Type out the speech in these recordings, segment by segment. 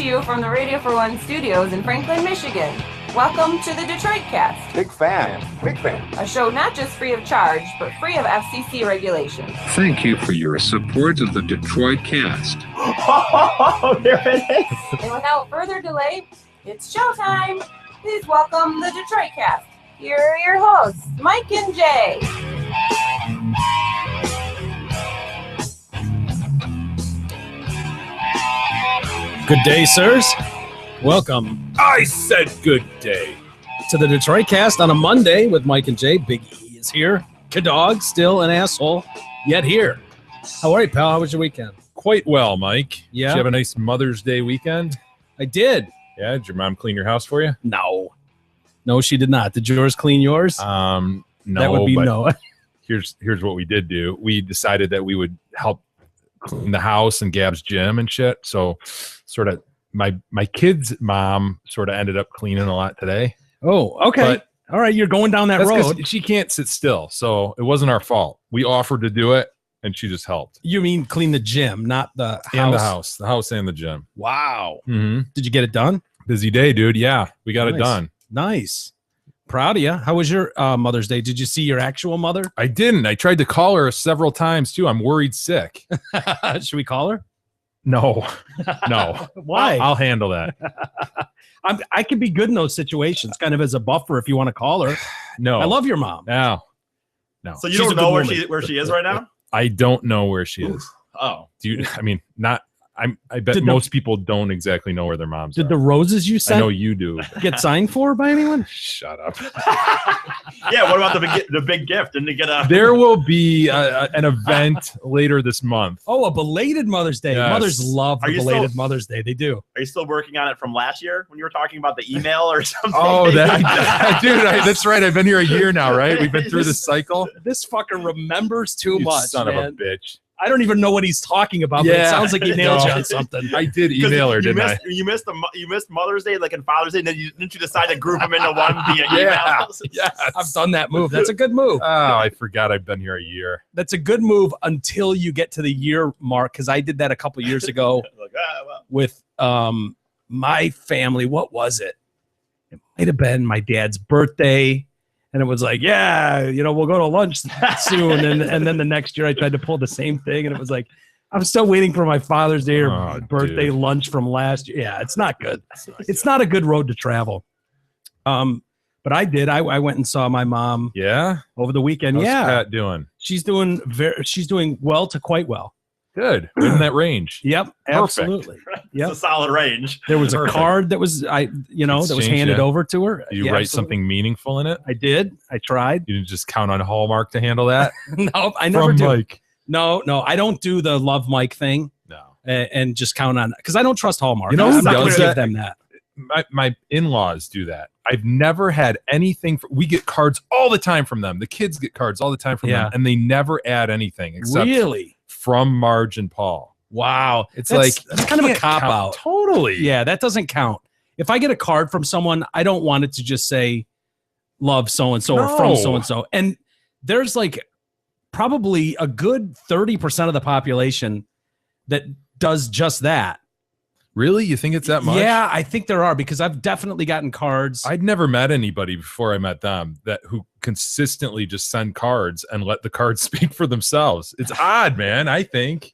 you from the Radio for One studios in Franklin, Michigan. Welcome to the Detroit Cast. Big fan. A show not just free of charge, but free of FCC regulations. Thank you for your support of the Detroit Cast. Oh, there it is. And without further delay, it's showtime. Please welcome the Detroit Cast. Here are your hosts, Mike and Jay. Good day, sirs. Welcome. I said good day. To the Detroit Cast on a Monday with Mike and Jay. Big E is here. Kadog, still an asshole, yet here. How are you, pal? How was your weekend? Quite well, Mike. Yeah? Did you have a nice Mother's Day weekend? I did. Yeah, did your mom clean your house for you? No. No, she did not. Did yours clean yours? No. That would be but no. Here's what we did do. We decided that we would help clean the house and Gab's gym and shit. So sort of my kid's mom sort of ended up cleaning a lot today. Oh, okay. But all right, you're going down that that's 'cause road. she can't sit still. So it wasn't our fault. We offered to do it and she just helped. You mean clean the gym, not the house? And the house and the gym. Wow. Mm-hmm. Did you get it done? Busy day, dude. Yeah, we got it Nice. done. Nice. Proud of you. How was your Mother's Day? Did you see your actual mother? I didn't. I tried to call her several times too. I'm worried sick. Should we call her? No. Why? I'll handle that. I could be good in those situations, kind of as a buffer if you want to call her. No. I love your mom. No. So you She's a don't know good where woman. she is right now? I don't know where she is. Oh. Do you? I mean, not. I bet Did most people don't exactly know where their moms Did are. the roses you I sent know you do. get signed for by anyone? Shut up. Yeah, what about the big gift? Didn't you get a... There will be an event later this month. Oh, a belated Mother's Day. Yes. Mothers love Are the you belated still- Mother's Day. They do. Are you still working on it from last year when you were talking about the email or something? Oh, that dude! That's right. I've been here a year now, right? We've been through this cycle. This fucker remembers too You much, son man. of a bitch. I don't even know what he's talking about, but it Yeah. sounds like he nailed you No. on something. I did email her, didn't I? You missed Mother's Day, like in Father's Day, and then didn't you decide to group them into one via Yeah. email? Yes. I've done that move. That's a good move. Oh, I forgot I've been here a year. That's a good move until you get to the year mark, because I did that a couple years ago Like, well. with my family. What was it? It might have been my dad's birthday. And it was like, yeah, we'll go to lunch soon. And then the next year I tried to pull the same thing. And it was like, I'm still waiting for my Father's Day or Oh, birthday dude. lunch from last year. Yeah, it's not good. It's not a good road to travel. But I did. I went and saw my mom Yeah. over the weekend. How's Yeah, Pat doing? she's doing well to quite well. Good. In that range. Yep, absolutely. Yep. It's a solid range. There was a Perfect. card that was that was Exchange, handed yeah. over to her. Do you Yeah, write absolutely. something meaningful in it? I did. I tried. You didn't just count on Hallmark to handle that? No, I never From do. Mike. No, I don't do the love Mike thing No. and just count on because I don't trust Hallmark. You know I'm who not gonna does give that? them that. My in-laws do that. I've never had anything. We get cards all the time from them. The kids get cards all the time from Yeah. them, and they never add anything except Really? from Marge and Paul. Wow. It's That's kind of a can't cop count. out. Totally. Yeah, that doesn't count. If I get a card from someone, I don't want it to just say love so and so or from No. so and so. And there's like probably a good 30% of the population that does just that. Really? You think it's that much? Yeah, I think there are because I've definitely gotten cards. I'd never met anybody before I met them who consistently just send cards and let the cards speak for themselves. It's odd, man. I think.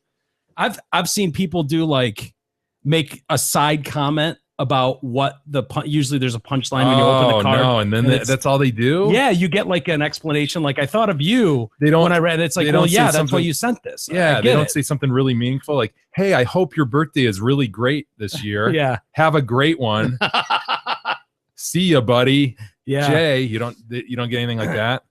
I've seen people do like make a side comment about what usually there's a punchline when you open the card. No, and then it's- that's all they do. Yeah, you get like an explanation. Like I thought of you They don't. when I read it. It's like, they well, don't say yeah, that's why something- you sent this. I Yeah, they get don't it. say something really meaningful like, "Hey, I hope your birthday is really great this year. Yeah, Have a great one. See ya, buddy." yeah. Jay, you don't get anything like that.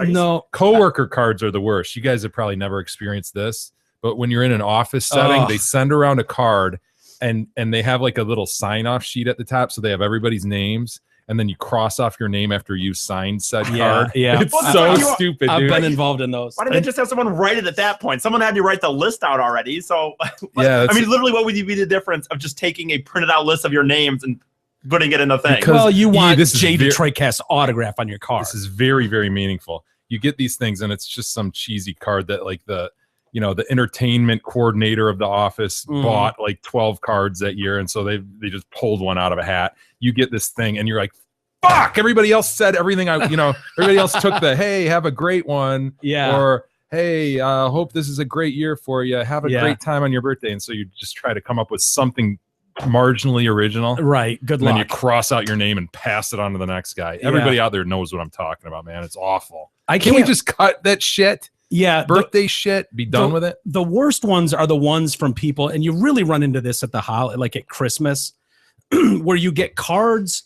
No, Coworker cards are the worst. You guys have probably never experienced this, but when you're in an office setting, Ugh. they send around a card and they have like a little sign-off sheet at the top, so they have everybody's names, and then you cross off your name after you signed said Yeah, card. yeah. It's Well, so you- stupid, I've dude. been involved in those. Why didn't they just have someone write it at that point? Someone had to write the list out already. So, Yeah, I that's- mean, literally, what would be the difference of just taking a printed out list of your names and putting it in a thing? Because- Well, you want this is Jay very- Detroit Cast autograph on your card. This is very, very meaningful. You get these things, and it's just some cheesy card that like the the entertainment coordinator of the office Mhm. bought like 12 cards that year, and so they just pulled one out of a hat. You get this thing, and you're like, "Fuck!" Everybody else said everything. Everybody else took the "Hey, have a great one," Yeah. or "Hey, hope this is a great year for you. Have a Yeah. great time on your birthday." And so you just try to come up with something marginally original. Right. Good And then you luck. cross out your name and pass it on to the next guy. Everybody out there knows what I'm talking about, man. It's awful. I Can can't. we just cut that shit? Yeah. Birthday shit? Be done with it? The worst ones are the ones from people, and you really run into this at the like at Christmas, where you get cards.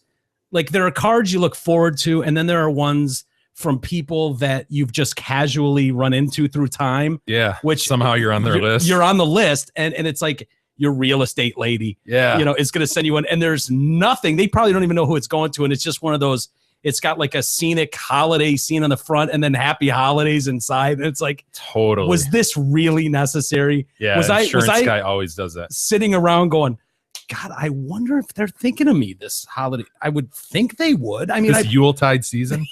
Like there are cards you look forward to, and then there are ones from people that you've just casually run into through time. Yeah. Which Somehow you're on their list. You're on the list, and it's like your real estate lady. Yeah. Is going to send you one, and there's nothing. They probably don't even know who it's going to, and it's just one of those. It's got like a scenic holiday scene on the front, and then happy holidays inside. And it's like, Totally. was this really necessary? Yeah. was Insurance I guy always does that. sitting around going, God, I wonder if they're thinking of me this holiday. I would think they would. I mean, This Yuletide season.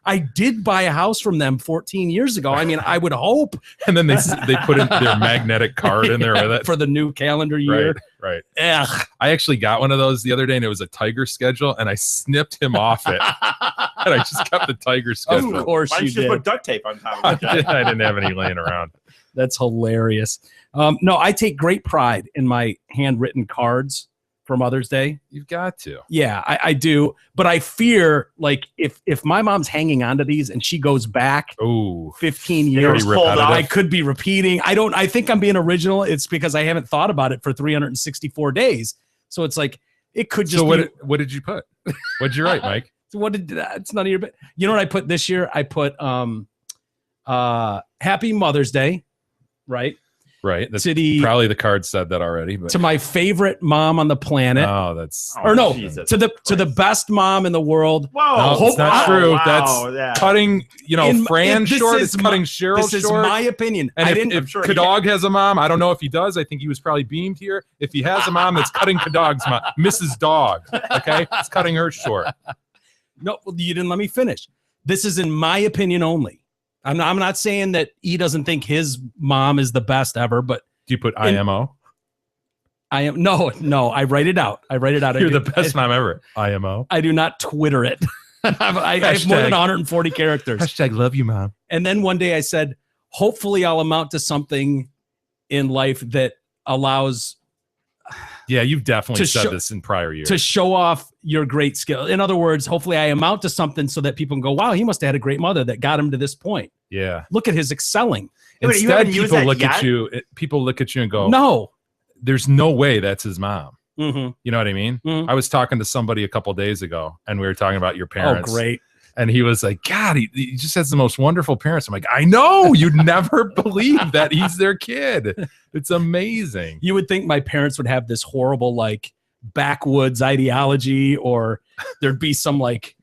I did buy a house from them 14 years ago. I mean, I would hope And then they put in their magnetic card in there with it. for the new calendar year. Right. Ugh. I actually got one of those the other day, and it was a Tiger schedule, and I snipped him off it. And I just kept the Tiger schedule. Of course Why you don't you just did. put duct tape on top I of it? didn't have any laying around. That's hilarious. No, I take great pride in my handwritten cards for Mother's Day. You've got to. Yeah, I do. But I fear, like, if my mom's hanging on to these and she goes back Oh, 15 Pretty years, repetitive. I could be repeating. I think I'm being original. It's because I haven't thought about it for 364 days. So it's like, it could just so be. what did you put? What'd you write, Mike? What did it's none of your you know what I put this year? I put Happy Mother's Day, right? Right. That's To the probably the card said that already, but to my favorite mom on the planet. oh, that's or no, Jesus to the best mom in the world. Whoa. No, hope- it's not oh, true. wow, That's yeah. cutting, Fran this short. is It's cutting my- Cheryl This is short. my opinion. And I didn't. if sure he- Kadog has a mom, I don't know if he does. I think he was probably beamed here. If he has a mom that's cutting Kadog's mom, Mrs. Dog, okay, it's cutting her short. No, you didn't let me finish. This is in my opinion only. I'm not saying that he doesn't think his mom is the best ever, but Do you put IMO? I am no. I write it out. I You're the best mom ever. IMO. I do not Twitter it. I have more than Hashtag. 140 characters. Hashtag love you, mom. And then one day I said, hopefully I'll amount to something in life that allows Yeah, you've definitely To said show- this in prior years. to show off your great skill. In other words, hopefully I amount to something so that people can go, wow, he must have had a great mother that got him to this point. Yeah. Look at his excelling. Yeah, but you Instead, haven't used people that look at yet? you. People look at you and go, No. "There's no way that's his mom." Mm-hmm. You know what I mean? Mhm. I was talking to somebody a couple days ago, and we were talking about your Oh, parents. great. And he was like, "God, he just has the most wonderful parents." I'm like, "I know. You'd never believe that he's their kid. It's amazing." You would think my parents would have this horrible, like, backwoods ideology, or there'd be some, like,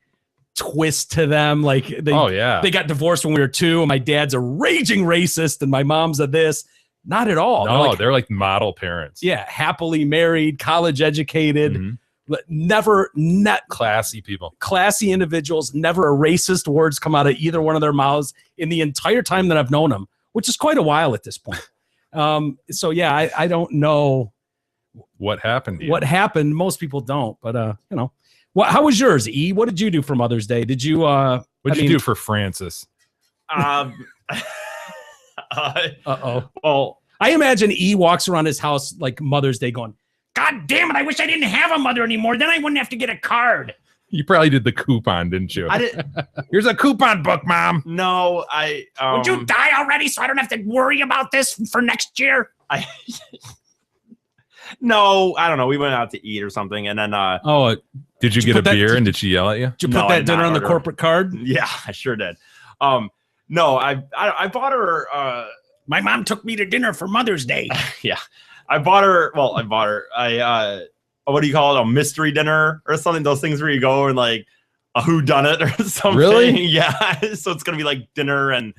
twist to them. Like, they, Oh yeah. they got divorced when we were 2, and my dad's a raging racist, and my mom's a this. Not at all. No, like, they're like model parents. yeah, happily married, college educated, Mhm. but never net Classy people. classy individuals, never a racist words come out of either one of their mouths in the entire time that I've known them, which is quite a while at this point. So yeah, I don't know What happened to you? what happened. Most people don't, but how was yours, E? What did you do for Mother's Day? Did you What'd you do for Francis? Well, I imagine E walks around his house like Mother's Day going, God damn it, I wish I didn't have a mother anymore. Then I wouldn't have to get a card. You probably did the coupon, didn't you? I didn't. Here's a coupon book, Mom. No, I. Would you die already so I don't have to worry about this for next year? No, I don't know. We went out to eat or something, and then Oh, Did you Did you get a put that- beer and did she yell at you? did you No, put I that did dinner not on the order. corporate card? yeah, I sure did. No, I bought her. My mom took me to dinner for Mother's Day. Yeah, I bought her. Well, I bought her. What do you call it? A mystery dinner or something? Those things where you go and like a whodunit or something. Really? Yeah. So it's gonna be like dinner and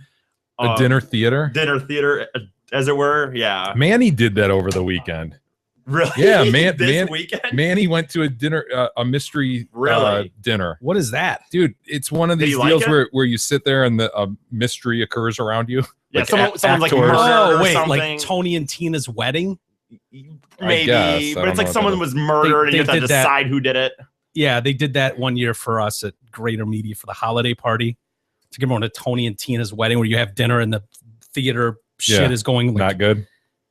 A dinner theater? dinner theater, as it were. Yeah. Manny did that over the weekend. Really? Yeah, this weekend. Manny went to a dinner, a mystery Really? dinner. What is that? Dude, it's one of Did these you like deals it? where you sit there and a mystery occurs around you. Yeah, Like someone like actors. murdered or Oh, wait, something. like Tony and Tina's wedding? Maybe, guess. I but don't it's like know someone what was murdered and They you have to did that. decide who did it. Yeah, they did that one year for us at Greater Media for the holiday party. Took everyone to Tony and Tina's wedding where you have dinner and the theater shit Yeah, is going like, Not good.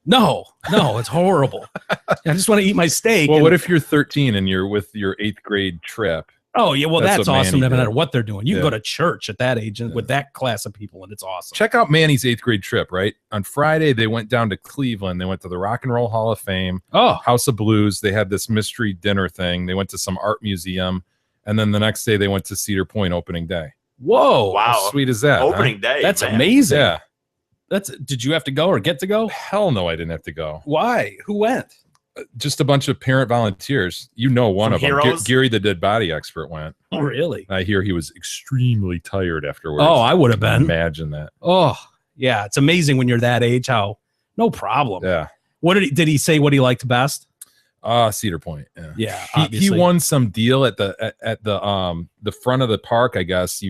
no, it's horrible. I just want to eat my steak. Well, and- what if you're 13 and you're with your 8th grade trip? Oh, yeah, well, That's that's what awesome Manny no matter did. what they're doing. You can Yeah. go to church at that age and Yeah. with that class of people, and it's awesome. Check out Manny's 8th grade trip, right? On Friday, they went down to Cleveland. They went to the Rock and Roll Hall of Fame, Oh, House of Blues. They had this mystery dinner thing. They went to some art museum. And then the next day, they went to Cedar Point opening day. whoa. Wow. How sweet is that? huh? Opening day. That's man. amazing. Yeah. Did you have to go or get to go? Hell no, I didn't have to go. Why? Who went? Just a bunch of parent volunteers. You know, one Some of them. heroes? Gary, the dead body expert, went. Oh, really? I hear he was extremely tired afterwards. Oh, I would have been. Imagine that. Oh, yeah. It's amazing when you're that age. How no problem. Yeah. What did he say? What he liked best? Cedar Point. Yeah. Yeah, He obviously. won some deal at the front of the park. I guess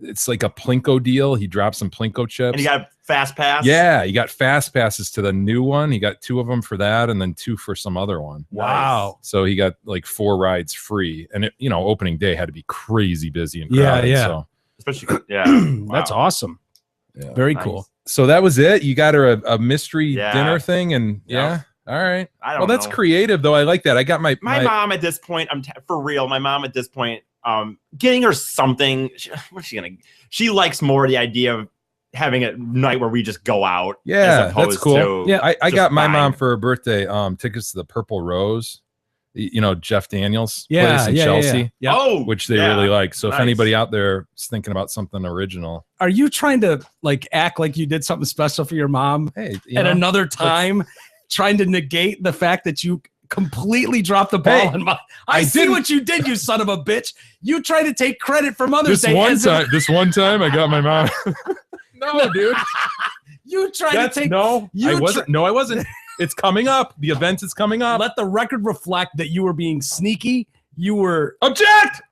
it's like a Plinko deal. He dropped some Plinko chips. And you got fast pass. yeah, he got fast passes to the new one. He got 2 of them for that, and then 2 for some other one. Wow. So he got like 4 rides free, and opening day had to be crazy busy and Yeah, crowded. yeah. So, Especially, yeah. That's Wow. awesome. yeah. Very Nice. cool. So that was it. You got her a mystery Yeah. dinner thing, and Yeah. all right. I don't Well, that's know. creative though. I like that. I got my My mom at this point, for real. My mom at this point, getting her something. What's she gonna? She likes more the idea of having a night where we just go out. Yeah, as that's opposed cool. to Yeah, I just got my buying. mom for her birthday tickets to the Purple Rose. Jeff Daniels Yeah, place in yeah, Chelsea, yeah, yeah. Oh, which they yeah. really like. So Nice. if anybody out there is thinking about something original, Are you trying to like act like you did something special for your mom hey, at another time, trying to negate the fact that you completely dropped the ball? Hey, on I see didn't- what you did, you son of a bitch. You tried to take credit for Mother's Day. as if- this one time I got my mom. No, dude. You tried That's to take. no. you I wasn't. No, I wasn't. It's coming up. The event is coming up. Let the record reflect that you were being sneaky. You were. Object.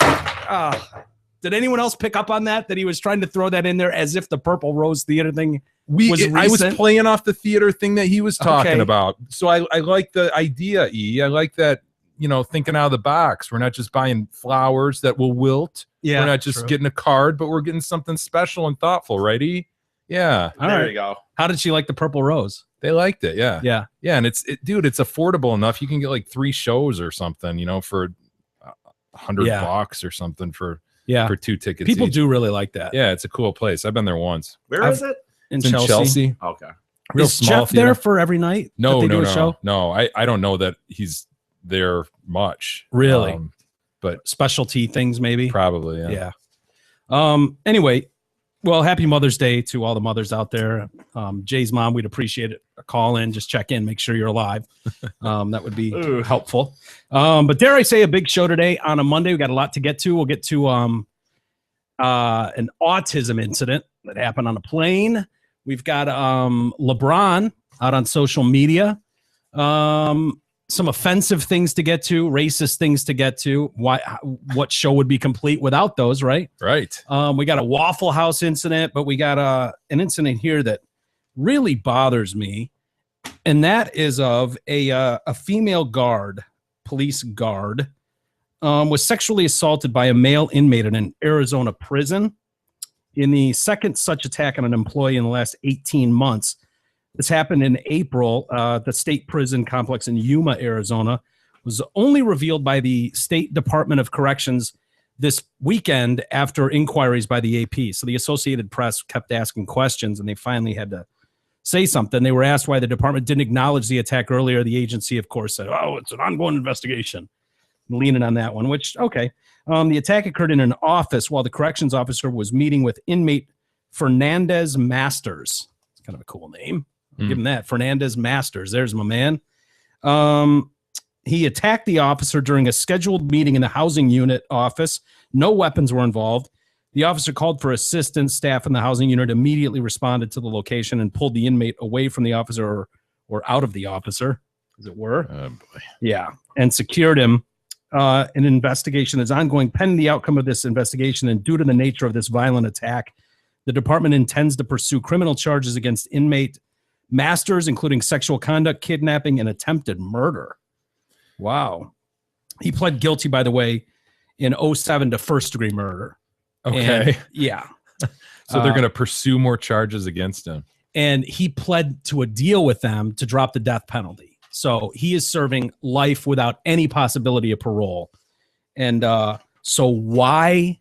Did anyone else pick up on that? That he was trying to throw that in there as if the Purple Rose Theater thing was I was recent? playing off the theater thing that he was talking Okay. about. So I like the idea, I like that, thinking out of the box. We're not just buying flowers that will wilt. Yeah, We're not just true. getting a card, but we're getting something special and thoughtful, right, E? Yeah. All there right. you go. How did she like the Purple Rose? They liked it. Yeah. Yeah. Yeah. And dude, it's affordable enough. You can get like 3 shows or something, for $100 Yeah. or something for Yeah. 2 tickets. People each. do really like that. Yeah. It's a cool place. I've been there once. Where I've- is it? In It's in Chelsea. Chelsea. Okay. Real Is small Jeff theater. there for every night? No, that they no, do a show? no. I don't know that he's there much. Really? But Specialty things, maybe. probably, yeah. Yeah. Anyway, well, happy Mother's Day to all the mothers out there. Jay's mom, we'd appreciate it. A call in, just check in, make sure you're alive. That would be Ooh. helpful. But dare I say, a big show today on a Monday. We got a lot to get to. We'll get to an autism incident that happened on a plane. We've got LeBron out on social media. Some offensive things to get to, racist things to get to. What show would be complete without those, right? Right. We got a Waffle House incident, but we got an incident here that really bothers me, and that is of a female guard, police guard, was sexually assaulted by a male inmate in an Arizona prison. In the second such attack on an employee in the last 18 months, this happened in April. The state prison complex in Yuma, Arizona, was only revealed by the State Department of Corrections this weekend after inquiries by the AP. So the Associated Press kept asking questions, and they finally had to say something. They were asked why the department didn't acknowledge the attack earlier. The agency, of course, said, "Oh, it's an ongoing investigation." Leaning on that one, which, okay. The attack occurred in an office while the corrections officer was meeting with inmate Fernandez Masters. It's kind of a cool name. I'll give him that. Fernandez Masters. There's my man. He attacked the officer during a scheduled meeting in the housing unit office. No weapons were involved. The officer called for assistance. Staff in the housing unit immediately responded to the location and pulled the inmate away from the officer or out of the officer. as it were. Oh, boy. Yeah, and secured him. An investigation is ongoing pending the outcome of this investigation, and due to the nature of this violent attack, the department intends to pursue criminal charges against inmate Masters, including sexual conduct, kidnapping, and attempted murder. Wow. He pled guilty, by the way, in 2007 to first-degree murder. Okay. And, yeah. So they're going to pursue more charges against him. And he pled to a deal with them to drop the death penalty. So he is serving life without any possibility of parole. And so why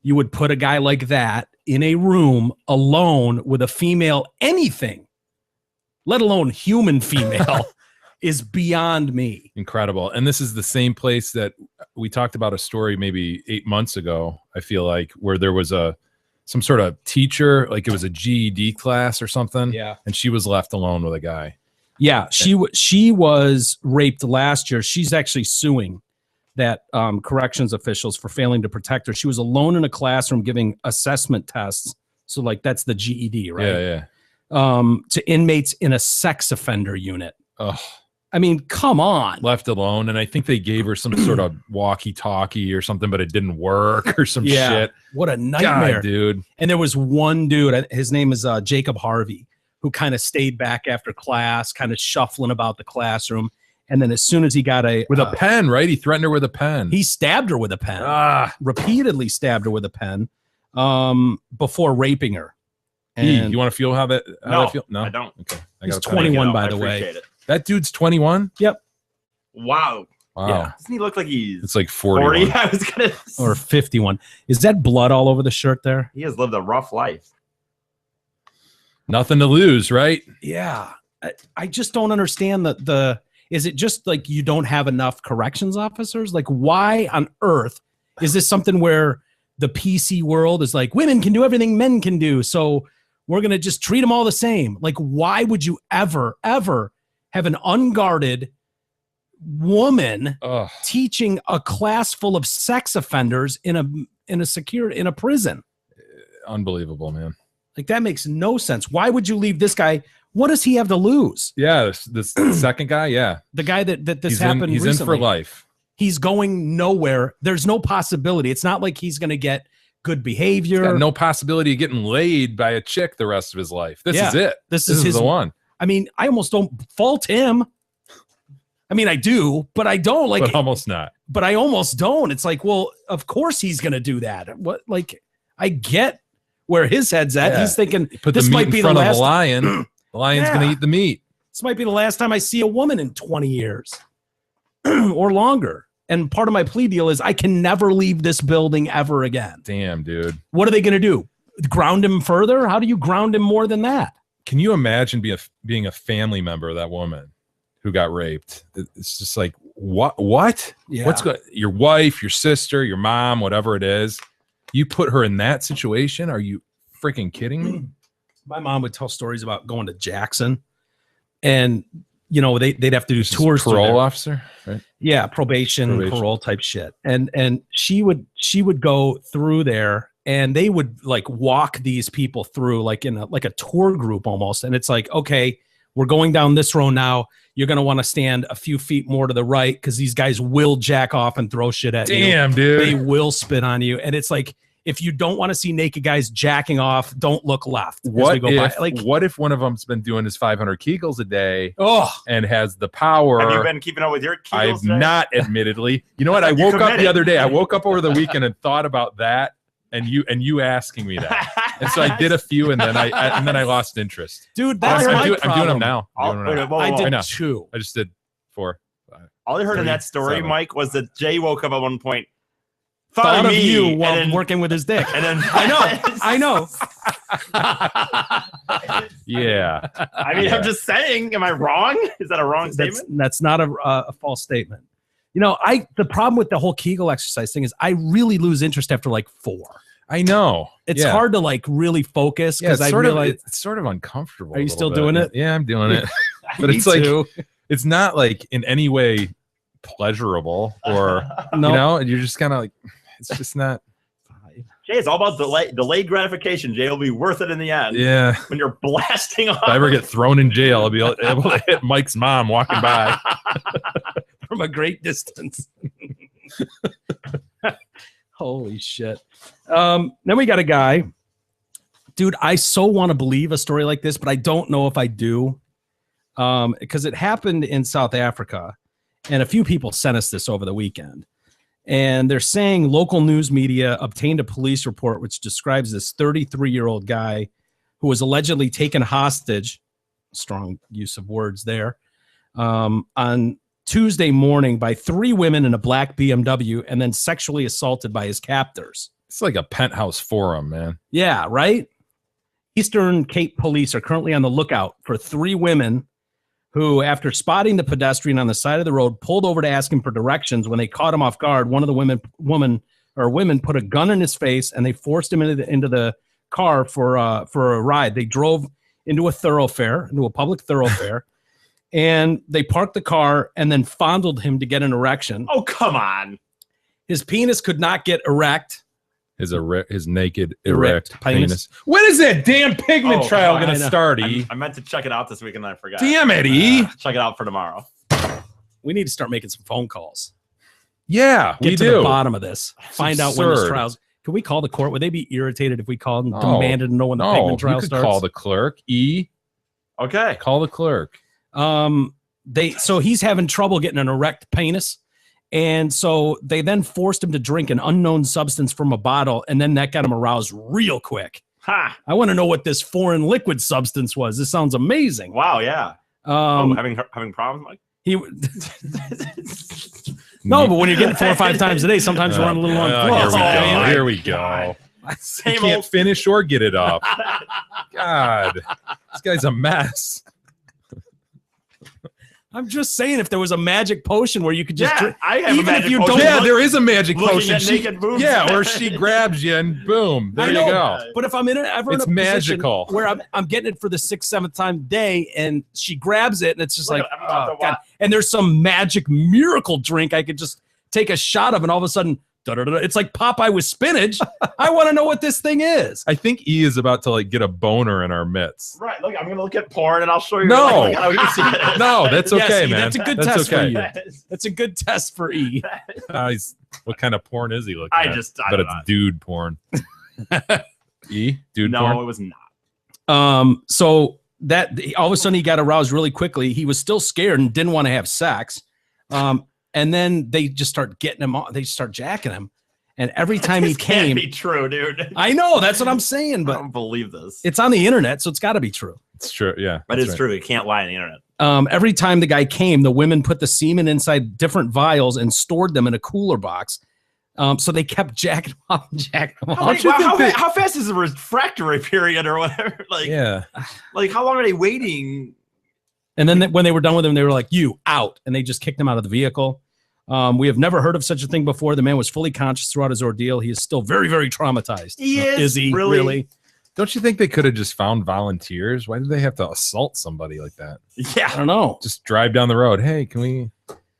you would put a guy like that in a room alone with a female, anything, let alone human female, is beyond me. Incredible. And this is the same place that we talked about a story maybe 8 months ago, I feel like, where there was some sort of teacher, like it was a GED class or something. Yeah. And she was left alone with a guy. Yeah, she was raped last year. She's actually suing that corrections officials for failing to protect her. She was alone in a classroom giving assessment tests. So like that's the GED, right? Yeah, yeah. To inmates in a sex offender unit. Oh, I mean, come on. left alone. And I think they gave her some sort of walkie-talkie or something, but it didn't work or some shit. What a nightmare. God, dude. And there was one dude, his name is Jacob Harvey, who kind of stayed back after class, kind of shuffling about the classroom. And then as soon as he got with a pen, right? He threatened her with a pen. he stabbed her with a pen, repeatedly stabbed her with a pen before raping her. And You want to feel how that feel? No, I don't. Okay. he's gotta 21, I by the way. appreciate it. That dude's 21. Wow. Wow. Yeah. Doesn't he look like he's It's like 40? 41. I was gonna. Or 51. Is that blood all over the shirt there? He has lived a rough life. Nothing to lose, right? Yeah. I just don't understand is it just like you don't have enough corrections officers? Like, why on earth is this something where the PC world is like, women can do everything men can do, so we're going to just treat them all the same? Like, why would you ever have an unguarded woman Ugh. teaching a class full of sex offenders in a prison? Unbelievable, man. Like, that makes no sense. Why would you leave this guy? What does he have to lose? Yeah, this second guy, yeah. The guy that this He's happened he's recently. in for life. He's going nowhere. There's no possibility. It's not like he's going to get good behavior. He's got no possibility of getting laid by a chick the rest of his life. This Yeah. is it. This is his the one. I mean, I almost don't fault him. I mean, I do, but I don't. Like, But almost not. but I almost don't. It's like, well, of course he's going to do that. What? Like, I get where his head's at. Yeah. He's thinking Put this the meat might in be the front of last. the lion. The lion's Yeah. going to eat the meat. This might be the last time I see a woman in 20 years or longer. And part of my plea deal is I can never leave this building ever again. Damn, dude. What are they going to do? Ground him further? How do you ground him more than that? Can you imagine being a family member of that woman who got raped? It's just like, what? Yeah. What's going? Your wife, your sister, your mom, whatever it is. You put her in that situation? Are you freaking kidding me? My mom would tell stories about going to Jackson, and you know they'd have to do tours. through Parole there. officer, right? Yeah, probation, parole type shit. And she would go through there, and they would like walk these people through like in a tour group almost. And it's like, okay, we're going down this road now. You're gonna want to stand a few feet more to the right because these guys will jack off and throw shit at you. Damn, dude. They will spit on you. And it's like, if you don't want to see naked guys jacking off, don't look left. as What we go if, by. Like, what if one of them's been doing his 500 Kegels a day oh, and has the power? Have you been keeping up with your I've Kegels today? not, admittedly. You know what? I You woke up committed. the other day. I woke up over the weekend and thought about that, and you asking me that, and so I did a few, and then I lost interest. dude, that's my I'm doing problem. them now. All, I'm doing them now. I I did know. 2. I just did 4. all I heard in that story, 7. Mike, was that Jay woke up at one point, Thought of me, you and while then- working with his dick. and then I know. Yeah. I mean, I'm just saying. Am I wrong? Is that a wrong statement? That's not a false statement. You know, the problem with the whole Kegel exercise thing is I really lose interest after like 4. I know. It's Yeah. hard to like really focus Yeah, because it's I sort of realize. it's sort of uncomfortable. Are you a still little bit. doing it? Yeah, I'm doing it. But Me it's like too. it's not like in any way pleasurable or No. you know, and you're just kind of like it's just not Jay, it's all about delayed gratification. Jay will be worth it in the end. Yeah. When you're blasting off. If I ever get thrown in jail, I'll be able to hit Mike's mom walking by. From a great distance. Holy shit. Then we got a guy. Dude, I so want to believe a story like this, but I don't know if I do. Because it happened in South Africa, and a few people sent us this over the weekend. And they're saying local news media obtained a police report which describes this 33-year-old guy who was allegedly taken hostage, strong use of words there, on Tuesday morning by 3 women in a black BMW and then sexually assaulted by his captors. It's like a penthouse forum, man. Yeah, right? Eastern Cape police are currently on the lookout for 3 women who, after spotting the pedestrian on the side of the road, pulled over to ask him for directions. When they caught him off guard, one of the women put a gun in his face and they forced him into the car for a ride. They drove into a public thoroughfare, and they parked the car and then fondled him to get an erection. Oh, come on. His penis could not get erect. His naked erect penis. penis. When is that damn pigment Oh, trial I going to know. start, E? I meant to check it out this week and I forgot. Damn it, E. Check it out for tomorrow. We need to start making some phone calls. Yeah, Get we to do. the bottom of this. Find out when this absurd. trial's. Can we call the court? Would they be irritated if we called and No. demanded to know when the No, pigment trial you could starts? call the clerk. E, Okay. call the clerk. So he's having trouble getting an erect penis. And so they then forced him to drink an unknown substance from a bottle, and then that got him aroused real quick. Ha. I want to know what this foreign liquid substance was. This sounds amazing. Wow, yeah. Having problems, Mike? He no, but when you're getting 4 or 5 times a day, sometimes you run a little on Here we go. God. You Same can't old. finish or get it up. God, this guy's a mess. I'm just saying, if there was a magic potion where you could just drink, I have even a if magic you potion. don't- Yeah, there is a magic Looking potion. at naked boobs. Or she grabs you and boom, there I you know, go. But if I'm ever in It's a position magical. where I'm getting it for the 6th, 7th time day, and she grabs it, and it's just Look like, at- I'm about oh, to God. watch. And there's some magic miracle drink I could just take a shot of, and all of a sudden, da-da-da-da, it's like Popeye with spinach. I want to know what this thing is. I think E is about to like get a boner in our midst. Right. Look, I'm going to look at porn and I'll show you. No. Like, how you see it. No, that's Yes, okay, E, man. that's a good test for okay. you. That's a good test for E. What kind of porn is he looking I at? don't But it's know. dude porn. E, dude No, porn. it was not. So that all of a sudden he got aroused really quickly. He was still scared and didn't want to have sex. And then they just start getting him on. They start jacking him. And every time he This can't came, be true, dude. I know that's what I'm saying, I but don't believe this. it's on the internet, so it's got to be true. It's true. Yeah, But that's it's right. true. You can't lie on the internet. Every time the guy came, the women put the semen inside different vials and stored them in a cooler box. So they kept jacking him off and jacking him off. How fast is the refractory period or whatever? Like, Yeah. like how long are they waiting? And then when they were done with him, they were like, "You out," and they just kicked him out of the vehicle. We have never heard of such a thing before. The man was fully conscious throughout his ordeal. He is still very, very traumatized. He is? he Really? Don't you think they could have just found volunteers? Why did they have to assault somebody like that? I Yeah. don't know. Just drive down the road. Hey, can we?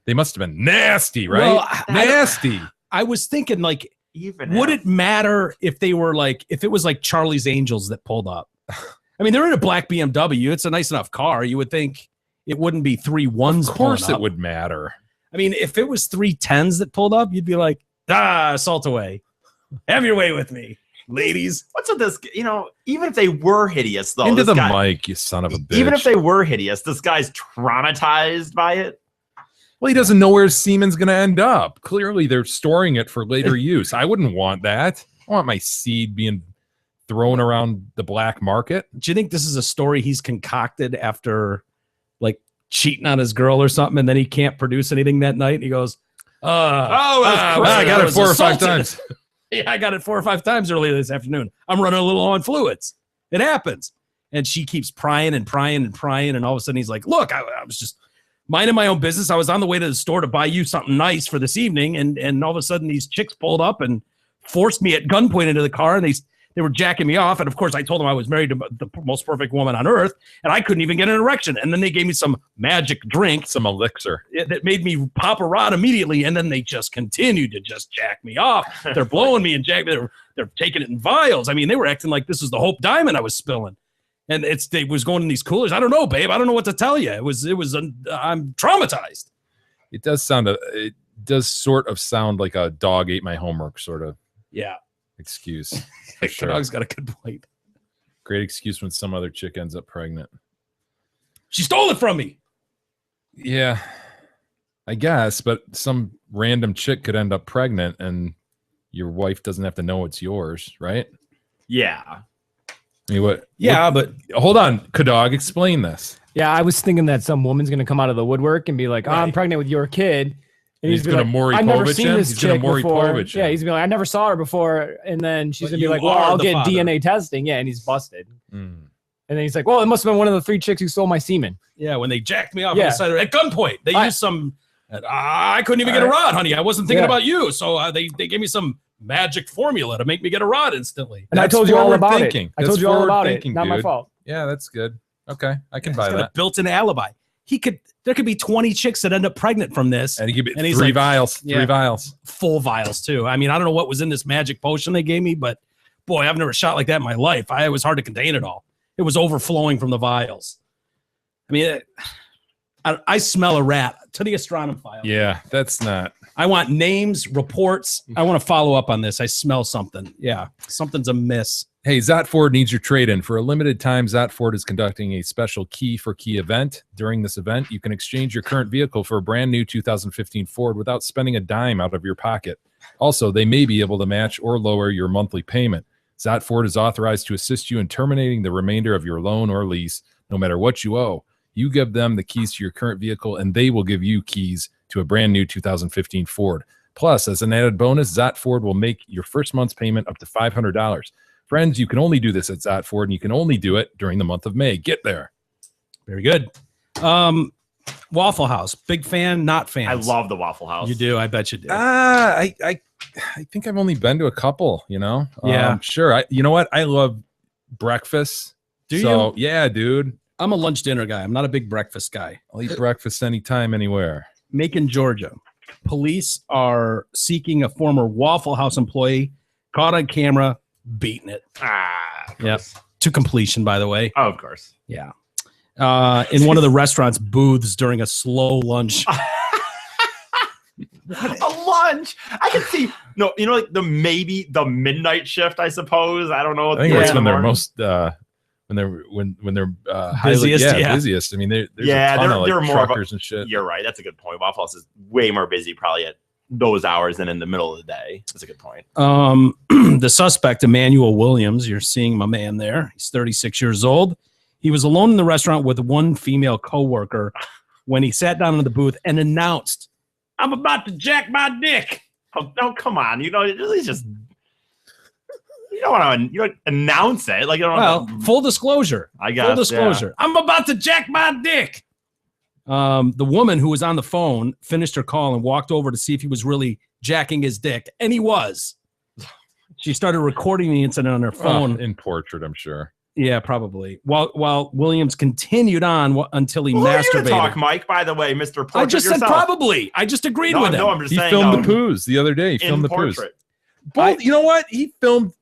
They must have been nasty, right? Well, nasty. I was thinking, like, Even would now. it matter if they were like, if it was like Charlie's Angels that pulled up? I mean, they're in a black BMW. It's a nice enough car. You would think it wouldn't be 3 ones. Of course, pulling it up. would matter. I mean, if it was 3 10s that pulled up, you'd be like, assault away. Have your way with me, ladies. What's with this? You know, even if they were hideous, though, Into this the guy- mic, you son of a bitch. even if they were hideous, this guy's traumatized by it. well, he doesn't know where his semen's going to end up. Clearly, they're storing it for later use. I wouldn't want that. I want my seed being thrown around the black market. Do you think this is a story he's concocted after like cheating on his girl or something, and then he can't produce anything that night? And he goes, I got it 4 or 5 times. Yeah, I got it 4 or 5 times earlier this afternoon. I'm running a little low on fluids. It happens. And she keeps prying and prying and prying. And all of a sudden he's like, look, I was just minding my own business. I was on the way to the store to buy you something nice for this evening. And all of a sudden these chicks pulled up and forced me at gunpoint into the car. And They were jacking me off. And of course, I told them I was married to the most perfect woman on earth, and I couldn't even get an erection. And then they gave me some magic drink Some elixir. that made me pop a rod immediately. And then they just continued to just jack me off. They're blowing me and they're taking it in vials. I mean, they were acting like this was the Hope Diamond I was spilling. And they was going in these coolers. I don't know, babe. I don't know what to tell you. I'm traumatized. It does sort of sound like a dog ate my homework sort of Yeah. excuse. For sure. Dog's got a good point. Great excuse when some other chick ends up pregnant. She stole it from me. Yeah, I guess, but some random chick could end up pregnant and your wife doesn't have to know it's yours, right? Yeah. I mean, what? Yeah, but Hold on, Kadog, explain this. Yeah, I was thinking that some woman's gonna come out of the woodwork and be like, "Oh, I'm Right. pregnant with your kid." And He's gonna gonna Maury I've never Povich seen him? this He's gonna chick Maury before. Povich Yeah, him. he's gonna be like, "I never saw her before," and then she's But gonna be you like, "Well, are I'll the get father. DNA testing." Yeah, and he's busted. Mm. And then he's like, "Well, it must have been one of the 3 chicks who stole my semen." yeah, when they jacked me off Yeah. on the side at gunpoint, they used some. I couldn't even get a rod, honey. I wasn't thinking Yeah. about you, so they gave me some magic formula to make me get a rod instantly. And I That's told you all forward about thinking. it. I That's told you all forward about thinking, it. Not my dude. fault. Yeah, that's good. Okay, I can He's buy got a that. built-in alibi. There could be 20 chicks that end up pregnant from this. And he give it And he's 3 like- vials. Yeah. 3 vials. Full vials too. I mean, I don't know what was in this magic potion they gave me, but boy, I've never shot like that in my life. It was hard to contain it all. It was overflowing from the vials. I mean, I smell a rat to the astronomy file. Yeah, that's not. I want names, reports. I want to follow up on this. I smell something. Yeah, something's amiss. Hey, Zot Ford needs your trade-in. For a limited time, Zot Ford is conducting a special key for key event. During this event, you can exchange your current vehicle for a brand new 2015 Ford without spending a dime out of your pocket. Also, they may be able to match or lower your monthly payment. Zot Ford is authorized to assist you in terminating the remainder of your loan or lease, no matter what you owe. You give them the keys to your current vehicle, and they will give you keys to a brand new 2015 Ford. Plus, as an added bonus, Zot Ford will make your first month's payment up to $500. Friends, you can only do this at Zot Ford, and you can only do it during the month of May. Get there. Very good. Waffle House, big fan, not fan. I love the Waffle House. You do. I bet you do. I think I've only been to a couple, you know? Yeah. Sure. You know what? I love breakfast. Do so, you? Yeah, dude. I'm a lunch dinner guy. I'm not a big breakfast guy. I'll eat breakfast anytime, anywhere. Macon, Georgia. Police are seeking a former Waffle House employee caught on camera beating it. Yep. To completion, by the way. Oh, of course. Yeah. In one of the restaurant's booths during a slow lunch. A lunch. I can see. No, you know, like the midnight shift. I suppose. I don't know. I think Yeah. that's when they're most when they're Busiest, yeah. busiest. I mean, there's Yeah, a ton they're- of they're like more of a- truckers and shit. You're right. That's a good point. Waffle House is way more busy probably at those hours than in the middle of the day. That's a good point. The suspect, Emmanuel Williams, you're seeing my man there. He's 36 years old. He was alone in the restaurant with one female coworker when he sat down in the booth and announced, "I'm about to jack my dick." Oh, no, come on. You know, it's just you don't want to announce it. Like you don't. Well, full disclosure. I guess. Full disclosure. I'm about to jack my dick. The woman who was on the phone finished her call and walked over to see if he was really jacking his dick, and he was. She started recording the incident on her phone. In portrait, I'm sure. Yeah, probably. While Williams continued on until he Who are you to masturbated. talk, Mike? By the way, Mr. Portrait I just said yourself. probably. I just agreed No, with him. no, I'm just He saying. filmed the poos the other day. He filmed in the poos. portrait. Both, you know what? He filmed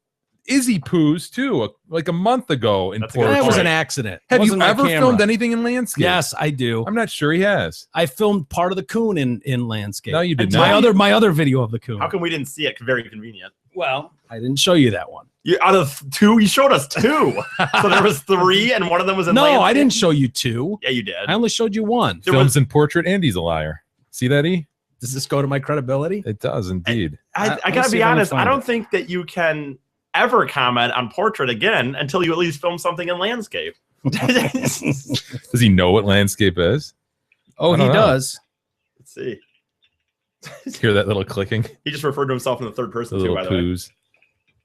Izzy poos too, like a month ago in That's a good portrait. That was point. an accident. Have you Wasn't my ever camera. filmed anything in landscape? Yes, I do. I'm not sure he has. I filmed part of the coon in landscape. No, you did And not. My other video of the coon. How come we didn't see it? Very convenient. Well, I didn't show you that one. You, out of 2, you showed us 2. So there was 3, and one of them was in. No, I landscape? didn't show you 2. Yeah, you did. I only showed you 1. There Films was- in portrait, and he's a liar. See that, E? Does this go to my credibility? It does indeed. I Let's gotta see be if I can honest. I find don't it. think that you can ever comment on portrait again until you at least film something in landscape. Let's Does he know what landscape is? Oh, I he don't know. does. see. Hear that little clicking? He just referred to himself in the third The person too. little By the way. poos.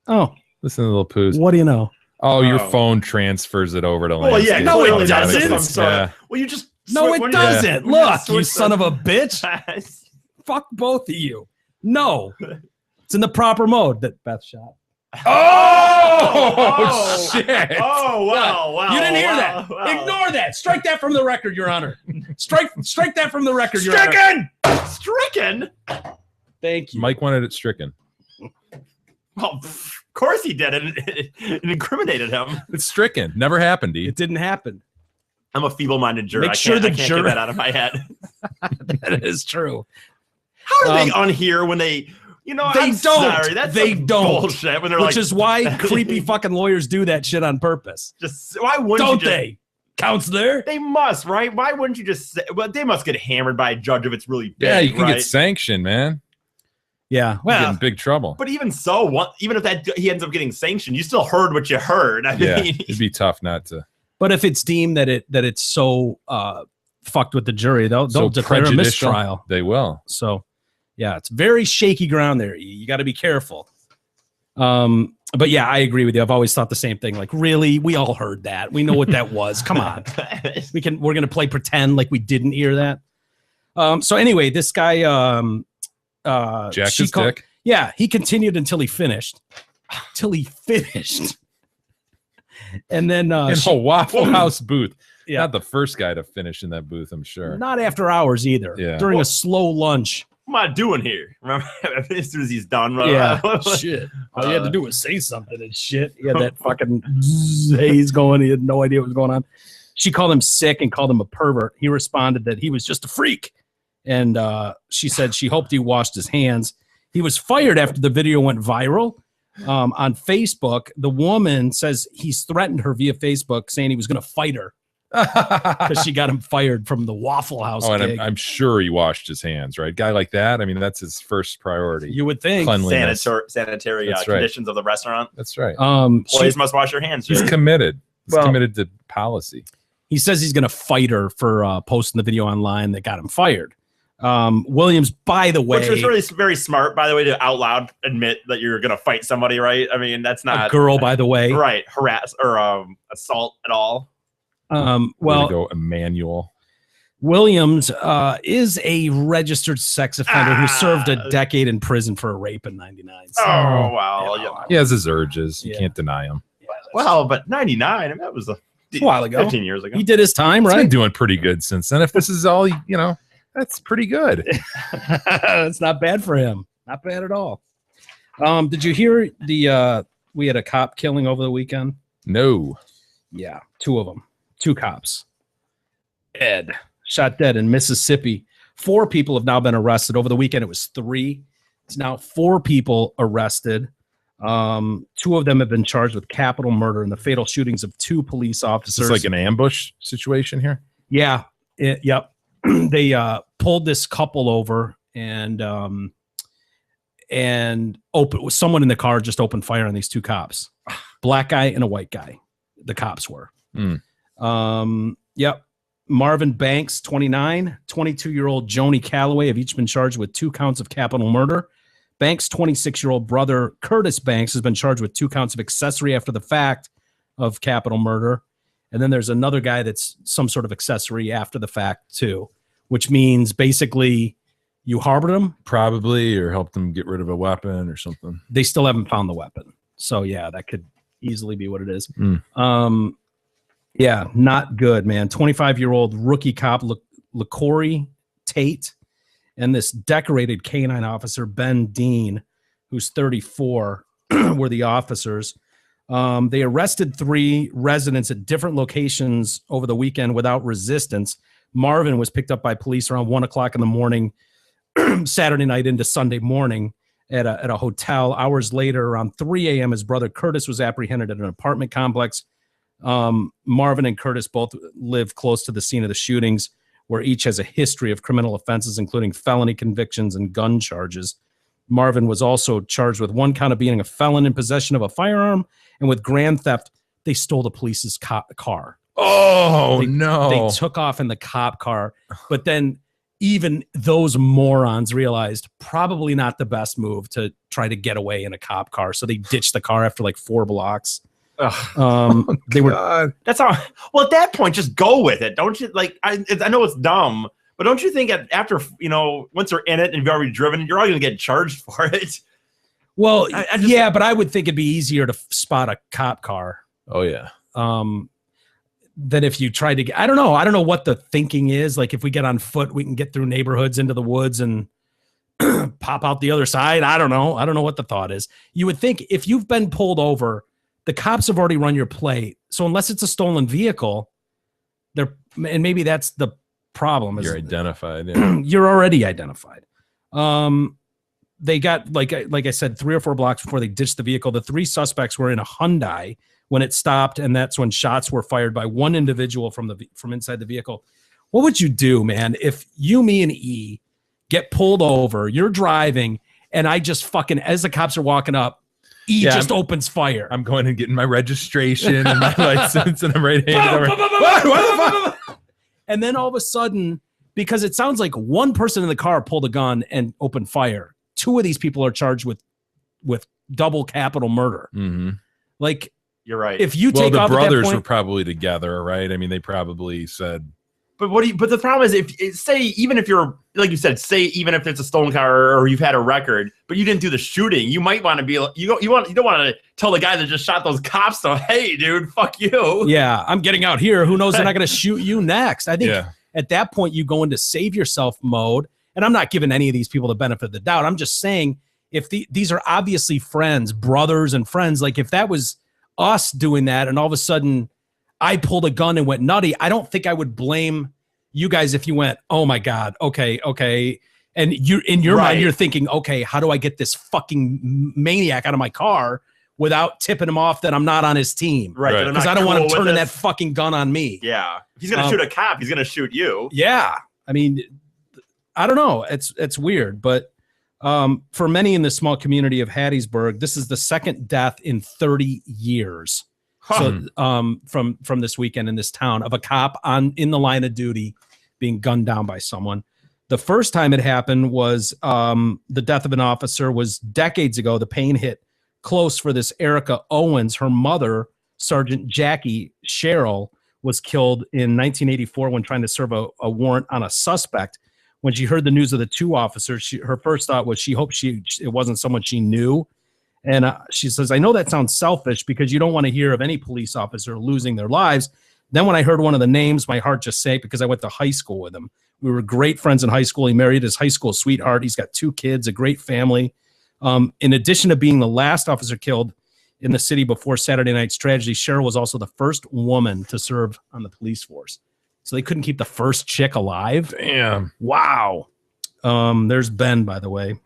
Oh, Listen to the little poos. what do you know? Oh, your Oh. phone transfers it over to Well, yeah, landscape. No, it clearly that's doesn't. just some sort of- Yeah. Well, you just No, it when doesn't. you Look, just you switch son the- of a bitch. Fuck both of you. No. It's in the proper mode that Beth shot. Oh, shit. Oh, wow. You didn't hear that. Wow. Ignore that. Strike that from the record, Your Honor. Strike that from the record, Your Honor. Stricken? Thank you. Mike wanted it stricken. Well, of course he did. It incriminated him. It's stricken. Never happened, D. It didn't happen. I'm a feeble-minded juror. Make I sure can't, the I can't juror- get that out of my head. That is true. How are they unhear when they, They I'm don't. sorry, that's They some don't. bullshit when they're Which like, is why creepy fucking lawyers do that shit on purpose. just why wouldn't Don't you just, they? Counselor? They must, right? Why wouldn't you just say, well, they must get hammered by a judge if it's really big, Yeah, you can right? get sanctioned, man. Yeah. You get Well, in big trouble. But even so, even if that he ends up getting sanctioned, you still heard what you heard. I Yeah, mean, it'd be tough not to. but if it's deemed that it's so fucked with the jury, they'll So declare a prejudicial. mistrial. They will. So, yeah, it's very shaky ground there. You got to be careful. But yeah, I agree with you. I've always thought the same thing. Like, really, we all heard that. We know what that was. Come on, we're gonna play pretend like we didn't hear that. So anyway, this guy, Jack she his called- dick. yeah, he continued until he finished. And then In a Waffle House booth. Yeah. Not the first guy to finish in that booth, I'm sure. not after hours either. Yeah. During a slow lunch. what am I doing here? Remember, as soon as he's done, Yeah. Shit. All you had to do was say something and shit. He had that fucking haze going. He had no idea what was going on. She called him sick and called him a pervert. He responded that he was just a freak. And she said she hoped he washed his hands. He was fired after the video went viral on Facebook. The woman says he's threatened her via Facebook, saying he was going to fight her because she got him fired from the Waffle House Oh, and gig. I'm sure he washed his hands, right? Guy like that, I mean, that's his first priority. You would think. Cleanliness. sanitary That's right. conditions of the restaurant. That's right. Employees must wash their hands. He's Jay. committed. He's Well- committed to policy. He says he's going to fight her for posting the video online that got him fired. Williams, by the way, Which was really very smart, by the way, to out loud admit that you're going to fight somebody, right? I mean, that's a not girl, by the way. right. Harass or assault at all. Way to Well, go, Emmanuel. Williams is a registered sex offender who served a decade in prison for a rape in '99. So, Oh wow. you know, He has his urges. You Yeah. can't deny him. Well, but 99. I mean, that was a while ago. 15 years ago. He did his time, He's right? been doing pretty good since then. If this is all, that's pretty good. It's not bad for him. Not bad at all. Did you hear we had a cop killing over the weekend? No. Yeah, two of them. Two cops. Dead. Shot dead in Mississippi. 4 people have now been arrested. Over the weekend, it was 3. It's now 4 people arrested. 2 of them have been charged with capital murder in the fatal shootings of 2 police Is officers. this like an ambush situation here? Yeah. Yep. They pulled this couple over and someone in the car just opened fire on these 2 cops. Black guy and a white guy. The cops were. Yep. Marvin Banks, 29, 22-year-old Joni Calloway have each been charged with 2 counts of capital murder. Banks' 26-year-old brother, Curtis Banks, has been charged with 2 counts of accessory after the fact of capital murder. And then there's another guy that's some sort of accessory after the fact, too, which means basically you harbored him. Probably, or helped him get rid of a weapon or something. They still haven't found the weapon. So, yeah, that could easily be what it is. Yeah, not good, man. 25-year-old rookie cop, LaCorey Tate, and this decorated canine officer, Ben Dean, who's 34, were the officers. They arrested 3 residents at different locations over the weekend without resistance. Marvin was picked up by police around 1 o'clock in the morning, Saturday night into Sunday morning at a hotel. Hours later, around 3 a.m., his brother Curtis was apprehended at an apartment complex. Marvin and Curtis both live close to the scene of the shootings, where each has a history of criminal offenses, including felony convictions and gun charges. Marvin was also charged with 1 count of being a felon in possession of a firearm, and with grand theft. They stole the police's car. Oh, They no. took off in the cop car, but then even those morons realized probably not the best move to try to get away in a cop car. So they ditched the car after like 4 blocks. They were God. That's how. Well, at that point, just go with it, don't you? Like, I know it's dumb, but don't you think after once you're in it and you've already driven, you're already going to get charged for it? Well, I just- yeah, but I would think it'd be easier to spot a cop car Oh yeah. than if you tried to get. I don't know what the thinking is. Like if we get on foot, we can get through neighborhoods into the woods and pop out the other side. I don't know what the thought is. You would think if you've been pulled over, the cops have already run your plate. So unless it's a stolen vehicle, and maybe that's the problem. You're identified. Yeah. You're already identified. They got like I said, 3 or 4 blocks before they ditched the vehicle. The 3 suspects were in a Hyundai when it stopped, and that's when shots were fired by one individual from inside the vehicle. What would you do, man, if you, me, and E get pulled over? You're driving, and I just fucking, as the cops are walking up, E just opens fire. I'm going and getting my registration and my license, and I'm right-handed over. And then all of a sudden, because it sounds like one person in the car pulled a gun and opened fire. 2 of these people are charged with double capital murder. Mm-hmm. Like, You're right. if you Well, take the off at that brothers point, were probably together, right? I mean, they probably said, But but the problem is, even if you're, like you said, even if it's a stolen car or you've had a record, but you didn't do the shooting, you might want to be, you don't want to tell the guy that just shot those cops, though, hey, dude, fuck you. yeah, I'm getting out here. Who knows? They're not going to shoot you next. I think yeah. at that point you go into save yourself mode. And I'm not giving any of these people the benefit of the doubt. I'm just saying, if these are obviously friends, brothers and friends, like if that was us doing that and all of a sudden I pulled a gun and went nutty, I don't think I would blame you guys if you went, oh my God, okay. And you, in your mind, you're thinking, okay, how do I get this fucking maniac out of my car without tipping him off that I'm not on his team? Right. Because I don't want him turning that fucking gun on me. Yeah. If he's going to shoot a cop, he's going to shoot you. Yeah. I mean, I don't know. It's weird, but for many in the small community of Hattiesburg, this is the second death in 30 years. So from this weekend in this town of a cop in the line of duty being gunned down by someone. The first time it happened was the death of an officer was decades ago. The pain hit close for this Erica Owens. Her mother, Sergeant Jackie Sherrill, was killed in 1984 when trying to serve a warrant on a suspect. When she heard the news of the 2 officers, her first thought was she hoped it wasn't someone she knew. And she says, I know that sounds selfish because you don't want to hear of any police officer losing their lives. Then when I heard one of the names, my heart just sank because I went to high school with him. We were great friends in high school. He married his high school sweetheart. He's got 2 kids, a great family. In addition to being the last officer killed in the city before Saturday night's tragedy, Cheryl was also the first woman to serve on the police force. So they couldn't keep the first chick alive. Damn. Wow. There's Ben, by the way,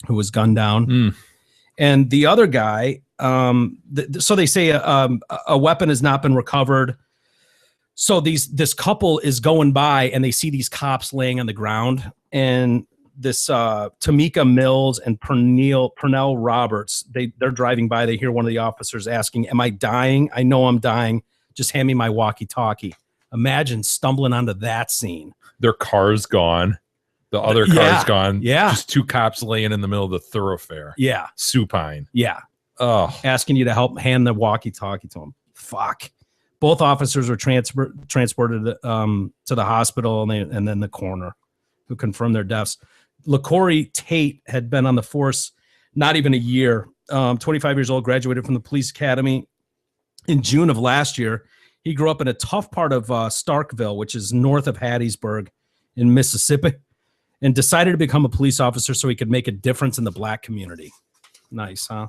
who was gunned down. And the other guy, so they say a weapon has not been recovered. So this couple is going by and they see these cops laying on the ground. And this Tamika Mills and Pernell Roberts, they're driving by. They hear one of the officers asking, am I dying? I know I'm dying. Just hand me my walkie-talkie. Imagine stumbling onto that scene. Their car's gone. The other car's gone. Yeah. Just 2 cops laying in the middle of the thoroughfare. Yeah. Supine. Yeah. Oh. Asking you to help hand the walkie-talkie to him. Fuck. Both officers were transported to the hospital and then the coroner who confirmed their deaths. LaCorey Tate had been on the force not even a year. 25 years old, graduated from the police academy in June of last year. He grew up in a tough part of Starkville, which is north of Hattiesburg in Mississippi, and decided to become a police officer so he could make a difference in the black community. Nice, huh?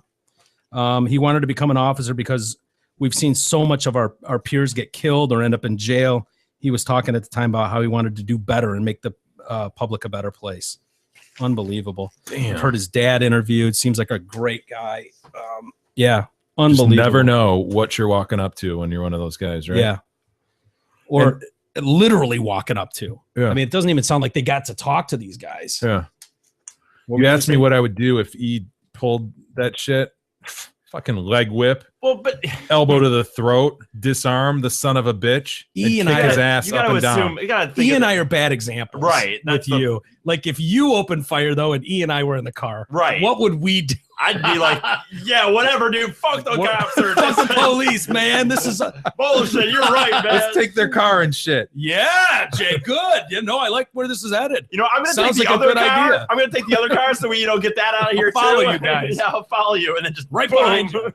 He wanted to become an officer because we've seen so much of our peers get killed or end up in jail. He was talking at the time about how he wanted to do better and make the public a better place. Unbelievable. Damn. I've heard his dad interviewed. Seems like a great guy. Yeah. Unbelievable. Just never know what you're walking up to when you're one of those guys, right? Yeah. Or literally walking up to. Yeah. I mean, it doesn't even sound like they got to talk to these guys. Yeah. What You were asked me saying? what I would do if E pulled that shit. Fucking leg whip, Well, but elbow to the throat, disarm the son of a bitch, E and kick I- his ass you up gotta and down. assume, you gotta think E of and it- I are bad examples. Right, With that's the- you. Like if you opened fire though and E and I were in the car. Right. What would we do? I'd be like, yeah, whatever, dude. Fuck the cops. Or Fuck the police, man. This is bullshit. You're right, man. Let's take their car and shit. yeah. Yeah, Jay, good. You know, I like where this is headed. You know, I'm gonna Sounds take the like a other good car. idea. I'm gonna take the other car so we, get that out of here follow too. you guys. Yeah, I'll follow you, and then just Right boom. behind you.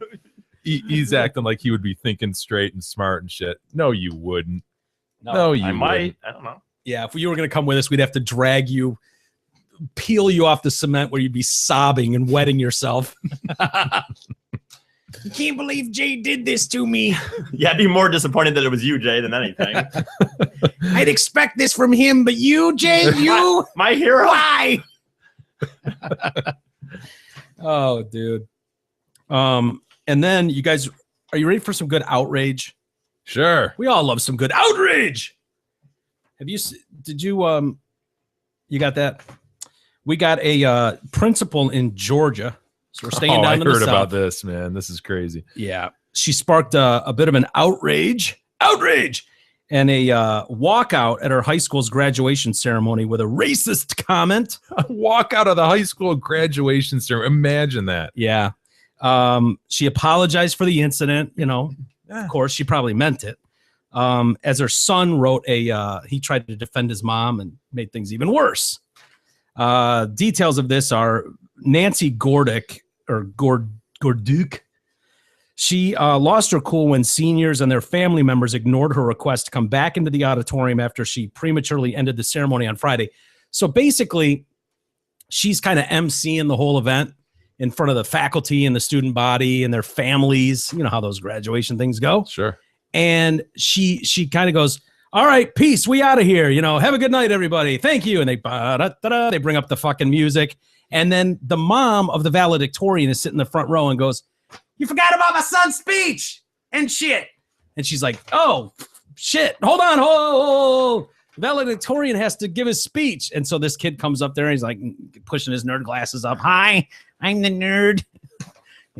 He's acting like he would be thinking straight and smart and shit. No, you wouldn't. No, you I might. wouldn't. I don't know. Yeah, if you were going to come with us, we'd have to drag you, peel you off the cement where you'd be sobbing and wetting yourself. You can't believe Jay did this to me. Yeah, I'd be more disappointed that it was you, Jay, than anything. I'd expect this from him, but you, Jay, you, My hero. why? Oh, dude. And then you guys, are you ready for some good outrage? Sure. We all love some good outrage. Did you you got that? We got a principal in Georgia. So we're staying down I in the heard South. about this, man. This is crazy. Yeah. She sparked a bit of an outrage, and a walkout at her high school's graduation ceremony with a racist comment. Walk out of the high school graduation ceremony. Imagine that. Yeah. She apologized for the incident. You know, of course, she probably meant it. As her son wrote he tried to defend his mom and made things even worse. Details of this are Nancy Gordick or Gorduke. She lost her cool when seniors and their family members ignored her request to come back into the auditorium after she prematurely ended the ceremony on Friday. So basically, she's kind of emceeing the whole event in front of the faculty and the student body and their families. You know how those graduation things go. Sure. And she kind of goes, all right, peace, we out of here. You know, have a good night, everybody. Thank you. And they bring up the fucking music. And then the mom of the valedictorian is sitting in the front row and goes, you forgot about my son's speech and shit. And she's like, oh, shit, hold on. Oh, the valedictorian has to give his speech. And so this kid comes up there and he's like pushing his nerd glasses up. Hi, I'm the nerd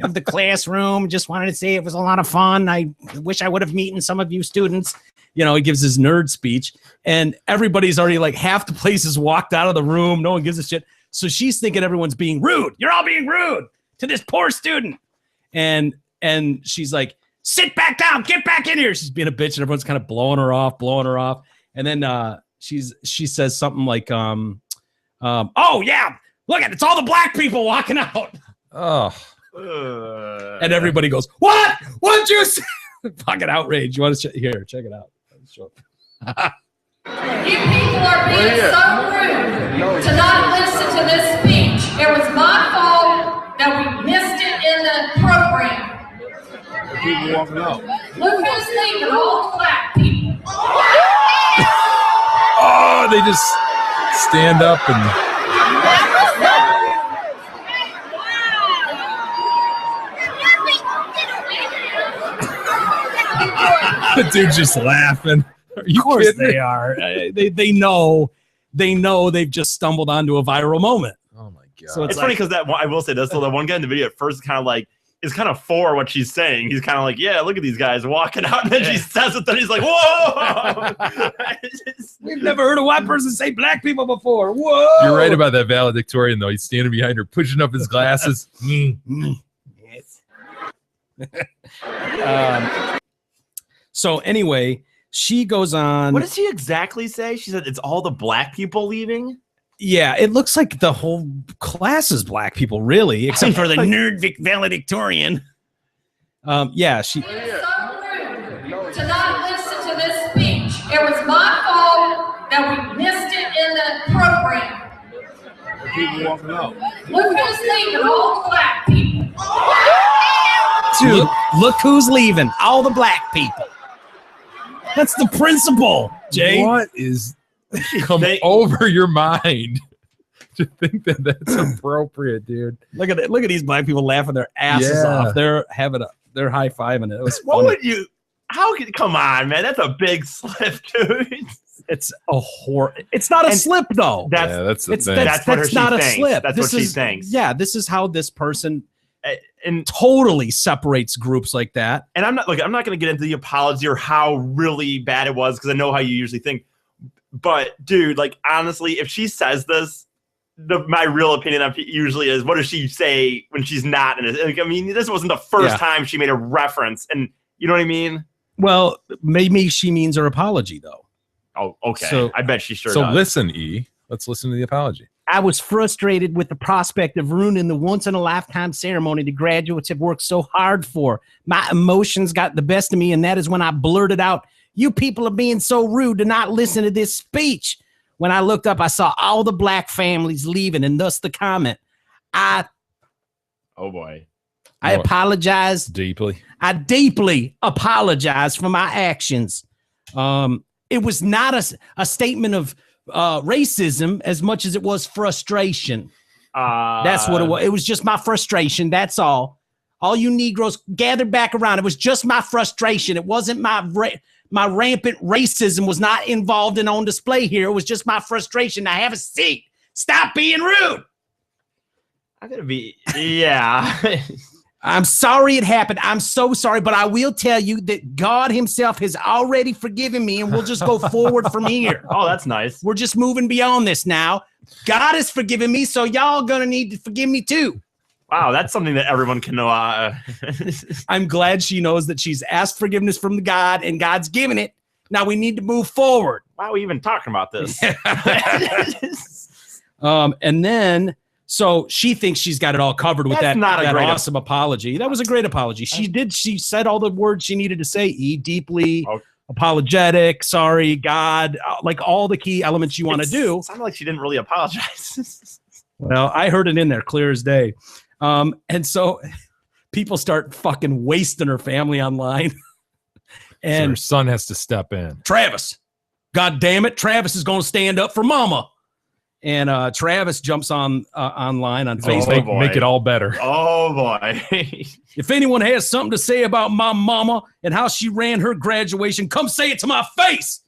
of the classroom. Just wanted to say it was a lot of fun. I wish I would have met some of you students. You know, he gives his nerd speech and everybody's already like half the place is walked out of the room. No one gives a shit. So she's thinking everyone's being rude. You're all being rude to this poor student. And she's like, sit back down, get back in here. She's being a bitch and everyone's kind of blowing her off. And then she says something like, oh yeah, look at it. It's all the black people walking out. Oh. And everybody goes, what? What'd you say? Fucking outrage. You want to here, check it out. You people are being so rude to not listen to this speech. It was my fault that we missed it in the program. People walking out. Look who's leaving, all the black people. Oh, they just stand up and the dude's just laughing. Are you Of course kidding me? they are. They know they've just stumbled onto a viral moment. Oh my god. So It's funny because I will say this. So the one guy in the video at first is kind of for what she's saying. He's kind of like, yeah, look at these guys walking out. And then she says it, then he's like, whoa. We've never heard a white person say black people before. Whoa. You're right about that valedictorian though. He's standing behind her, pushing up his glasses. So anyway, she goes on. What does she exactly say? She said it's all the black people leaving? Yeah, it looks like the whole class is black people, really, except for the nerd valedictorian. Yeah, she. It was so rude to not listen to this speech. It was my fault that we missed it in the program. People walking out. Look who's leaving, all the black people. Dude, look who's leaving. All the black people. That's the principal, Jay. What is come They- over your mind to think that that's appropriate, dude? Look at it. Look at these black people laughing their asses Yeah. off. They're high fiving it. It was What funny. would you? Come on, man. That's a big slip, dude. It's a horror. It's not a And slip though. Yeah, that's the It's thing. That's what that's her- not she a thinks. slip. That's this what she is, thinks. Yeah, this is how this person And totally separates groups like that. I'm not going to get into the apology or how really bad it was because I know how you usually think. But dude, like honestly, if she says this, my real opinion of it usually is, what does she say when she's not in it? Like, I mean, this wasn't the first time she made a reference, and you know what I mean. Well, maybe she means her apology though. Oh, okay. So- I bet she sure So does. listen, E. Let's listen to the apology. I was frustrated with the prospect of ruining the once-in-a-lifetime ceremony the graduates have worked so hard for. My emotions got the best of me, and that is when I blurted out, "You people are being so rude to not listen to this speech." When I looked up, I saw all the black families leaving, and thus the comment. I Oh boy. What? apologize. Deeply. I deeply apologize for my actions. It was not a statement of racism as much as it was frustration. That's what it was. It was just my frustration. That's all. All you Negroes gathered back around. It was just my frustration. It wasn't my rampant racism was not involved and on display here. It was just my frustration. Now have a seat. Stop being rude. I'm gonna be. Yeah. I'm sorry it happened. I'm so sorry, but I will tell you that God himself has already forgiven me, and we'll just go forward from here. Oh, that's nice. We're just moving beyond this now. God has forgiven me, so y'all gonna need to forgive me too. Wow, that's something that everyone can know. I'm glad she knows that she's asked forgiveness from God, and God's given it. Now we need to move forward. Why are we even talking about this? And then, so she thinks she's got it all covered with That's not a that great awesome apology. That was a great apology. She said all the words she needed to say. Deeply Okay. apologetic, sorry, God, like all the key elements you want to do. It sounded like she didn't really apologize. Well, I heard it in there clear as day. And so people start fucking wasting her family online. So And her son has to step in. Travis, God damn it, Travis is going to stand up for mama. And Travis jumps on online on Facebook. boy. Make it all better. Oh boy. If anyone has something to say about my mama and how she ran her graduation, come say it to my face.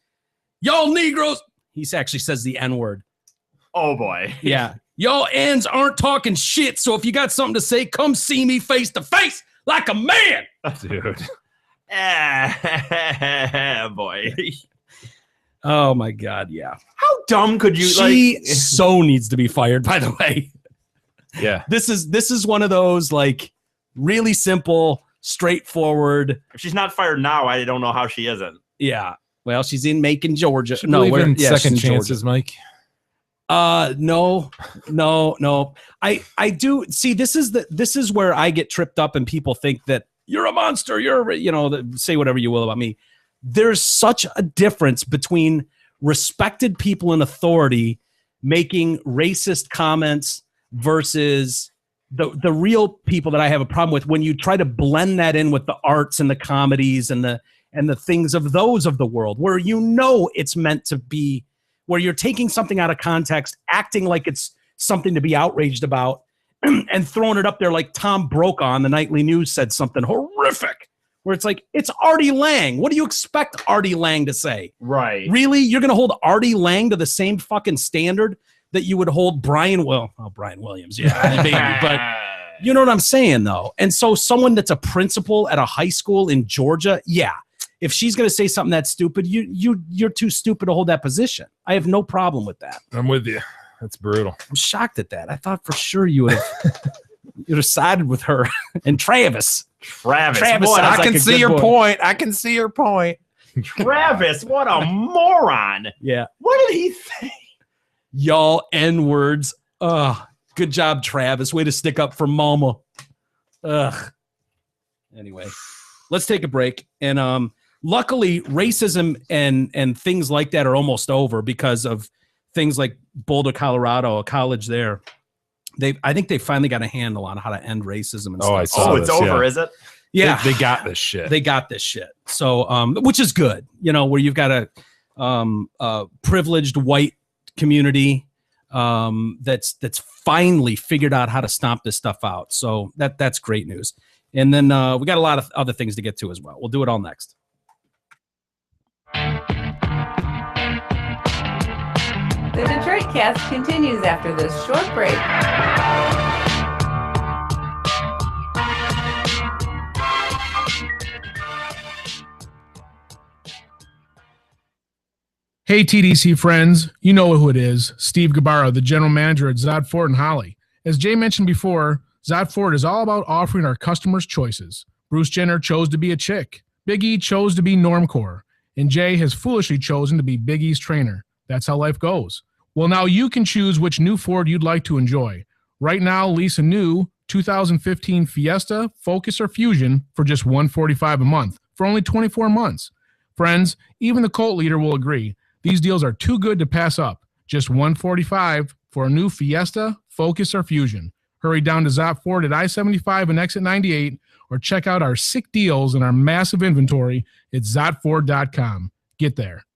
Y'all Negroes. He actually says the N-word. Oh boy. Yeah. Y'all ends aren't talking shit. So if you got something to say, come see me face to face like a man. Dude. Boy. Oh my God. Yeah. How dumb could you She like? so needs to be fired, by the way. Yeah. This is one of those like really simple, straightforward. If she's not fired now, I don't know how she isn't. Yeah. Well, she's in Macon, Georgia. Should believe in she's second in Georgia. chances, Mike. No. I do see this is where I get tripped up and people think that you're a monster. Say whatever you will about me. There's such a difference between respected people in authority making racist comments versus the real people that I have a problem with when you try to blend that in with the arts and the comedies and the things of those of the world where it's meant to be, where you're taking something out of context, acting like it's something to be outraged about, and throwing it up there like Tom Brokaw on the Nightly News said something horrific, where it's like, it's Artie Lang. What do you expect Artie Lang to say? Right. Really? You're going to hold Artie Lang to the same fucking standard that you would hold Brian Williams. Yeah, maybe, but you know what I'm saying, though. And so someone that's a principal at a high school in Georgia, yeah, if she's going to say something that's stupid, you're too stupid to hold that position. I have no problem with that. I'm with you. That's brutal. I'm shocked at that. I thought for sure you would have sided with her and Travis. Travis. Travis What, sounds I like can a see good your boy. point. I can see your point. Travis, what a moron. Yeah. What did he say? Y'all N-words. Good job, Travis. Way to stick up for mama. Ugh. Anyway, let's take a break. And luckily, racism and things like that are almost over because of things like Boulder, Colorado, a college there. I think they finally got a handle on how to end racism and stuff. I saw It's this, over, yeah. is it? Yeah. They got this shit. They got this shit. So, which is good, where you've got a privileged white community that's finally figured out how to stomp this stuff out. So that's great news. And then we got a lot of other things to get to as well. We'll do it all next. The Detroit Cast continues after this short break. Hey, TDC friends, you know who it is. Steve Gabarra, the general manager at Zod Ford and Holly. As Jay mentioned before, Zod Ford is all about offering our customers choices. Bruce Jenner chose to be a chick. Big E chose to be normcore. and Jay has foolishly chosen to be Big E's trainer. That's how life goes. Well, now you can choose which new Ford you'd like to enjoy. Right now, lease a new 2015 Fiesta, Focus, or Fusion for just $145 a month for only 24 months. Friends, even the cult leader will agree. These deals are too good to pass up. Just $145 for a new Fiesta, Focus, or Fusion. Hurry down to Zott Ford at I-75 and exit 98, or check out our sick deals and our massive inventory at ZottFord.com. Get there.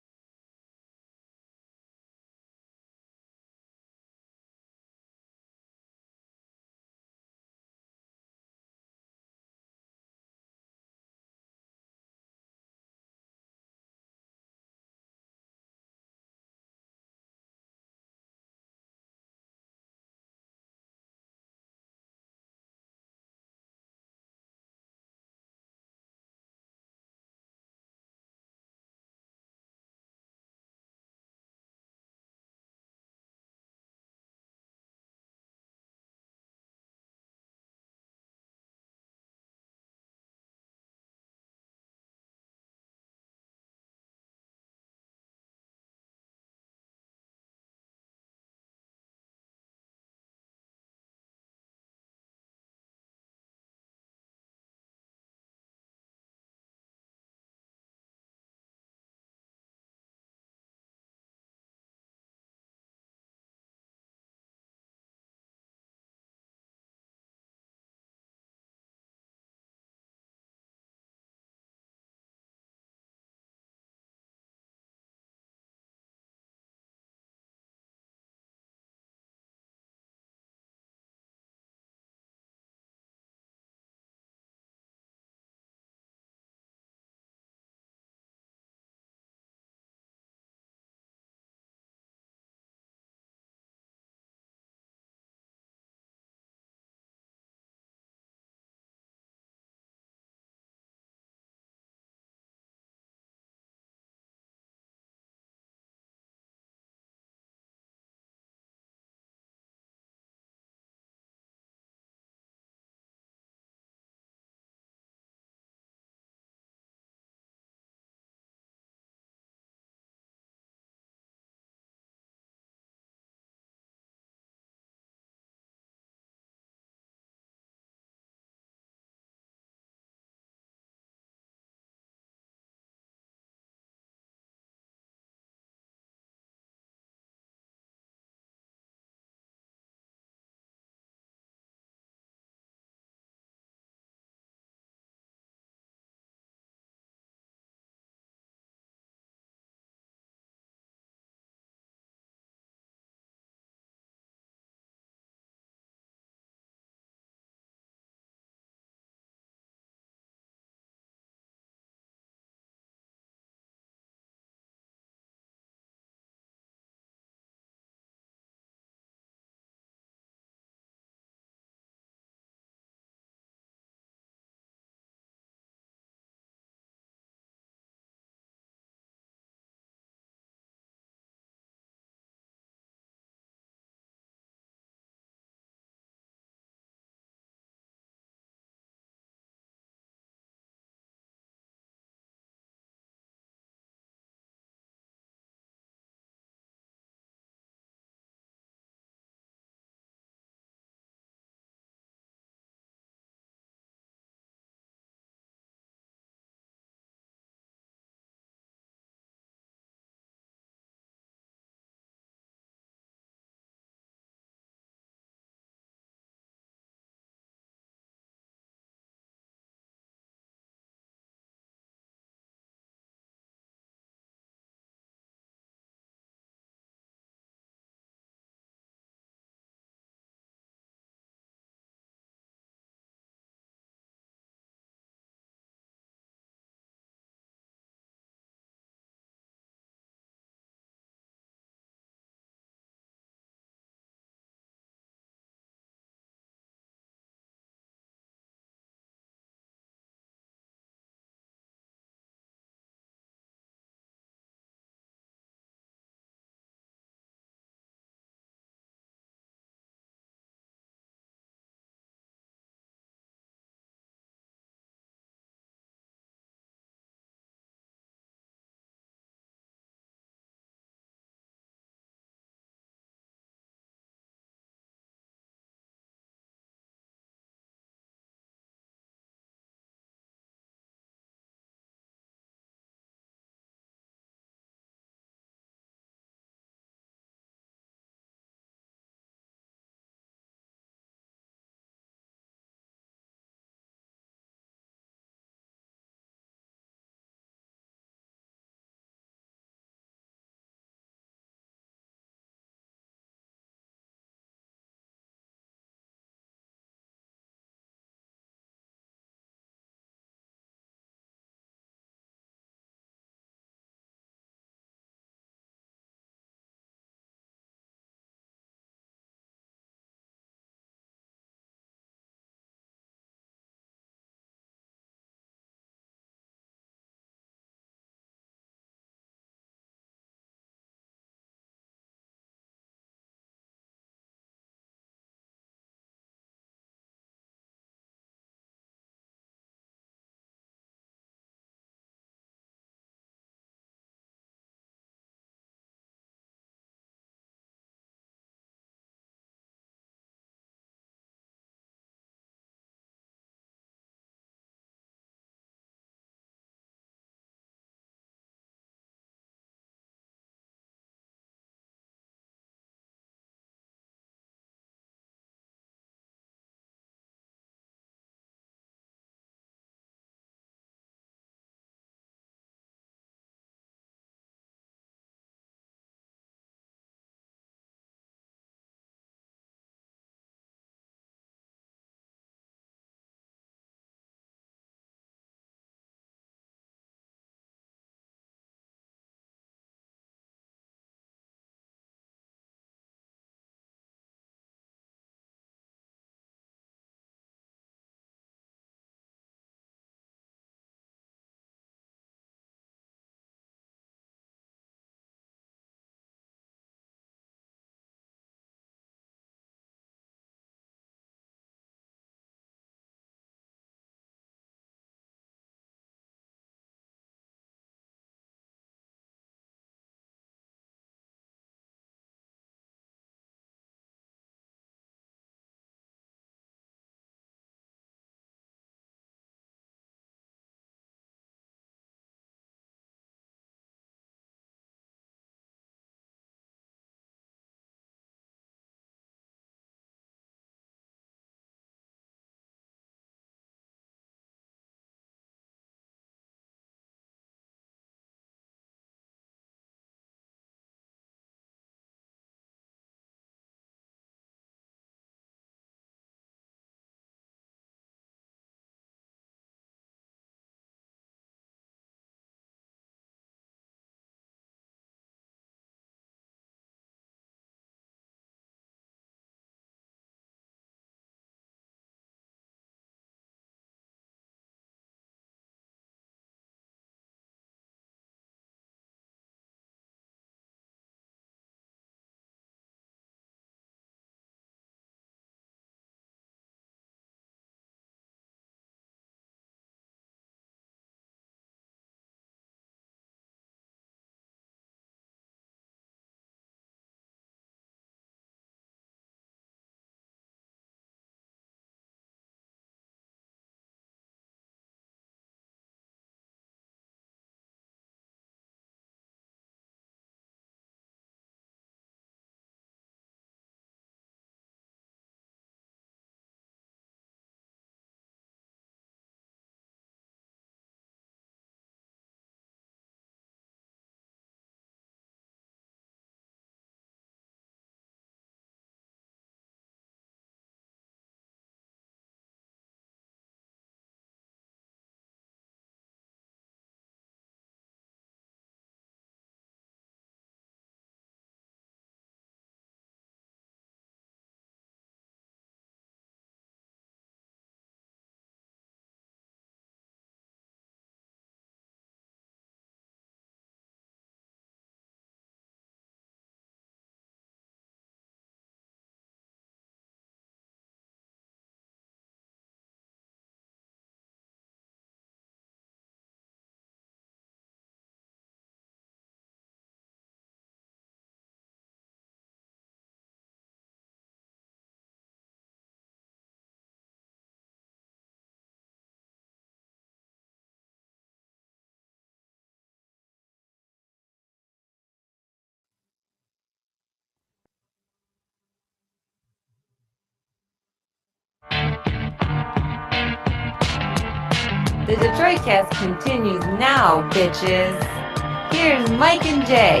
The Detroit Cast continues now, bitches. Here's Mike and Jay.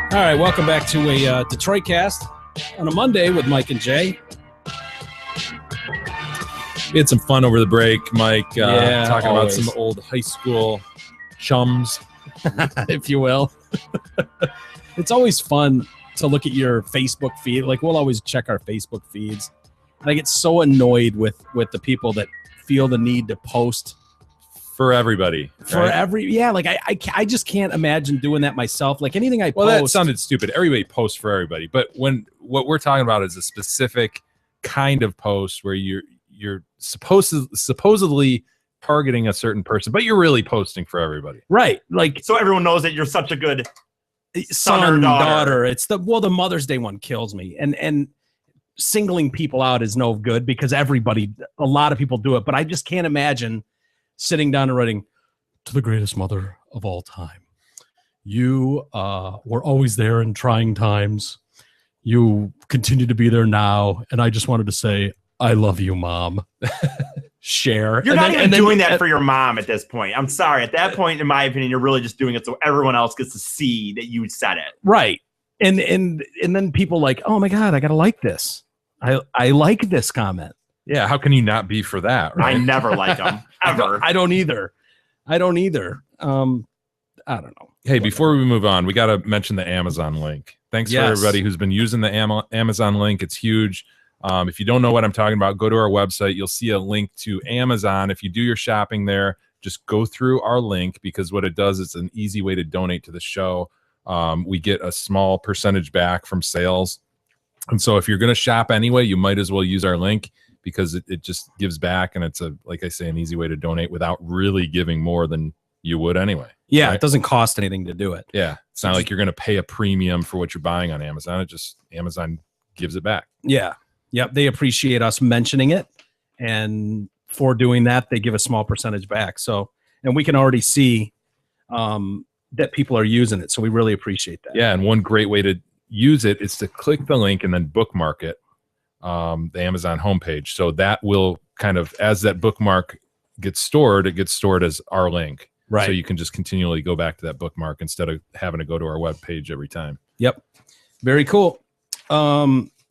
All right, welcome back to a Detroit Cast on a Monday with Mike and Jay. We had some fun over the break, Mike. Talking always. about some old high school chums. If you will. It's always fun to look at your Facebook feed. Like, we'll always check our Facebook feeds. And I get so annoyed with the people that feel the need to post For everybody. for right? I just can't imagine doing that myself. Like, anything I Well, post. that sounded stupid. Everybody posts for everybody. But what we're talking about is a specific kind of post where you're supposedly targeting a certain person, but you're really posting for everybody. Right. Like, So everyone knows that you're such a good son, or daughter. daughter. It's the Mother's Day one kills me. And singling people out is no good because a lot of people do it, but I just can't imagine sitting down and writing, to the greatest mother of all time. You were always there in trying times. You continue to be there now. And I just wanted to say, I love you, Mom. Share. You're And not then- even and then- doing that for your mom at this point. I'm sorry. At that point, in my opinion, you're really just doing it so everyone else gets to see that you said it. Right. And then people like, oh my God, I gotta like this. I like this comment. Yeah, how can you not be for that, I right? never like them ever. I don't either. I don't know. Hey, before we move on, we got to mention the Amazon link. Thanks Yes. for everybody who's been using the Amazon link. It's huge. If you don't know what I'm talking about, go to our website. You'll see a link to Amazon. If you do your shopping there, just go through our link because what it does is an easy way to donate to the show. We get a small percentage back from sales. And so if you're going to shop anyway, you might as well use our link because it just gives back. And it's like I say, an easy way to donate without really giving more than you would anyway. Yeah, Right. it doesn't cost anything to do it. Yeah. It's not like you're going to pay a premium for what you're buying on Amazon. Amazon gives it back. Yeah. Yep. They appreciate us mentioning it. And for doing that, they give a small percentage back. So, and we can already see that people are using it. So we really appreciate that. Yeah. And one great way to use it is to click the link and then bookmark it, the Amazon homepage. So that will kind of, as that bookmark gets stored, it gets stored as our link. Right. So you can just continually go back to that bookmark instead of having to go to our webpage every time. Yep. Very cool.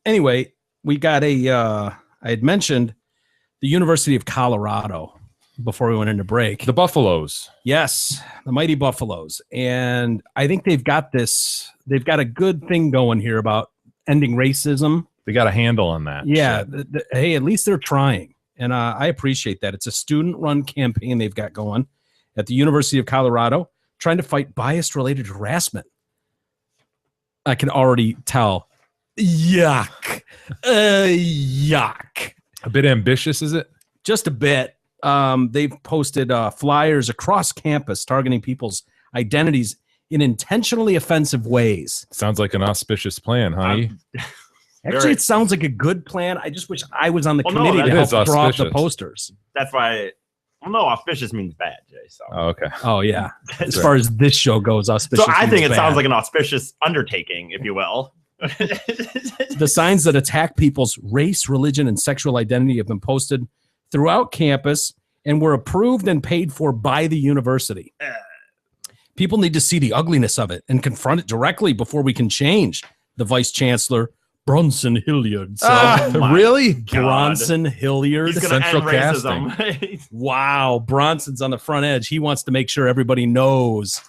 Anyway, we got I had mentioned the University of Colorado before we went into break. The Buffaloes. Yes, the mighty Buffaloes. And I think they've got a good thing going here about ending racism. They got a handle on that. Yeah. shit. Hey, at least they're trying. And I appreciate that. It's a student-run campaign they've got going at the University of Colorado, trying to fight bias-related harassment. I can already tell. Yuck. Yuck. A bit ambitious, is it? Just a bit. They've posted flyers across campus targeting people's identities in intentionally offensive ways. Sounds like an auspicious plan, honey. Actually, it sounds like a good plan. I just wish I was on the Well, no, committee that to is help draw up the auspicious. posters. That's why. Well, no, auspicious means bad, Jay. So, Oh, okay. Oh, yeah. As right. far as this show goes, auspicious. so I think means it sounds bad. like an auspicious undertaking, if you will. The signs that attack people's race, religion, and sexual identity have been posted throughout campus and were approved and paid for by the university. People need to see the ugliness of it and confront it directly before we can change, the vice chancellor, Bronson Hilliard, said. my really? Bronson Hilliard. He's going to Central end racism. Wow, Bronson's on the front edge. He wants to make sure everybody knows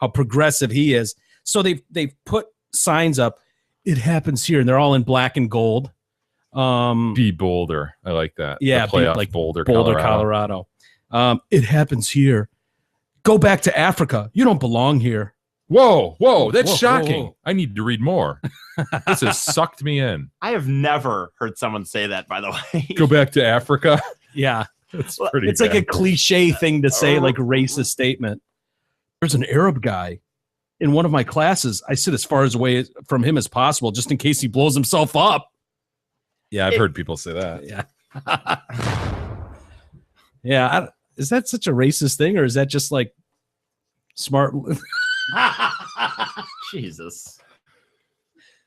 how progressive he is. So they've put signs up. It happens here, and they're all in black and gold. Be Boulder. I like that. The Yeah, be playoff like Boulder, Colorado. It happens here. Go back to Africa. You don't belong here. Whoa, that's Whoa, shocking. whoa. I need to read more. This has sucked me in. I have never heard someone say that, by the way. Go back to Africa. Yeah, That's Well, pretty it's like a bad. cliche thing to say, like a racist statement. There's an Arab guy in one of my classes. I sit as far as away from him as possible, just in case he blows himself up. Yeah, I've heard people say that. Yeah. Yeah. Is that such a racist thing, or is that just like smart? Jesus.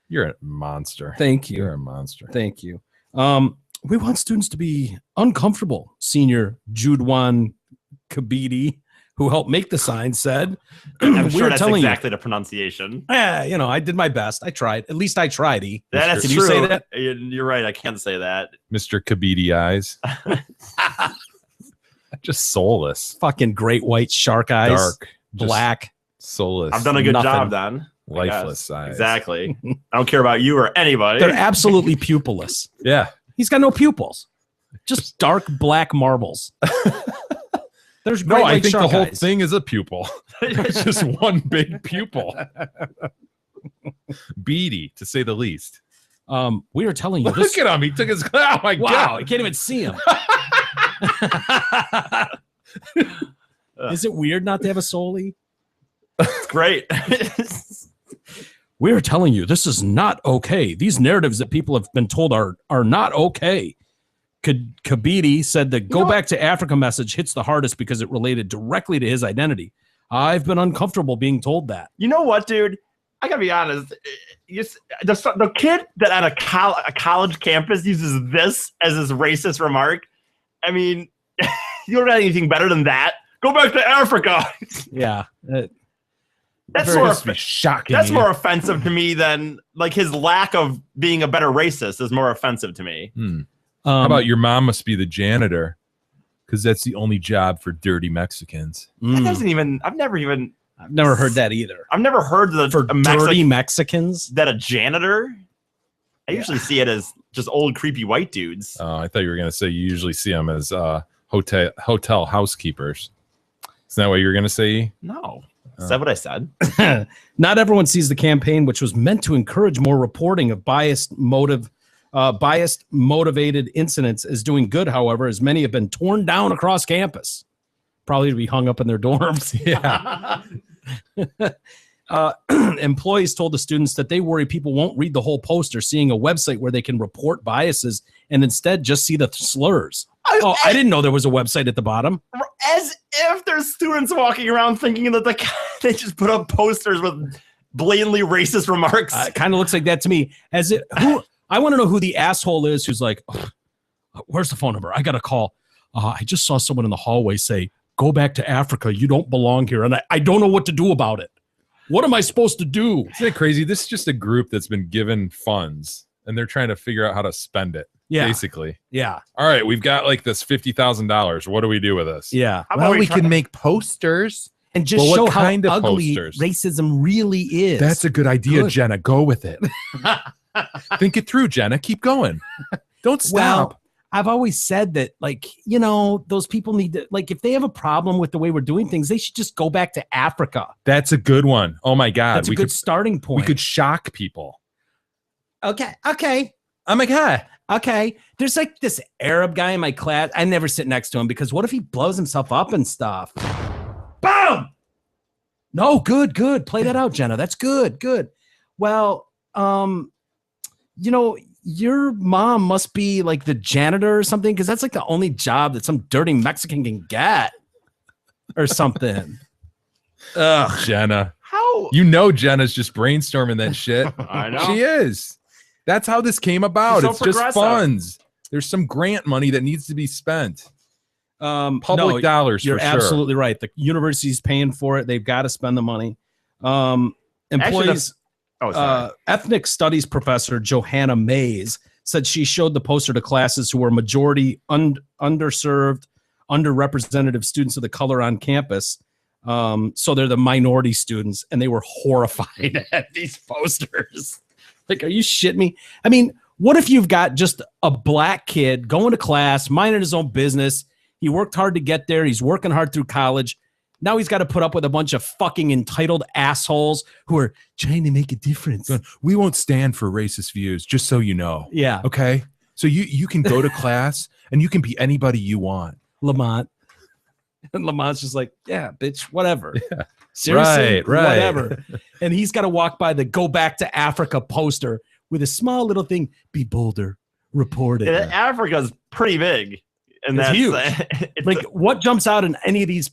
You're a monster. Thank you. You're a monster. Thank you. We want students to be uncomfortable, senior Judwan Kabidi, who helped make the sign, said. I'm sure We're that's telling exactly the pronunciation. you know, I did my best. I tried. At least I tried. That's Can true. you say that? You're right. I can't say that. Mr. Kabidi eyes. Just soulless. Fucking great white shark eyes. Dark. just Black. Soulless. I've done a good Nothing. job then. I lifeless guess. eyes. Exactly. I don't care about you or anybody. They're absolutely pupilless. Yeah. He's got no pupils. Just dark black marbles. There's great No, I white think the shark whole eyes. thing is a pupil. It's just one big pupil. Beady, to say the least. We were telling you Look this. at him. He took his. Oh my Wow, god! I can't even see him. Is it weird not to have a Soli? It's great. We're telling you this is not okay. These narratives that people have been told are not okay. Kabidi said the "Go Back to Africa" message hits the hardest because it related directly to his identity. I've been uncomfortable being told that. You know what, dude? I gotta be honest. The kid that at a college campus uses this as his racist remark. I mean, you don't have anything better than that. Go back to Africa. Yeah. That's Very more must be shocking. That's you. more offensive to me than like his lack of being a better racist is more offensive to me. How about your mom must be the janitor? Because that's the only job for dirty Mexicans. That doesn't even. I've never heard that either. I've never heard the For dirty Mexicans? that a janitor. I usually see it as just old creepy white dudes. Oh, I thought you were going to say you usually see them as hotel housekeepers. Isn't that what you were going to say? No. Is that what I said? Not everyone sees the campaign, which was meant to encourage more reporting of biased motivated incidents, as doing good. However, as many have been torn down across campus, probably to be hung up in their dorms. Employees told the students that they worry people won't read the whole poster, seeing a website where they can report biases and instead just see the slurs. I didn't know there was a website at the bottom. As if there's students walking around thinking that they just put up posters with blatantly racist remarks. It kind of looks like that to me. I want to know who the asshole is who's like, where's the phone number? I got to call. I just saw someone in the hallway say, "Go back to Africa. You don't belong here." And I don't know what to do about it. What am I supposed to do? Isn't it crazy? This is just a group that's been given funds and they're trying to figure out how to spend it. Yeah. Basically. Yeah. All right, we've got like this $50,000. What do we do with this? Yeah. Well, we can make posters and just Well, show what how kind of ugly posters? racism really is. That's a good idea, Good. Jenna. Go with it. Think it through, Jenna. Keep going. Don't stop. Well, I've always said that, like, you know, those people need to, like, if they have a problem with the way we're doing things, they should just go back to Africa. That's a good one. Oh my God. That's a good starting point. We could shock people. Okay. Oh my God. Okay. There's like this Arab guy in my class. I never sit next to him because what if he blows himself up and stuff? Boom. No, good. Play that out, Jenna. That's good. Well, you know, your mom must be like the janitor or something, because that's like the only job that some dirty Mexican can get or something. Ugh, Jenna. How? You know Jenna's just brainstorming that shit. I know. She is. That's how this came about. She's so It's just progressive. funds. There's some grant money that needs to be spent. Public No, dollars You're for sure. absolutely right. The university's paying for it. They've got to spend the money. Employees. Ethnic studies professor Johanna Mays said she showed the poster to classes who were majority underserved, underrepresented students of the color on campus. So they're the minority students, and they were horrified at these posters. Like, are you shitting me? I mean, what if you've got just a black kid going to class, minding his own business? He worked hard to get there. He's working hard through college. Now he's got to put up with a bunch of fucking entitled assholes who are trying to make a difference. We won't stand for racist views, just so you know. Yeah. Okay. So you can go to class and you can be anybody you want. Lamont. And Lamont's just like, yeah, bitch, whatever. Yeah. Seriously, Right. whatever. And he's got to walk by the "Go Back to Africa" poster with a small little thing, "Be bolder, report it." Africa's pretty big. And It's that's huge. it's Like, what jumps out in any of these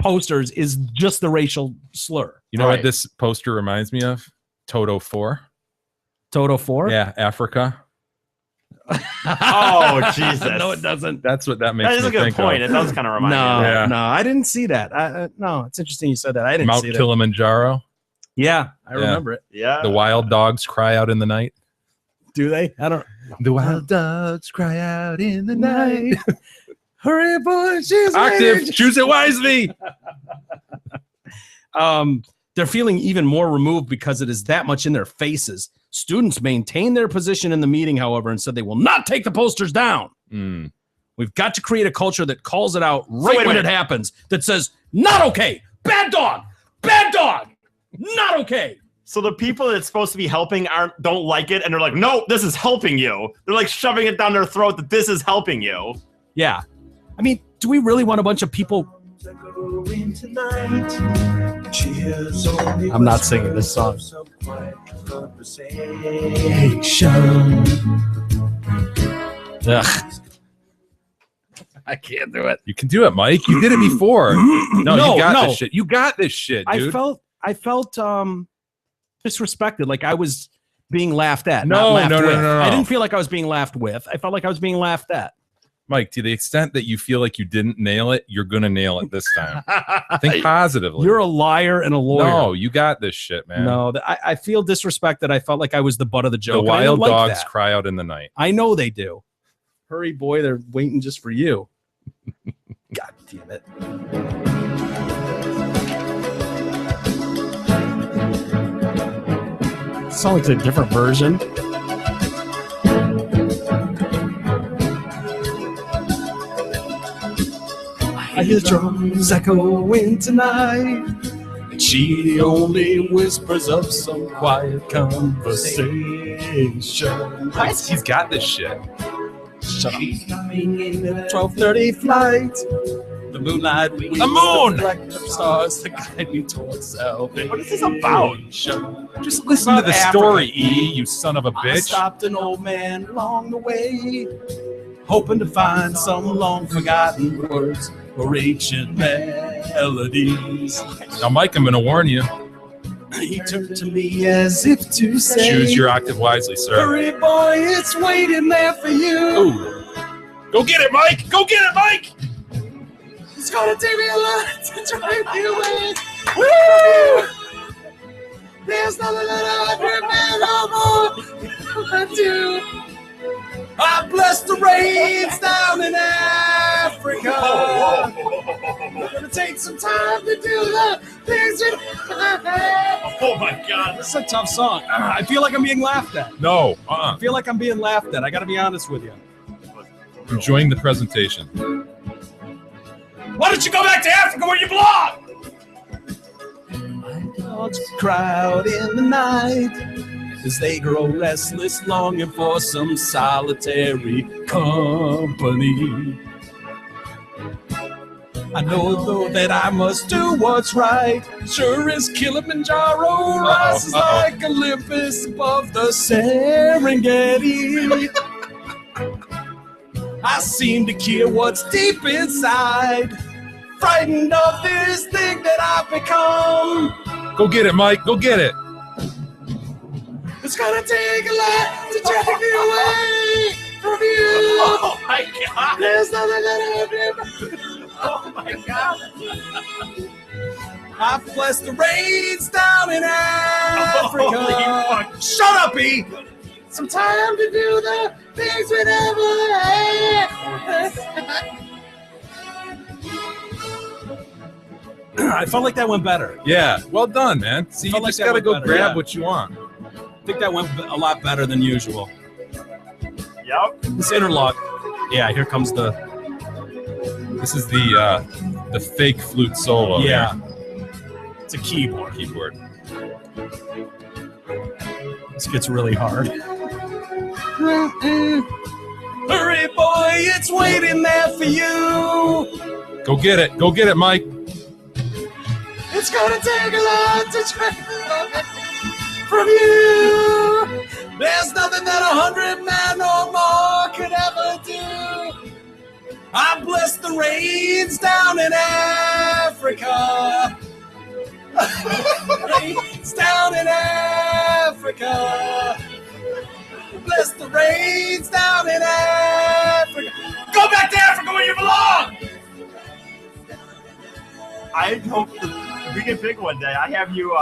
posters is just the racial slur. You know what this poster reminds me of? Toto 4. Toto 4? Yeah, Africa. Oh, Jesus. No, it doesn't. That's what that makes That is me a good think point. of. It does kind of remind me. No, of that. Yeah. no, I didn't see that. No, it's interesting you said that. I didn't Mount see that. Kilimanjaro. Yeah, I Yeah. remember it. Yeah. The wild dogs cry out in the night. Do they? I don't. The wild dogs cry out in the night. Hurry, boy, she's Octave, waiting. choose it wisely. They're feeling even more removed because it is that much in their faces. Students maintain their position in the meeting, however, and said they will not take the posters down. Mm. We've got to create a culture that calls it out right wait a when it minute. happens, that says, not okay, bad dog, not okay. So the people that it's supposed to be helping don't like it, and they're like, no, this is helping you. They're like shoving it down their throat that this is helping you. Yeah. I mean, do we really want a bunch of people? I'm not singing this song. Ugh. I can't do it. You can do it, Mike. You did it before. No, you got no. this shit. You got this shit, dude. I felt disrespected, like I was being laughed at. No, not laughed no, no, with. no, no. I didn't feel like I was being laughed with. I felt like I was being laughed at. Mike, to the extent that you feel like you didn't nail it, you're gonna nail it this time. Think positively. You're a liar and a lawyer. No, you got this shit, man. No, I feel disrespected. I felt like I was the butt of the joke. The and I don't wild like dogs that. cry out in the night. I know they do. Hurry, boy, they're waiting just for you. God damn it. Sounds like a different version. I hear the drums echoing tonight. And she only whispers of some quiet conversation. He's got this shit. Shut up. 12:30 flight. The moonlight. The moon! Like stars that guide me towards salvation. What is this about? Just listen to the story, E, you son of a I bitch. stopped an old man along the way, hoping to find some long forgotten words or ancient melodies. Now, Mike, I'm gonna warn you. He turned to me as if to say, Choose your octave wisely, sir. hurry, boy, it's waiting there for you. Ooh. Go get it, Mike! Go get it, Mike! It's gonna take me a lot to drive you away. Woo! There's nothing that I remember more I do. I bless the rains down in Africa. We're gonna take some time to do the things we. Oh my God. This is a tough song. I feel like I'm being laughed at. No, I feel like I'm being laughed at. I gotta be honest with you. Enjoying the presentation. Why don't you go back to Africa where you belong? My dogs cry out in the night as they grow restless, longing for some solitary company. I know, though, that I must do what's right. Sure as Kilimanjaro rises like Olympus above the Serengeti. I seem to hear what's deep inside, frightened of this thing that I've become. Go get it, Mike. Go get it. It's gonna take a lot to drag me away from you. Oh my God. There's nothing that Oh my God. I've blessed the rains down in Africa. Holy fuck. Shut up, E. Some time to do the things we never had. I felt like that went better. Yeah, well done, man. See, you Felt like just that gotta went go better, grab yeah. what you want. I think that went a lot better than usual. Yep. This interlock. Yeah, here comes the. This is the fake flute solo. Yeah. It's a keyboard. Keyboard. This gets really hard. Hurry, boy, it's waiting there for you. Go get it. Go get it, Mike. It's gonna take a lot to try from you. There's nothing that 100 men or more could ever do. I bless the rains down in Africa. Rains down in Africa. bless the rains down in Africa. Go back to Africa where you belong. I hope if we get big one day, I have you.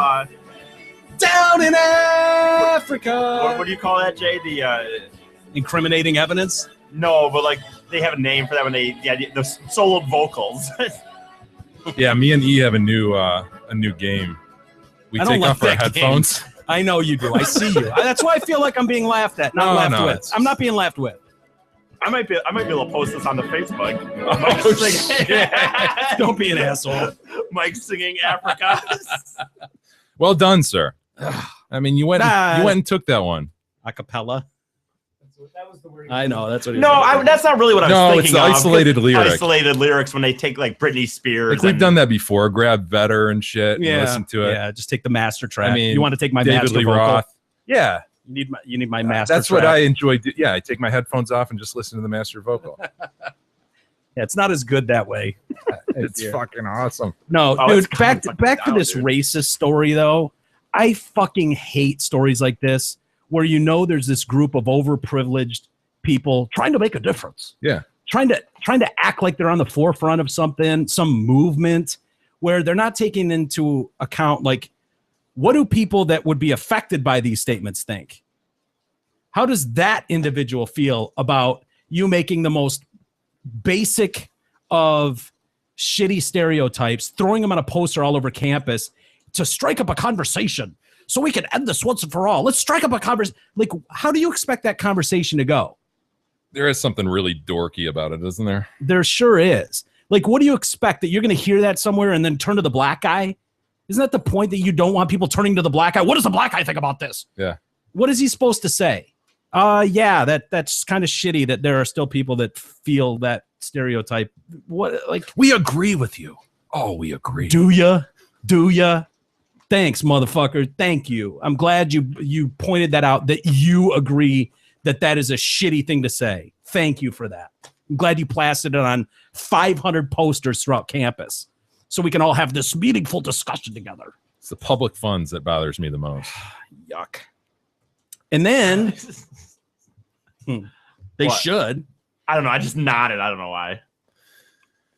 Down in Africa. What do you call that, Jay? The incriminating evidence? No, but like they have a name for that when they the solo vocals. Yeah, me and E have a new game. We I don't take like off our that headphones. game. I know you do. I see you. That's why I feel like I'm being laughed at, not laughed with. it's I'm not being laughed with. I might be able to post this on the Facebook. Don't be an asshole. Mike singing Africa. Well done, sir. I mean, you went and took that one. Acapella. That was the word. I know that's what. No, that's not really what I was No, thinking. it's the of, isolated 'cause lyric. Isolated lyrics when they take like Britney Spears. Like we've done that before. Grab Vetter and shit. And Yeah, listen to it. Yeah, just take the master track. I mean, you want to take my David master Lee vocal? Roth. Yeah, You need my master. that's what track. I enjoy. Yeah, I take my headphones off and just listen to the master vocal. Yeah, it's not as good that way. It's fucking awesome. No, Oh, dude. it's kinda Back to fucking this down, dude. racist story though. I fucking hate stories like this where there's this group of overprivileged people trying to make a difference. Yeah. Trying to act like they're on the forefront of something, some movement, where they're not taking into account like what do people that would be affected by these statements think? How does that individual feel about you making the most basic of shitty stereotypes, throwing them on a poster all over campus to strike up a conversation so we can end this once and for all? Let's strike up a conversation. Like, how do you expect that conversation to go? There is something really dorky about it, isn't there? There sure is. Like, what do you expect? That you're going to hear that somewhere and then turn to the black guy? Isn't that the point, that you don't want people turning to the black guy? What does the black guy think about this? Yeah. What is he supposed to say? Yeah, that's kind of shitty that there are still people that feel that stereotype. What, like, We agree with you. Oh, we agree. do ya? Do ya? Thanks, motherfucker. Thank you. I'm glad you pointed that out, that you agree that is a shitty thing to say. Thank you for that. I'm glad you plastered it on 500 posters throughout campus so we can all have this meaningful discussion together. It's the public funds that bothers me the most. Yuck. And then they What? should. I don't know. I just nodded. I don't know why.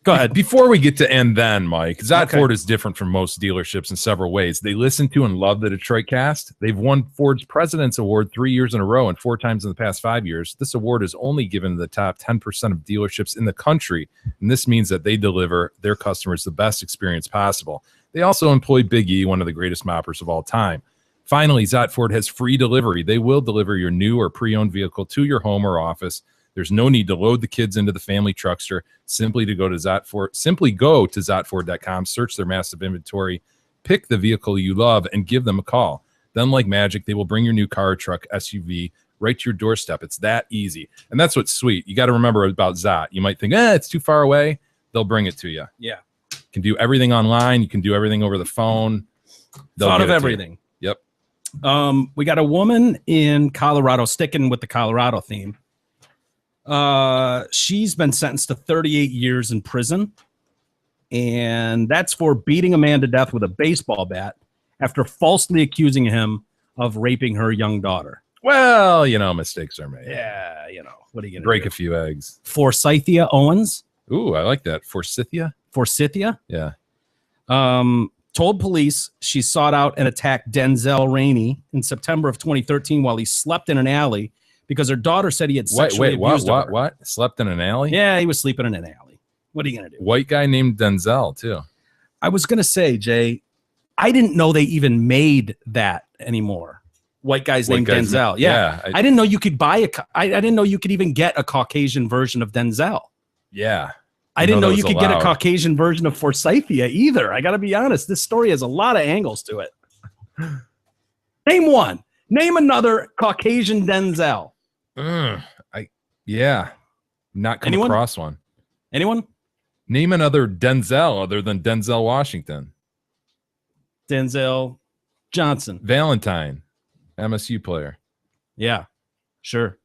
Go ahead. Before we get to end then, Mike, Zot Ford is different from most dealerships in several ways. They listen to and love the Detroit Cast. They've won Ford's President's Award 3 years in a row and 4 times in the past 5 years. This award is only given to the top 10% of dealerships in the country, and this means that they deliver their customers the best experience possible. They also employ Big E, one of the greatest moppers of all time. Finally, Zot Ford has free delivery. They will deliver your new or pre-owned vehicle to your home or office. There's no need to load the kids into the family truckster. Simply go to Zotford.com, search their massive inventory, pick the vehicle you love, and give them a call. Then, like magic, they will bring your new car, truck, SUV right to your doorstep. It's that easy. And that's what's sweet. You got to remember about Zot. You might think, it's too far away. They'll bring it to you. Yeah. You can do everything online. You can do everything over the phone. They'll Thought get of it to you. everything. Yep. We got a woman in Colorado, sticking with the Colorado theme. She's been sentenced to 38 years in prison, and that's for beating a man to death with a baseball bat after falsely accusing him of raping her young daughter. Well, mistakes are made. Yeah, what are you gonna Break do? a few eggs. Forsythia Owens. Ooh, I like that. Forsythia? Forsythia. Yeah. Told police she sought out and attacked Denzel Rainey in September of 2013 while he slept in an alley because her daughter said he had sexually abused her. What? Slept in an alley? Yeah, he was sleeping in an alley. What are you going to do? White guy named Denzel, too. I was going to say, Jay, I didn't know they even made that anymore. White guy's named Denzel. Yeah. I didn't know you could buy I didn't know you could even get a Caucasian version of Denzel. Yeah. I didn't know that you was could get a allowed. Caucasian version of Forsythia either. I got to be honest. This story has a lot of angles to it. Name one. Name another Caucasian Denzel. Not come Anyone? across one. Anyone? Name another Denzel other than Denzel Washington. Denzel Johnson. Valentine, MSU player. Yeah, sure.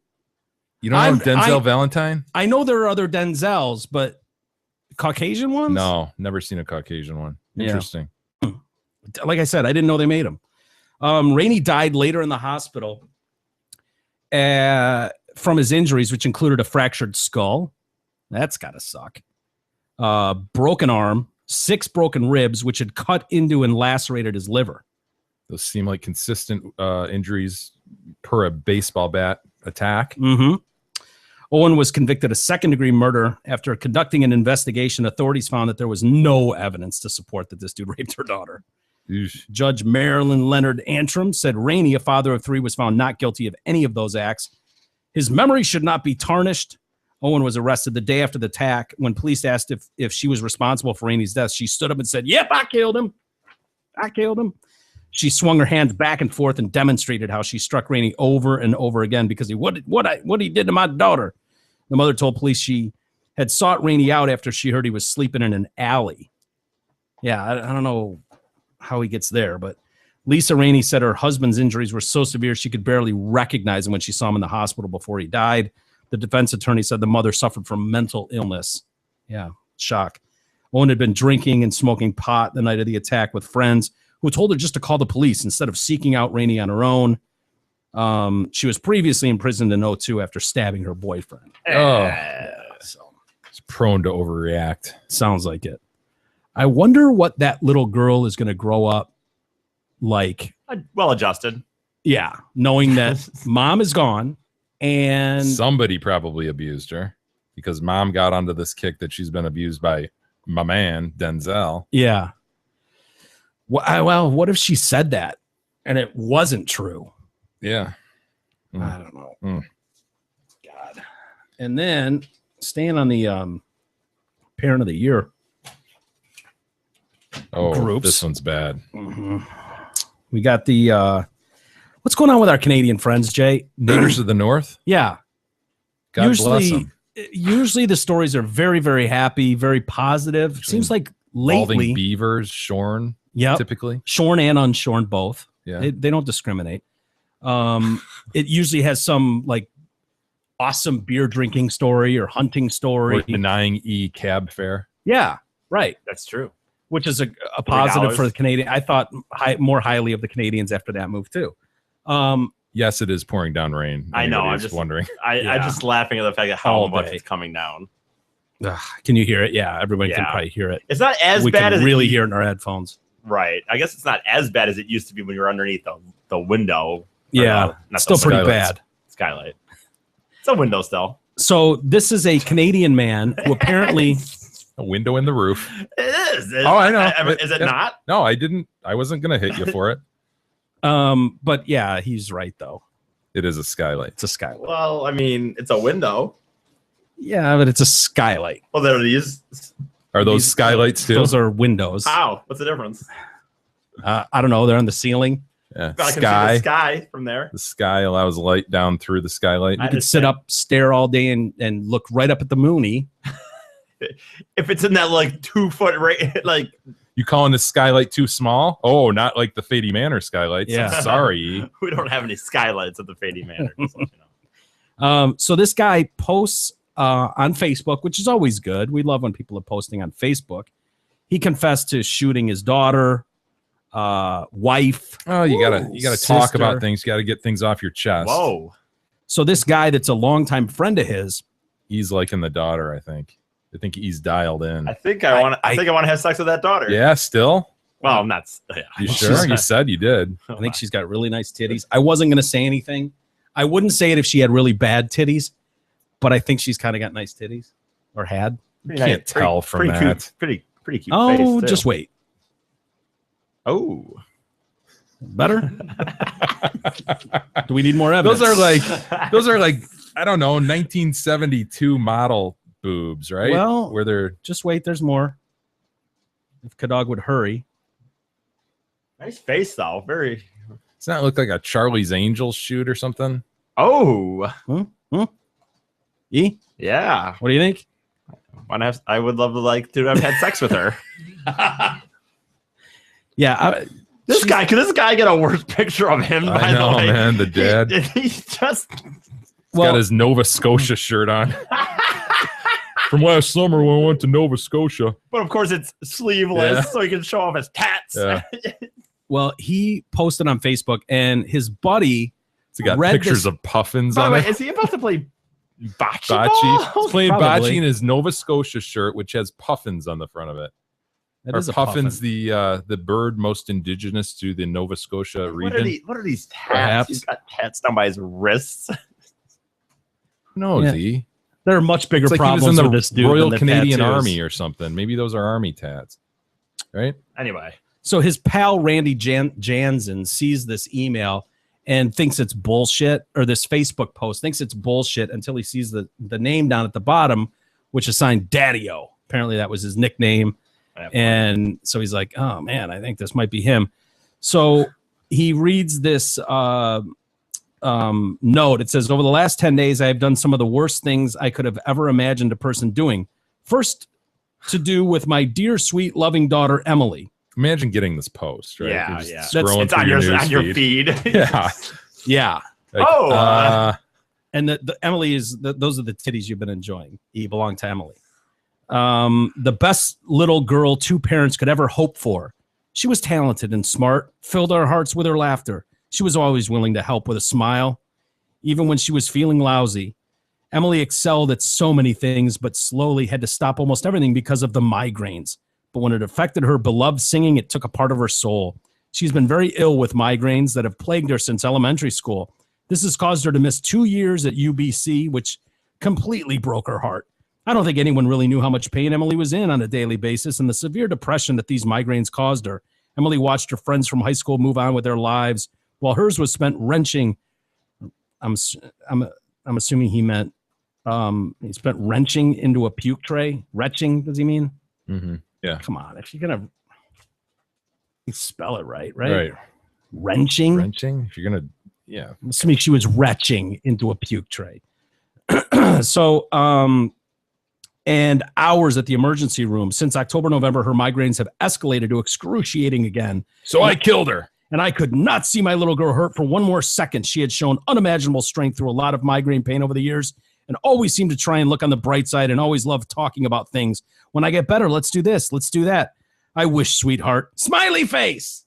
You don't know Denzel Valentine? I know there are other Denzels, but Caucasian ones? No, never seen a Caucasian one. Yeah. Interesting. Like I said, I didn't know they made them. Rainey died later in the hospital from his injuries, which included a fractured skull. That's got to suck. Broken arm, 6 broken ribs, which had cut into and lacerated his liver. Those seem like consistent injuries per a baseball bat attack. Mm-hmm. Owen was convicted of second-degree murder. After conducting an investigation, authorities found that there was no evidence to support that this dude raped her daughter. Eesh. Judge Marilyn Leonard Antrim said Rainey, a father of 3, was found not guilty of any of those acts. His memory should not be tarnished. Owen was arrested the day after the attack. When police asked if she was responsible for Rainey's death, she stood up and said, "Yep, I killed him. I killed him." She swung her hands back and forth and demonstrated how she struck Rainey over and over again because what he did to my daughter. The mother told police she had sought Rainey out after she heard he was sleeping in an alley. Yeah, I don't know how he gets there, but Lisa Rainey said her husband's injuries were so severe she could barely recognize him when she saw him in the hospital before he died. The defense attorney said the mother suffered from mental illness. Yeah, shock. Owen had been drinking and smoking pot the night of the attack with friends who told her just to call the police instead of seeking out Rainey on her own. She was previously imprisoned in 2002 after stabbing her boyfriend. Oh, so it's prone to overreact. Sounds like it. I wonder what that little girl is going to grow up like. Well adjusted. Yeah, knowing that mom is gone and somebody probably abused her because mom got onto this kick that she's been abused by my man, Denzel. Yeah. Well, what if she said that and it wasn't true? Yeah. I don't know. God. And then staying on the parent of the year. Oh, groups. This one's bad. Mm-hmm. We got the what's going on with our Canadian friends, Jay? Neighbors of the North? Yeah. God bless them. Usually the stories are very, very happy, very positive. Seems like lately Balding beavers, shorn. Yeah, typically shorn and unshorn both. Yeah, they don't discriminate. It usually has some like awesome beer drinking story or hunting story, or denying cab fare. Yeah, right. That's true. Which is a positive for the Canadian. I thought more highly of the Canadians after that move too. Yes, it is pouring down rain. I know. I'm just wondering. I'm just laughing at the fact that how much it's coming down. Ugh, can you hear it? Yeah, everybody can probably hear it. It's not as we bad can as really hear it in our headphones. Right. I guess it's not as bad as it used to be when you were underneath the window. Yeah, not still pretty skylights. bad. Skylight. It's a window still. So this is a Canadian man who apparently a window in the roof. It is. Oh, I know. Is it not? No, I didn't. I wasn't going to hit you for it. But yeah, he's right though. It is a skylight. It's a skylight. Well, I mean, it's a window. Yeah, but it's a skylight. Well, there are these. Are those skylights too? Those are windows. How? What's the difference? I don't know. They're on the ceiling. Yeah. I can see the sky from there. The sky allows light down through the skylight. You can sit up, stare all day, and look right up at the moony. If it's in that like 2 foot like. You calling this skylight too small? Oh, not like the Fady Manor skylights. Yeah. I'm sorry. We don't have any skylights at the Fady Manor. Just let you know. So this guy posts on Facebook, which is always good. We love when people are posting on Facebook. He confessed to shooting his daughter, wife. Oh, you gotta talk sister. about things. You gotta get things off your chest. Whoa. So this guy that's a longtime friend of his, he's liking the daughter. I think he's dialed in. I think I want to have sex with that daughter. Yeah, still. Well, I'm not. Yeah. You sure? You said you did. I think she's got really nice titties. I wasn't going to say anything. I wouldn't say it if she had really bad titties, but I think she's kind of got nice titties or had. You can't tell from that. Pretty cute. Oh, face, just wait. Oh, better. Do we need more evidence? Those are like I don't know, 1972 model boobs, right? Well, where they're just wait. There's more. If Kadog would hurry. Nice face though. Very. Does that look like a Charlie's Angels shoot or something? Oh. E? Yeah. What do you think? I would love to have had sex with her. Yeah. Could this guy get a worse picture of him? I know, man. The dad. He just got his Nova Scotia shirt on. From last summer when we went to Nova Scotia. But of course it's sleeveless, so he can show off his tats. Yeah. Well, he posted on Facebook, and his buddy It's got read pictures this- of puffins By the on way, it. is he about to play bocce? Bocce. ball? He's playing Probably. bocce in his Nova Scotia shirt, which has puffins on the front of it. That Are is a puffins puffin. the bird most indigenous to the Nova Scotia region? What are these tats? Perhaps. He's got tats down by his wrists. No, Yeah. Z. There are much bigger It's like he was problems in with the this dude. Royal than the Canadian tattoos. Army or something. Maybe those are army tats, right? Anyway, So his pal Randy Jansen sees this email and thinks it's bullshit, or this Facebook post thinks it's bullshit until he sees the name down at the bottom, which is signed Daddy-O. Apparently that was his nickname. And so he's like, oh man, I think this might be him. So he reads this note. It says, over the last 10 days, I have done some of the worst things I could have ever imagined a person doing. First, to do with my dear, sweet, loving daughter, Emily. Imagine getting this post, right? Yeah, You're just yeah. scrolling It's through on your news feed. Yeah. Yeah. Like, Oh, And the Emily is those are the titties you've been enjoying. You belong to Emily. The best little girl two parents could ever hope for. She was talented and smart, filled our hearts with her laughter. She was always willing to help with a smile, even when she was feeling lousy. Emily excelled at so many things, but slowly had to stop almost everything because of the migraines. But when it affected her beloved singing, it took a part of her soul. She's been very ill with migraines that have plagued her since elementary school. This has caused her to miss 2 years at UBC, which completely broke her heart. I don't think anyone really knew how much pain Emily was in on a daily basis and the severe depression that these migraines caused her. Emily watched her friends from high school move on with their lives, while hers was spent wrenching. I'm assuming he meant he spent wrenching into a puke tray. Retching, does he mean? Mm-hmm. Yeah. Come on, if you're gonna spell it right? Right. Wrenching. Wrenching. If you're gonna, yeah. I'm assuming she was retching into a puke tray. So, and hours at the emergency room. Since October, November, her migraines have escalated to excruciating again. So I killed her. And I could not see my little girl hurt for one more second. She had shown unimaginable strength through a lot of migraine pain over the years and always seemed to try and look on the bright side and always loved talking about things. When I get better, let's do this, let's do that. I wish, sweetheart. Smiley face.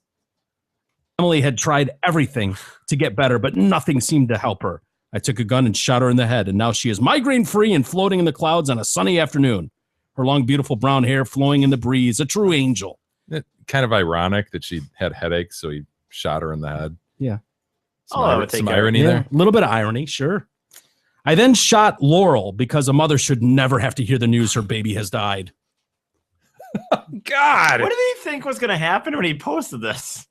Emily had tried everything to get better, but nothing seemed to help her. I took a gun and shot her in the head, and now she is migraine-free and floating in the clouds on a sunny afternoon. Her long, beautiful brown hair flowing in the breeze, a true angel. Kind of ironic that she had headaches, so he shot her in the head. Yeah. Some irony there. A little bit of irony, sure. I then shot Laurel because a mother should never have to hear the news her baby has died. God. what did he think was going to happen when he posted this?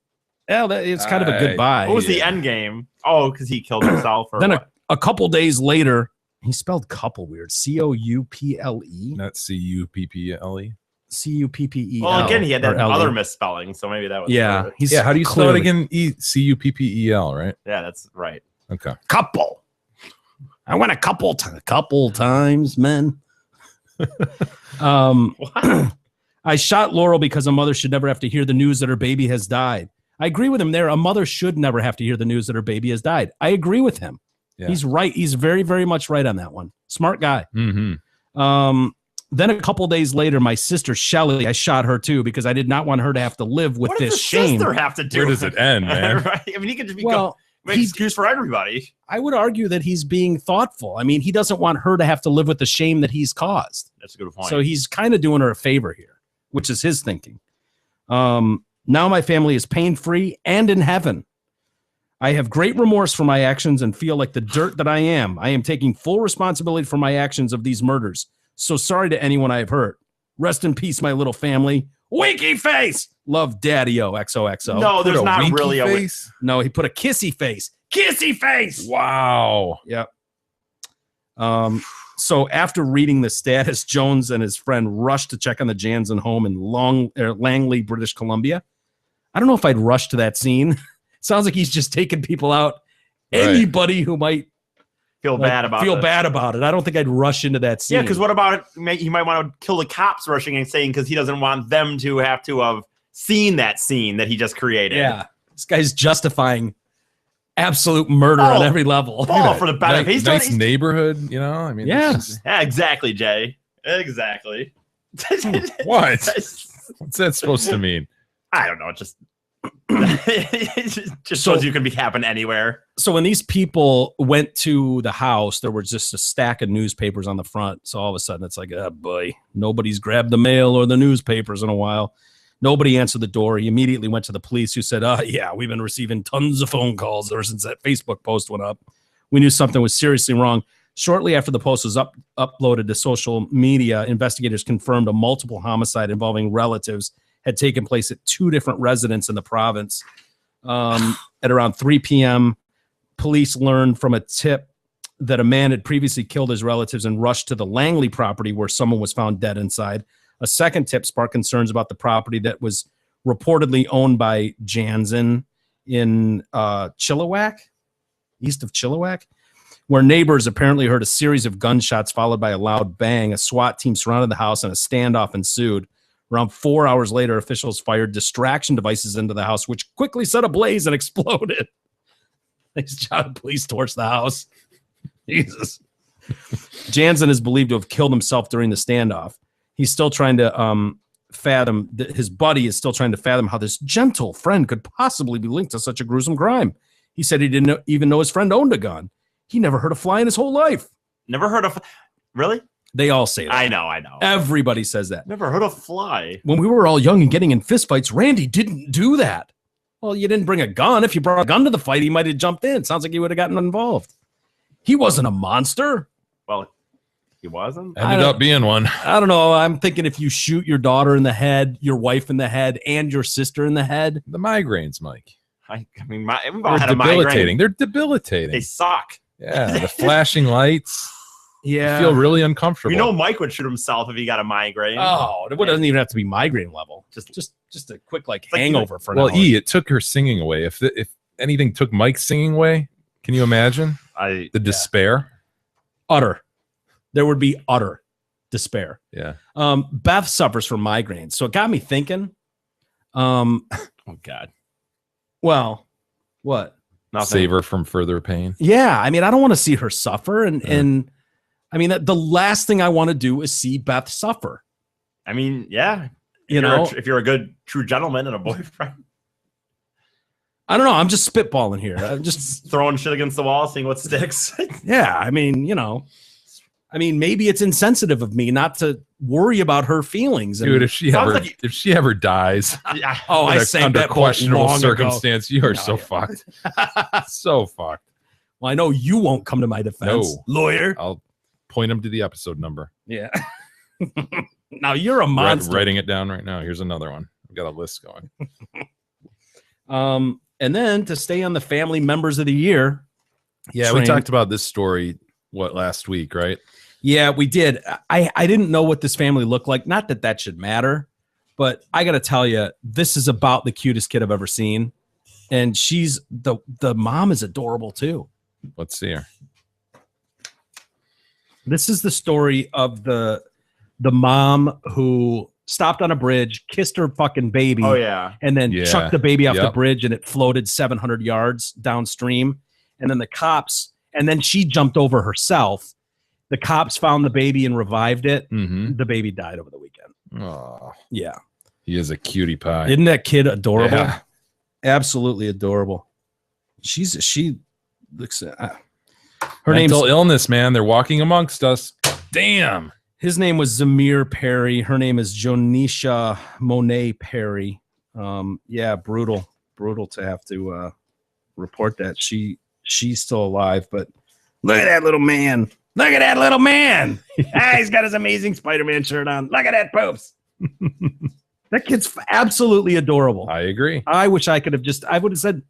Well, it's kind of a goodbye. What was the end game? Oh, because he killed himself. Or Then what? a couple days later, he spelled couple weird. Couple. Not Cupple. Cuppel. Well, again, he had that or LE. other misspelling, so maybe that was. Yeah. part of it. He's Yeah, how do you spell it clearly- again? Cuppel, right? Yeah, that's right. Okay. Couple. I went a couple times, men. I shot Laurel because a mother should never have to hear the news that her baby has died. I agree with him there. A mother should never have to hear the news that her baby has died. I agree with him. Yeah. He's right. He's very, very much right on that one. Smart guy. Mm-hmm. Then a couple days later, my sister Shelly, I shot her too because I did not want her to have to live with What this does the shame. sister have to do? Where does it end, man? Right? I mean, he could just be Well, make he- excuse for everybody. I would argue that he's being thoughtful. I mean, he doesn't want her to have to live with the shame that he's caused. That's a good point. So he's kind of doing her a favor here, which is his thinking. Now my family is pain-free and in heaven. I have great remorse for my actions and feel like the dirt that I am. I am taking full responsibility for my actions of these murders. So sorry to anyone I have hurt. Rest in peace, my little family. Winky face. Love Daddy-O, XOXO. no, there's not winky really a face. No, he put a kissy face. Kissy face. Wow. Yep. So after reading the status, Jones and his friend rushed to check on the Jansen home in Langley, British Columbia. I don't know if I'd rush to that scene. Sounds like he's just taking people out. Right. Anybody who might feel bad about feel this. bad about it. I don't think I'd rush into that scene. Yeah, because what about it? He might want to kill the cops rushing and saying because he doesn't want them to have seen that scene that he just created. Yeah, this guy's justifying absolute murder on every level. Ball for the better. Nice, nice neighborhood, you know? I mean, Yeah. it's just- Yeah, exactly, Jay. Exactly. what? What's that supposed to mean? I don't know. Just It just shows you can be happen anywhere. So when these people went to the house, there was just a stack of newspapers on the front. So all of a sudden it's like, oh boy, nobody's grabbed the mail or the newspapers in a while. Nobody answered the door. He immediately went to the police, who said, yeah, we've been receiving tons of phone calls ever since that Facebook post went up. We knew something was seriously wrong. Shortly after the post was uploaded to social media, investigators confirmed a multiple homicide involving relatives had taken place at 2 different residences in the province. At around 3 p.m., police learned from a tip that a man had previously killed his relatives and rushed to the Langley property where someone was found dead inside. A second tip sparked concerns about the property that was reportedly owned by Jansen in Chilliwack, east of Chilliwack, where neighbors apparently heard a series of gunshots followed by a loud bang. A SWAT team surrounded the house and a standoff ensued. Around 4 hours later, officials fired distraction devices into the house, which quickly set ablaze and exploded. Nice job. Police torched the house. Jesus. Jansen is believed to have killed himself during the standoff. He's still trying to fathom, his buddy is still trying to fathom how this gentle friend could possibly be linked to such a gruesome crime. He said he didn't even know his friend owned a gun. He never heard a fly in his whole life. Never heard of, really? They all say that. I know. Everybody says that. Never heard of fly. When we were all young and getting in fistfights, Randy didn't do that. Well, you didn't bring a gun. If you brought a gun to the fight, he might have jumped in. Sounds like he would have gotten involved. He wasn't a monster. Well, he wasn't. Ended up being one. I don't know. I'm thinking if you shoot your daughter in the head, your wife in the head, and your sister in the head. The migraines, Mike. I mean, we've They're all had a migraine. debilitating. They're debilitating. They suck. Yeah, the flashing lights. Yeah. You feel really uncomfortable. You know, Mike would shoot himself if he got a migraine. Oh, it doesn't even have to be migraine level. Just a quick hangover for well, now. it took her singing away. If anything took Mike's singing away, can you imagine the despair? Utter. There would be utter despair. Yeah. Beth suffers from migraines, so it got me thinking. Oh God. Well, what? Nothing. Save her from further pain. Yeah, I mean, I don't want to see her suffer, and I mean, the last thing I want to do is see Beth suffer. I mean, yeah, if you're a good true gentleman and a boyfriend. I don't know. I'm just spitballing here. I'm just throwing shit against the wall, seeing what sticks. Yeah, I mean, maybe it's insensitive of me not to worry about her feelings. Dude, if she ever dies, I sang under that questionable long circumstance, ago. you are so fucked. So fucked. Well, I know you won't come to my defense, lawyer. I'll point him to the episode number. Yeah. Now you're a monster. Writing it down right now. Here's another one. I've got a list going. And then to stay on the family members of the year. Yeah, we talked about this story last week, right? Yeah, we did. I didn't know what this family looked like. Not that should matter, but I got to tell you, this is about the cutest kid I've ever seen, and she's the mom is adorable too. Let's see her. This is the story of the mom who stopped on a bridge, kissed her fucking baby. Oh yeah, and then chucked the baby off the bridge, and it floated 700 yards downstream. And then the cops, and then she jumped over herself. The cops found the baby and revived it. Mm-hmm. The baby died over the weekend. Oh, yeah. He is a cutie pie. Isn't that kid adorable? Yeah. Absolutely adorable. She looks. Her mental illness, man. They're walking amongst us. Damn. His name was Zamir Perry. Her name is Jonisha Monet Perry. Yeah, brutal to have to report that she's still alive. But look at that little man. Look at that little man. He's got his amazing Spider-Man shirt on. Look at that, poops. That kid's absolutely adorable. I agree. I wish I could have I would have said,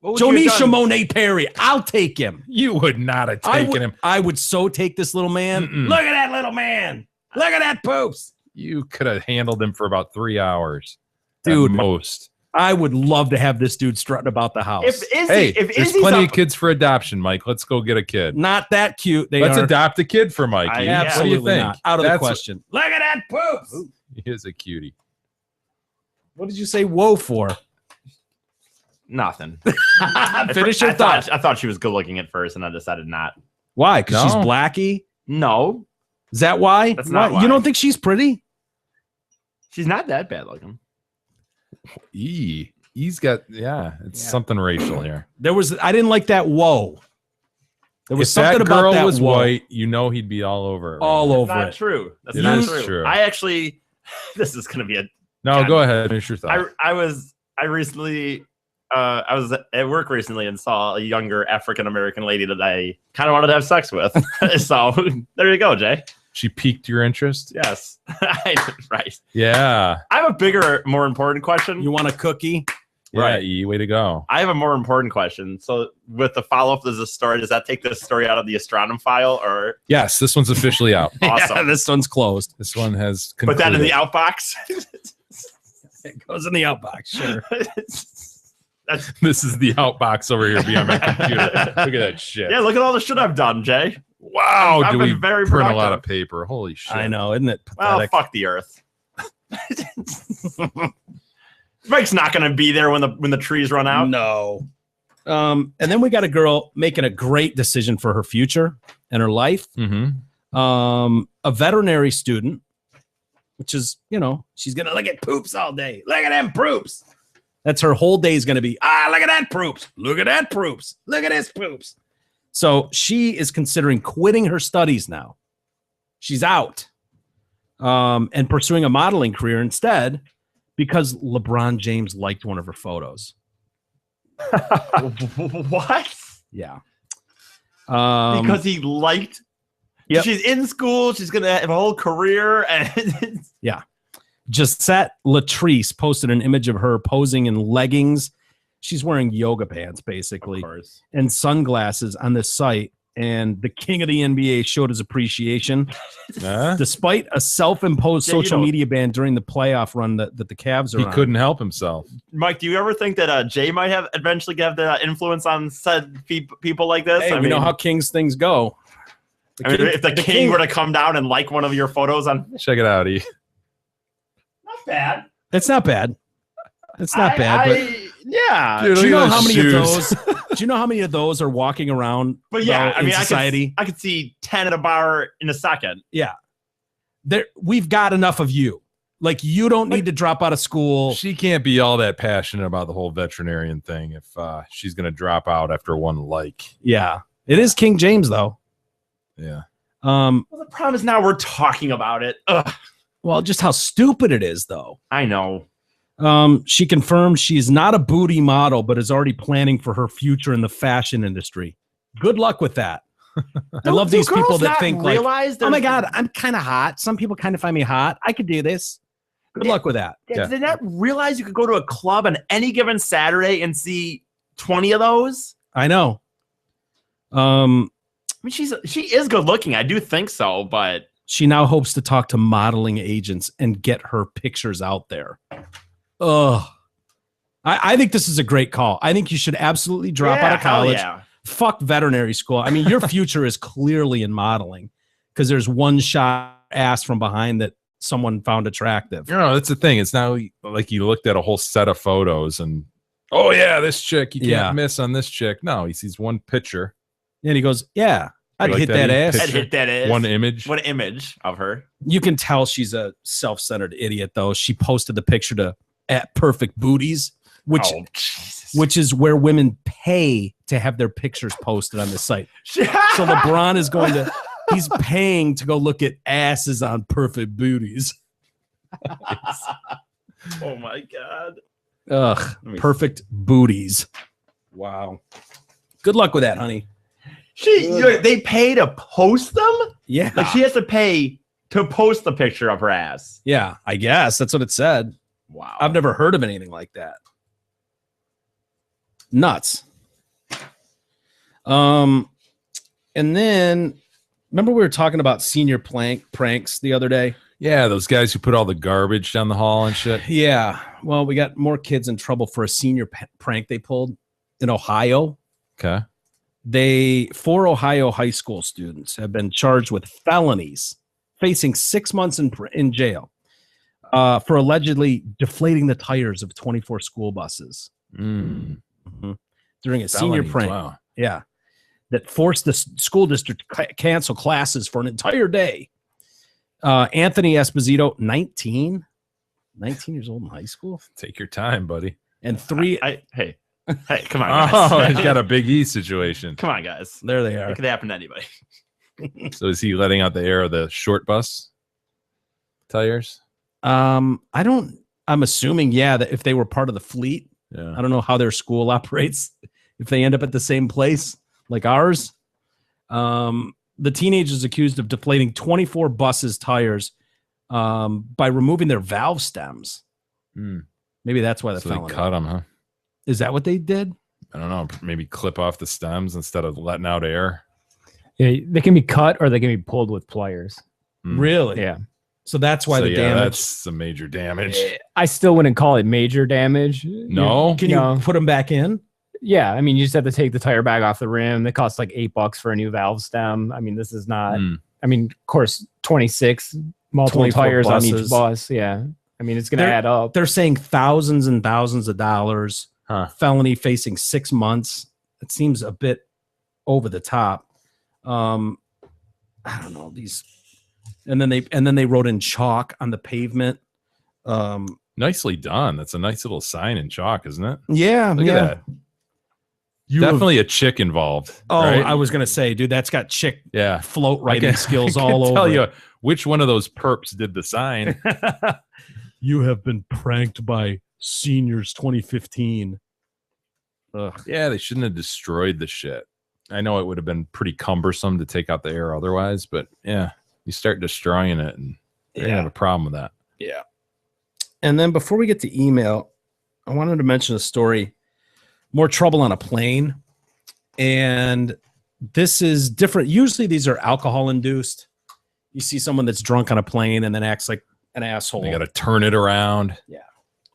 Jonisha Monet Perry, I'll take him. You would not have taken him. I would so take this little man. Look at that little man. Look at that poops. You could have handled him for about 3 hours. Dude, at most. I would love to have this dude strutting about the house. There's plenty of kids for adoption, Mike. Let's go get a kid. Not that cute. Let's adopt a kid for Mikey. Absolutely what do you think? not. Out of the question. Look at that poops. He is a cutie. What did you say whoa for? Nothing. Finish your thought. I thought she was good looking at first, and I decided not. Why? Because she's blacky? No. Is that why? That's not why. You don't think she's pretty? She's not that bad looking. He's got it's something racial here. I didn't like that. Whoa. There was If something that about girl that was whoa. white, he'd be all over it. All over Not it. true. That's It not is true. true. I actually, this is going to be a. No, God. go ahead. Finish your thought. I was at work recently and saw a younger African American lady that I kind of wanted to have sex with. So there you go, Jay. She piqued your interest? Yes. Right. Yeah. I have a bigger, more important question. You want a cookie? Right. E, way to go. I have a more important question. So with the follow-up to the story, does that take this story out of the Astronom file or? Yes, this one's officially out. Awesome. Yeah, this one's closed. This one has Put that in the concluded. outbox. It goes in the outbox, sure. This is the outbox over here behind my computer. Look at that shit. Yeah, look at all the shit I've done, Jay. Wow, I've do been we very print a lot productive. of paper? Holy shit. I know, isn't it Well, pathetic? fuck the Earth. Mike's not going to be there when the trees run out. No. And then we got a girl making a great decision for her future and her life. Mm-hmm. A veterinary student, which is, she's going to look at poops all day. Look at them poops. That's her whole day is going to be, look at that poops. Look at that poops. Look at this poops. So she is considering quitting her studies now. She's out and pursuing a modeling career instead because LeBron James liked one of her photos. What? Yeah. Because he liked. Yep. She's in school. She's going to have a whole career. And Yeah. Gisette Latrice posted an image of her posing in leggings. She's wearing yoga pants, basically, and sunglasses on this site. And the king of the NBA showed his appreciation. Despite a self-imposed Yeah, you social don't- media ban during the playoff run that the Cavs are He on. couldn't help himself. Mike, do you ever think that Jay might have eventually have the influence on said people like this? Hey, we know how Kings things go. If the king were to come down and like one of your photos on, Check it out, E. not bad. It's not bad. It's not bad. But Yeah. Dude, do you look know at how those many of shoes. those? Do you know how many of those are walking around? But yeah, though, I mean, in society. I could see 10 at a bar in a second. Yeah, we've got enough of you. Like you don't need to drop out of school. She can't be all that passionate about the whole veterinarian thing if she's going to drop out after one like. Yeah, it is King James though. Yeah. Well, the problem is now we're talking about it. Ugh. Well, just how stupid it is though. I know. She confirmed she's not a booty model, but is already planning for her future in the fashion industry. Good luck with that. I love these people that think like, oh my God, I'm kind of hot. Some people kind of find me hot. I could do this. Good luck with that. Did they not realize you could go to a club on any given Saturday and see 20 of those? I know. I mean, she is good looking. I do think so, but she now hopes to talk to modeling agents and get her pictures out there. Ugh. I think this is a great call. I think you should absolutely drop out of college. Yeah. Fuck veterinary school. I mean, your future is clearly in modeling because there's one shot ass from behind that someone found attractive. That's the thing. It's now like you looked at a whole set of photos and, oh, yeah, this chick. You can't miss on this chick. No, he sees one picture. And he goes, yeah, I'd Like hit that that ass. picture? I'd hit that ass. One image. One image of her. You can tell she's a self-centered idiot, though. She posted the picture to @perfect booties, which is where women pay to have their pictures posted on the site. So LeBron is he's paying to go look at asses on perfect booties. Oh my God. Ugh, perfect booties. Wow. Good luck with that, honey. They pay to post them? Yeah. Like she has to pay to post the picture of her ass. Yeah, I guess that's what it said. Wow. I've never heard of anything like that. Nuts. And then remember we were talking about senior pranks the other day? Yeah, those guys who put all the garbage down the hall and shit. Yeah. Well, we got more kids in trouble for a senior prank they pulled in Ohio. Okay. 4 Ohio high school students have been charged with felonies, facing 6 months in jail for allegedly deflating the tires of 24 school buses during a senior Felonies, prank. wow. Yeah, that forced the school district to cancel classes for an entire day. Anthony Esposito, 19, 19 years old in high school? Take your time, buddy. And three. Hey, come on, guys. Oh, he's got a Big E situation. Come on, guys. There they are. It could happen to anybody. So is he letting out the air of the short bus tires? I'm assuming, yeah, that if they were part of the fleet, Yeah. I don't know how their school operates. If they end up at the same place like ours, the teenager is accused of deflating 24 buses' tires by removing their valve stems. Maybe that's why So they cut them, huh? Is that what they did? I don't know. Maybe clip off the stems instead of letting out air. Yeah, they can be cut or they can be pulled with pliers. Really? Yeah. So that's why So, the yeah, damage. that's some major damage. I still wouldn't call it major damage. No? Can you put them back in? Yeah, I mean, you just have to take the tire bag off the rim. They cost like $8 for a new valve stem. I mean, this is not. I mean, of course, 26 multiple 24 tires on each buses. bus. Yeah, I mean, it's going to add up. They're saying thousands and thousands of dollars. Felony facing 6 months. It seems a bit over the top. I don't know these. And then they wrote in chalk on the pavement. Nicely done. That's a nice little sign in chalk, isn't it? Yeah, Look yeah. at that. Definitely a chick involved. Oh, right? I was gonna say, dude, that's got chick float I writing can- skills I can all over. tell it. you which one of those perps did the sign. You have been pranked by seniors 2015. Ugh. Yeah, they shouldn't have destroyed the shit. I know it would have been pretty cumbersome to take out the air otherwise, but yeah, you start destroying it and you're gonna have a problem with that. Yeah. And then before we get to email, I wanted to mention a story. More trouble on a plane. And this is different. Usually these are alcohol induced. You see someone that's drunk on a plane and then acts like an asshole. You got to turn it around. Yeah.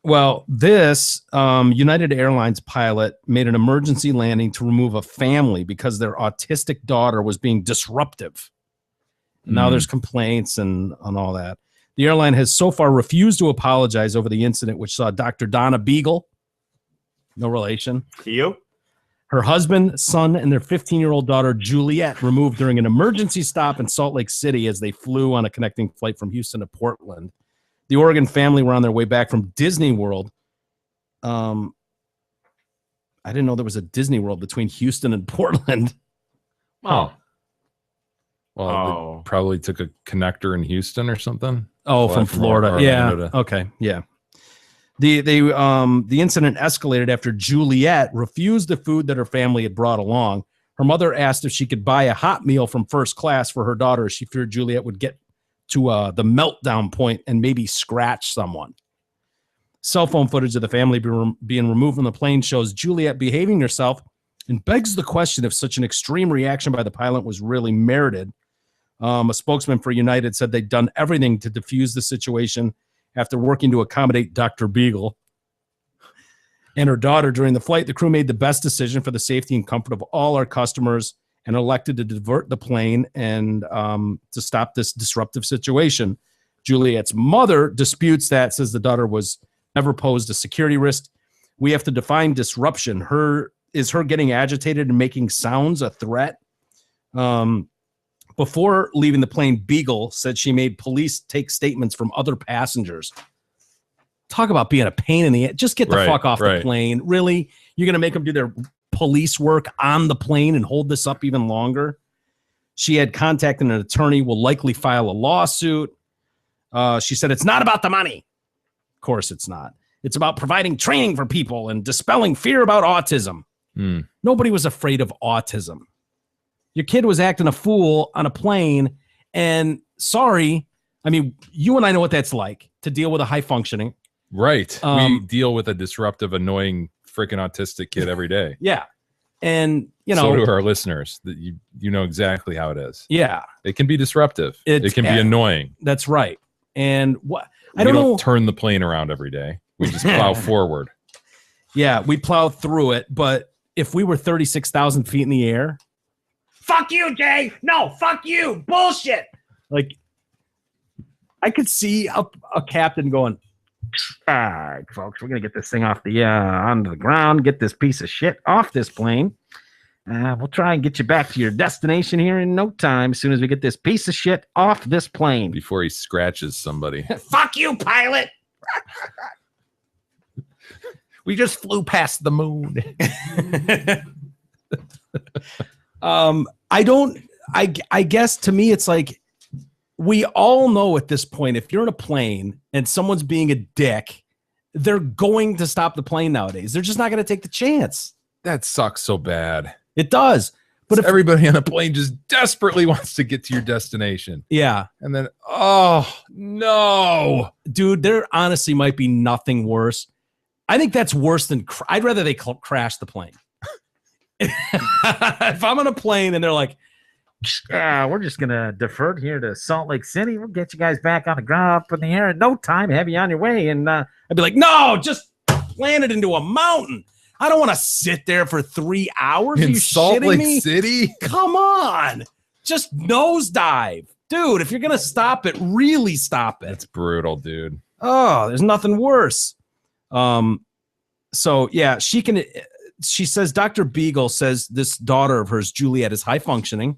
Well, this United Airlines pilot made an emergency landing to remove a family because their autistic daughter was being disruptive. Now there's complaints and all that. The airline has so far refused to apologize over the incident, which saw Dr. Donna Beagle, no relation, to you, her husband, son, and their 15-year-old daughter, Juliet, removed during an emergency stop in Salt Lake City as they flew on a connecting flight from Houston to Portland. The Oregon family were on their way back from Disney World. I didn't know there was a Disney World between Houston and Portland. Oh. Well, they probably took a connector in Houston or something. Oh, Fly from Florida. Orlando Yeah. to- Okay. Yeah. The incident escalated after Juliet refused the food that her family had brought along. Her mother asked if she could buy a hot meal from first class for her daughter. She feared Juliet would get to the meltdown point and maybe scratch someone. Cell phone footage of the family being removed from the plane shows Juliet behaving herself and begs the question if such an extreme reaction by the pilot was really merited. A spokesman for United said they'd done everything to defuse the situation after working to accommodate Dr. Beagle and her daughter during the flight. The crew made the best decision for the safety and comfort of all our customers and elected to divert the plane and to stop this disruptive situation. Juliet's mother disputes that, says the daughter was never posed a security risk. We have to define disruption. Is her getting agitated and making sounds a threat? Before leaving the plane, Beagle said she made police take statements from other passengers. Talk about being a pain in the ass. Just get the fuck off the plane. Really? You're going to make them do their police work on the plane and hold this up even longer? She had contacted an attorney, will likely file a lawsuit. She said, it's not about the money. Of course it's not. It's about providing training for people and dispelling fear about autism. Nobody was afraid of autism. Your kid was acting a fool on a plane, and sorry, I mean, you and I know what that's like to deal with a high functioning. Right. We deal with a disruptive, annoying, freaking autistic kid every day. Yeah. And, you know, so do our listeners. That you know exactly how it is. Yeah. It can be disruptive. It can be annoying. That's right. And what We don't turn the plane around every day. We just plow forward. Yeah, we plow through it. But if we were 36,000 feet in the air, fuck you, Jay. No, fuck you. Bullshit. Like, I could see a captain going, all right, folks, we're going to get this thing off onto the ground, get this piece of shit off this plane. We'll try and get you back to your destination here in no time as soon as we get this piece of shit off this plane. Before he scratches somebody. Fuck you, pilot. We just flew past the moon. I guess to me, it's like we all know at this point, if you're in a plane and someone's being a dick, they're going to stop the plane nowadays. They're just not going to take the chance. That sucks so bad. It does. But if everybody on the plane just desperately wants to get to your destination. Yeah. And then, oh, no. Dude, there honestly might be nothing worse. I think that's worse than I'd rather they crash the plane. If I'm on a plane and they're like, we're just going to divert here to Salt Lake City. We'll get you guys back on the ground up in the air in no time, have you on your way. And I'd be like, no, just land it into a mountain. I don't want to sit there for 3 hours. In Are you Salt shitting Lake me? City? Come on. Just nosedive. Dude, if you're going to stop it, really stop it. That's brutal, dude. Oh, there's nothing worse. So yeah, she says Dr. Beagle says this daughter of hers, Juliet, is high functioning.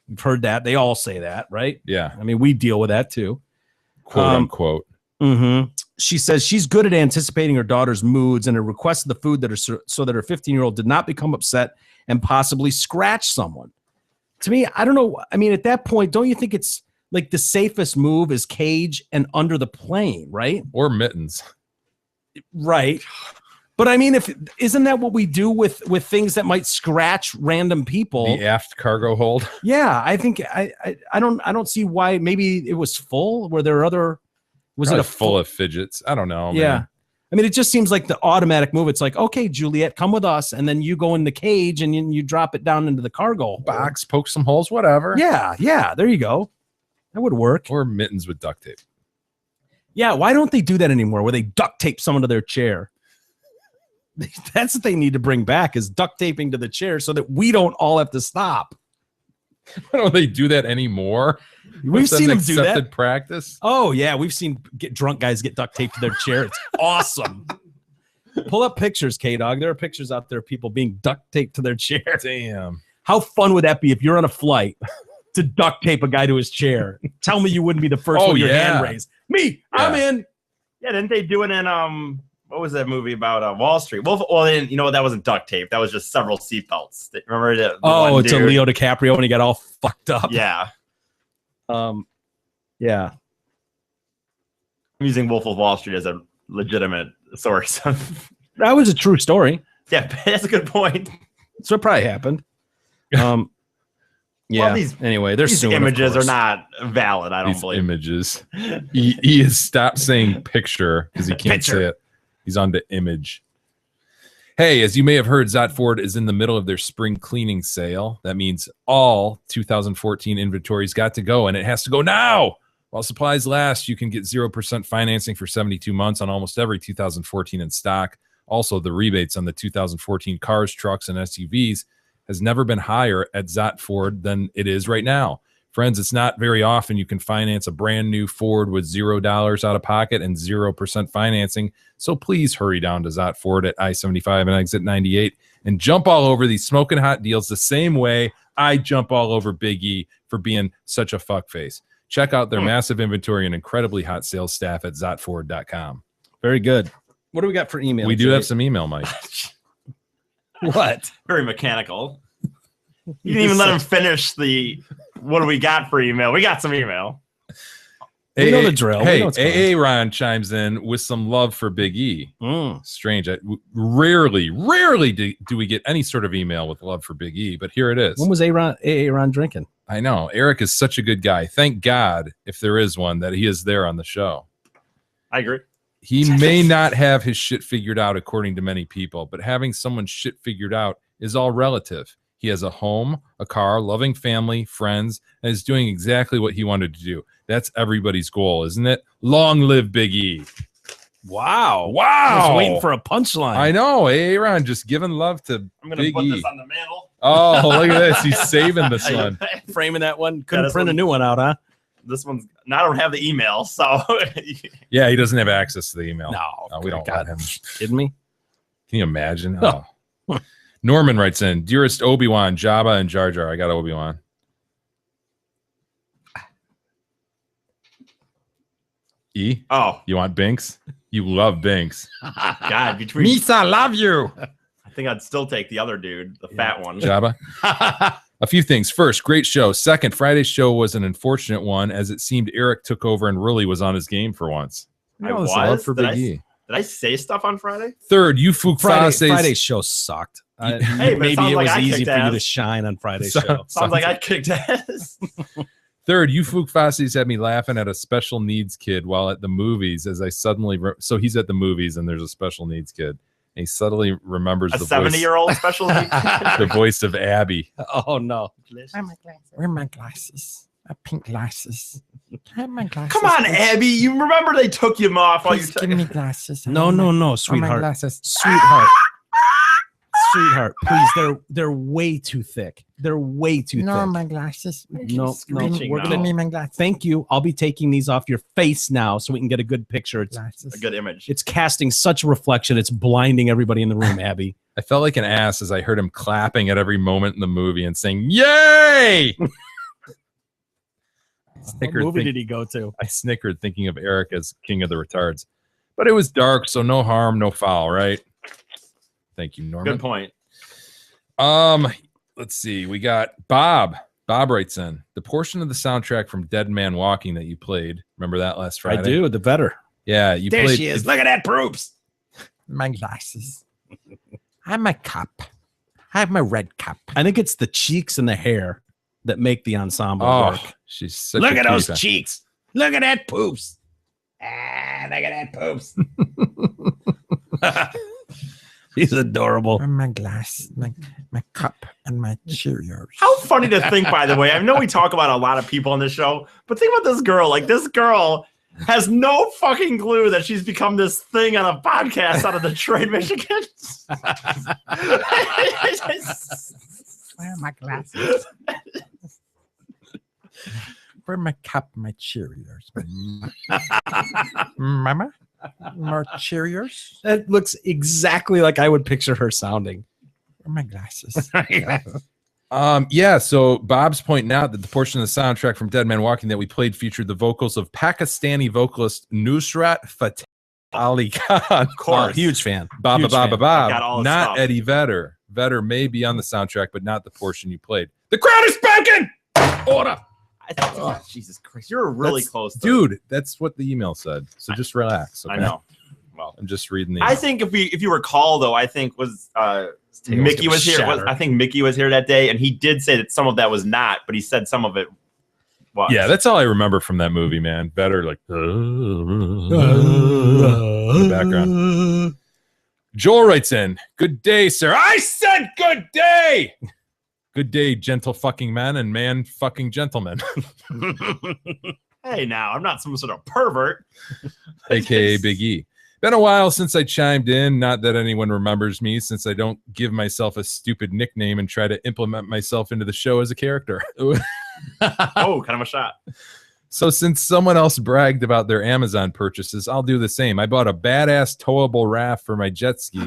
We've heard that. They all say that, right? Yeah. I mean, we deal with that too. Quote unquote. Mm-hmm. She says she's good at anticipating her daughter's moods and requested the food that so that her 15-year-old did not become upset and possibly scratch someone. To me, I don't know. I mean, at that point, don't you think it's like the safest move is cage and under the plane, right? Or mittens. Right. But I mean, isn't that what we do with things that might scratch random people? The aft cargo hold. Yeah, I think I don't see why. Maybe it was full. Were there other? Was Probably it a full of fidgets? I don't know. Yeah. Man. I mean, it just seems like the automatic move. It's like, okay, Juliet, come with us, and then you go in the cage and you drop it down into the cargo box, poke some holes, whatever. Yeah. There you go. That would work. Or mittens with duct tape. Yeah. Why don't they do that anymore? Where they duct tape someone to their chair. That's what they need to bring back is duct taping to the chair so that we don't all have to stop. Why don't they do that anymore? We've seen them do that. Accepted practice. Oh yeah, we've seen drunk guys get duct taped to their chair. It's awesome. Pull up pictures, K-Dog. There are pictures out there of people being duct taped to their chair. Damn. How fun would that be if you're on a flight to duct tape a guy to his chair? Tell me you wouldn't be the first with your hand raised. Me, Yeah. I'm in. Yeah, didn't they do it in what was that movie about Wall Street? Well, you know what? That wasn't duct tape. That was just several seatbelts. Remember the Oh, one it's a dude? Leo DiCaprio when he got all fucked up. Yeah. Yeah. I'm using Wolf of Wall Street as a legitimate source. That was a true story. Yeah, that's a good point. So it probably happened. Yeah. Well, Anyway, there's these images are not valid. I don't These believe. images. He has stopped saying picture because he can't say it. He's on to image. Hey, as you may have heard, Zott Ford is in the middle of their spring cleaning sale. That means all 2014 inventory's got to go, and it has to go now. While supplies last, you can get 0% financing for 72 months on almost every 2014 in stock. Also, the rebates on the 2014 cars, trucks, and SUVs has never been higher at Zott Ford than it is right now. Friends, it's not very often you can finance a brand new Ford with $0 out of pocket and 0% financing. So please hurry down to Zott Ford at I-75 and exit 98 and jump all over these smoking hot deals the same way I jump all over Big E for being such a fuckface. Check out their massive inventory and incredibly hot sales staff at ZottFord.com. Very good. What do we got for email? We do have some email, Mike. What? Very mechanical. You didn't even let him finish the what do we got for email. We got some email. We know the drill. We Hey, know what's going AA Ron chimes in with some love for Big E. Strange. Rarely do we get any sort of email with love for Big E, but here it is. When was AA Ron drinking? I know. Eric is such a good guy. Thank God, if there is one, that he is there on the show. I agree. He may not have his shit figured out according to many people, but having someone's shit figured out is all relative. He has a home, a car, loving family, friends, and is doing exactly what he wanted to do. That's everybody's goal, isn't it? Long live Big E. Wow. Wow. I was waiting for a punchline. I know. Aaron just giving love to I'm going to Big put E. this on the mantle. Oh, look at this. He's saving this one. Framing that one. Couldn't this print a one- new one out, huh? This one's. I don't have the email, so Yeah, he doesn't have access to the email. No, we don't God, let him. kidding me? Can you imagine? Oh. Norman writes in, dearest Obi-Wan, Jabba, and Jar Jar. I got Obi-Wan. E. Oh, You want Binks? You love Binks. God, between Misa, love you. I think I'd still take the other dude, the fat one. Jabba. A few things. First, great show. Second, Friday's show was an unfortunate one as it seemed Eric took over and really was on his game for once. I You know, was. that's a lot for Did Big E. Did I say stuff on Friday? Third, you Fuk Friday's show sucked. Hey, but it maybe sounds it like was I easy kicked for you to ass. shine on Friday's So- show. Sounds like I kicked ass. Third, you Fuk Fossies had me laughing at a special needs kid while at the movies as I suddenly so he's at the movies and there's a special needs kid. And he suddenly remembers A the 70-year-old special needs kid. the voice of Abby. Oh no! Where are my glasses? My pink glasses. I have my glasses. Come on, please. Abby. You remember they took him off while you Please give me glasses. I No, want no, my- no, I want my sweetheart, glasses. sweetheart. Please, they're way too thick. They're way too No, thick. my glasses. No, screeching we're now. gonna Give me my glasses. Thank you. I'll be taking these off your face now so we can get a good picture. It's Glasses. A good image. it's casting such a reflection. It's blinding everybody in the room, Abby. I felt like an ass as I heard him clapping at every moment in the movie and saying, "Yay!" What movie did he go to? I snickered thinking of Eric as king of the retards. But it was dark, so no harm, no foul, right? Thank you, Norman. Good point. Let's see. We got Bob. Bob writes in the portion of the soundtrack from Dead Man Walking that you played. Remember that last Friday? I do. The vetter. Yeah, you There played. she is. Look at that proops. My glasses. I have my cup. I have my red cup. I think it's the cheeks and the hair that make the ensemble Oh, work. she's such Look a at those cutie. cheeks. Look at that poops. Ah, look at that poops. He's adorable. Where are my glasses? My cup and my Cheerios. How funny to think, by the way. I know we talk about a lot of people on this show, but think about this girl. Like, this girl has no fucking clue that she's become this thing on a podcast out of Detroit, Michigan. Where are my glasses? Where are my cup and my Cheerios? Mama? More Cheerios? That looks exactly like I would picture her sounding. Where are my glasses? Yeah, so Bob's pointing out that the portion of the soundtrack from Dead Man Walking that we played featured the vocals of Pakistani vocalist Nusrat Fateh Ali Khan. Of course. Huge fan. Bob, Huge Bob, fan. Bob, I got all his not stuff. Eddie Vedder. Vedder may be on the soundtrack, but not the portion you played. The crowd is spoken! Order! Oh, Jesus Christ. You're really That's- close. To Dude, that's what the email said. So just relax. I okay? know. Well, I'm just reading the I think if you recall, though, I think was Mickey was here. I think Mickey was here that day, and he did say that some of that was not, but he said some of it was. Yeah, that's all I remember from that movie, man. Better like in the background. Joel writes in, "Good day, sir." I said good day. Good day, gentle fucking men and man fucking gentlemen. Hey, now I'm not some sort of pervert. AKA Big E. Been a while since I chimed in. Not that anyone remembers me, since I don't give myself a stupid nickname and try to implement myself into the show as a character. Oh, kind of a shot. So since someone else bragged about their Amazon purchases, I'll do the same. I bought a badass towable raft for my jet ski,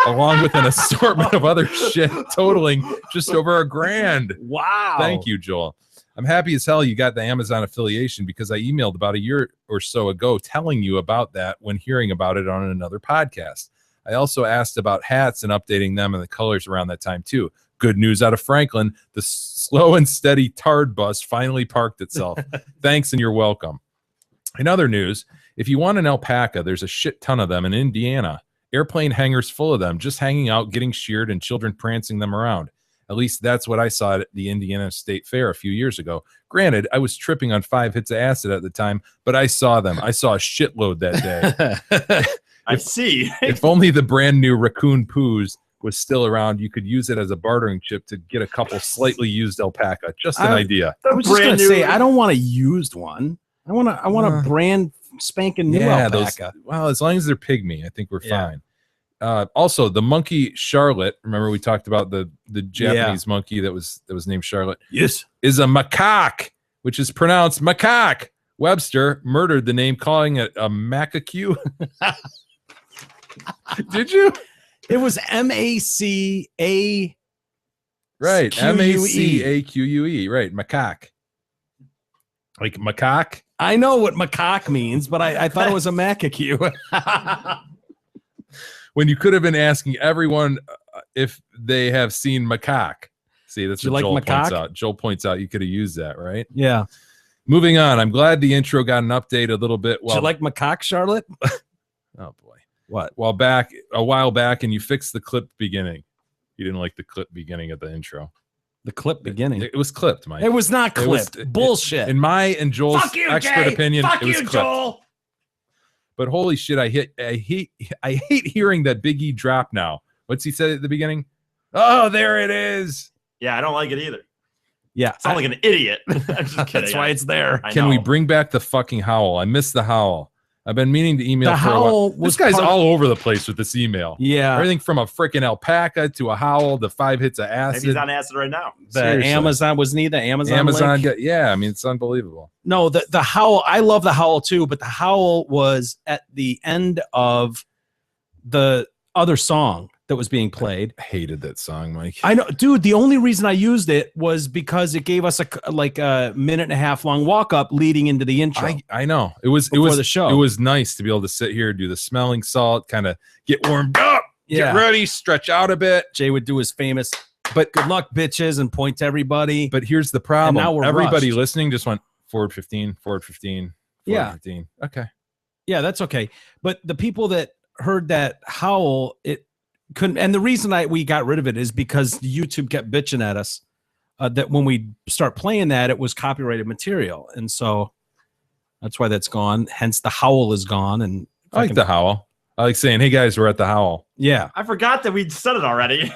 along with an assortment of other shit totaling just over $1,000. Wow. Thank you, Joel. I'm happy as hell you got the Amazon affiliation because I emailed about a year or so ago telling you about that when hearing about it on another podcast. I also asked about hats and updating them and the colors around that time too. Good news out of Franklin. The slow and steady Tard bus finally parked itself. Thanks and you're welcome. In other news, if you want an alpaca, there's a shit ton of them in Indiana. Airplane hangars full of them, just hanging out, getting sheared, and children prancing them around. At least that's what I saw at the Indiana State Fair a few years ago. Granted, I was tripping on 5 hits of acid at the time, but I saw them. I saw a shitload that day. I see. If only the brand new Raccoon Poos was still around, you could use it as a bartering chip to get a couple slightly used alpaca. Just an idea. I was just gonna say I don't want a used one. I want a brand spanking new alpaca. Well, as long as they're pygmy, I think we're fine. Also, the monkey Charlotte. Remember we talked about the Japanese monkey that was named Charlotte. Yes, is a macaque, which is pronounced macaque. Webster murdered the name, calling it a macaque. Did you? It was M-A-C-A. Right, Q-U-E. M-A-C-A-Q-U-E. Right, macaque. Like macaque. I know what macaque means, but I thought it was a macaque. When you could have been asking everyone if they have seen macaque. See, that's You what like Joel macaque? points out. Joel points out you could have used that, right? Yeah. Moving on. I'm glad the intro got an update a little bit. Did you like macaque, Charlotte? Oh boy. What? A while back, and you fixed the clip beginning. You didn't like the clip beginning of the intro. The clip beginning. It was clipped, Mike. It was not It was- clipped. Bullshit. In my and Joel's Fuck you, expert Jay. opinion, Fuck it was you, clipped. Joel. But holy shit, I hate hearing that Big E drop now. What's he said at the beginning? Oh, there it is. Yeah, I don't like it either. Yeah. Sound like an idiot. I'm just kidding. That's why it's there. I Can we know. bring back the fucking howl? I miss the howl. I've been meaning to email The for a howl while. was This guy's part- all over the place with this email. Yeah. Everything from a freaking alpaca to a howl to 5 hits of Maybe acid. he's on acid right now. The Seriously. Amazon was the Amazon link? Yeah, I mean, it's unbelievable. No, the howl. I love the howl too, but the howl was at the end of the other song that was being played. I hated that song, Mike. I know, dude. The only reason I used it was because it gave us a minute and a half long walk up leading into the intro. I know. It was Before the show. It was nice to be able to sit here, do the smelling salt, kind of get warmed up, Yeah. get ready, stretch out a bit. Jay would do his famous But "Good luck, bitches" and point to everybody. But here's the problem. And now we're Everybody rushed. listening just went forward 15, forward 15, forward Yeah. 15. Okay. Yeah, that's okay. But the people that heard that howl, it couldn't. And the reason we got rid of it is because YouTube kept bitching at us that when we start playing that, it was copyrighted material, and so that's why that's gone. Hence, the howl is gone. And I like the howl. I like saying, "Hey guys, we're at the howl." Yeah, I forgot that we said it already.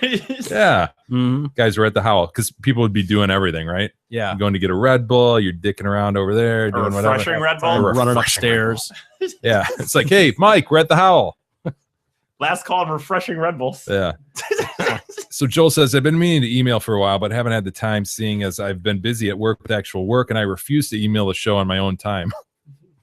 Yeah, Mhm. guys, we're at the howl because people would be doing everything, right? Yeah, You're going to get a Red Bull. You're dicking around over there, A doing whatever. refreshing Red Bull. A running refreshing Red upstairs. Bull. Yeah, it's like, hey, Mike, we're at the howl. Last call on refreshing Red Bulls. Yeah. So Joel says, I've been meaning to email for a while, but haven't had the time, seeing as I've been busy at work with actual work, and I refuse to email the show on my own time.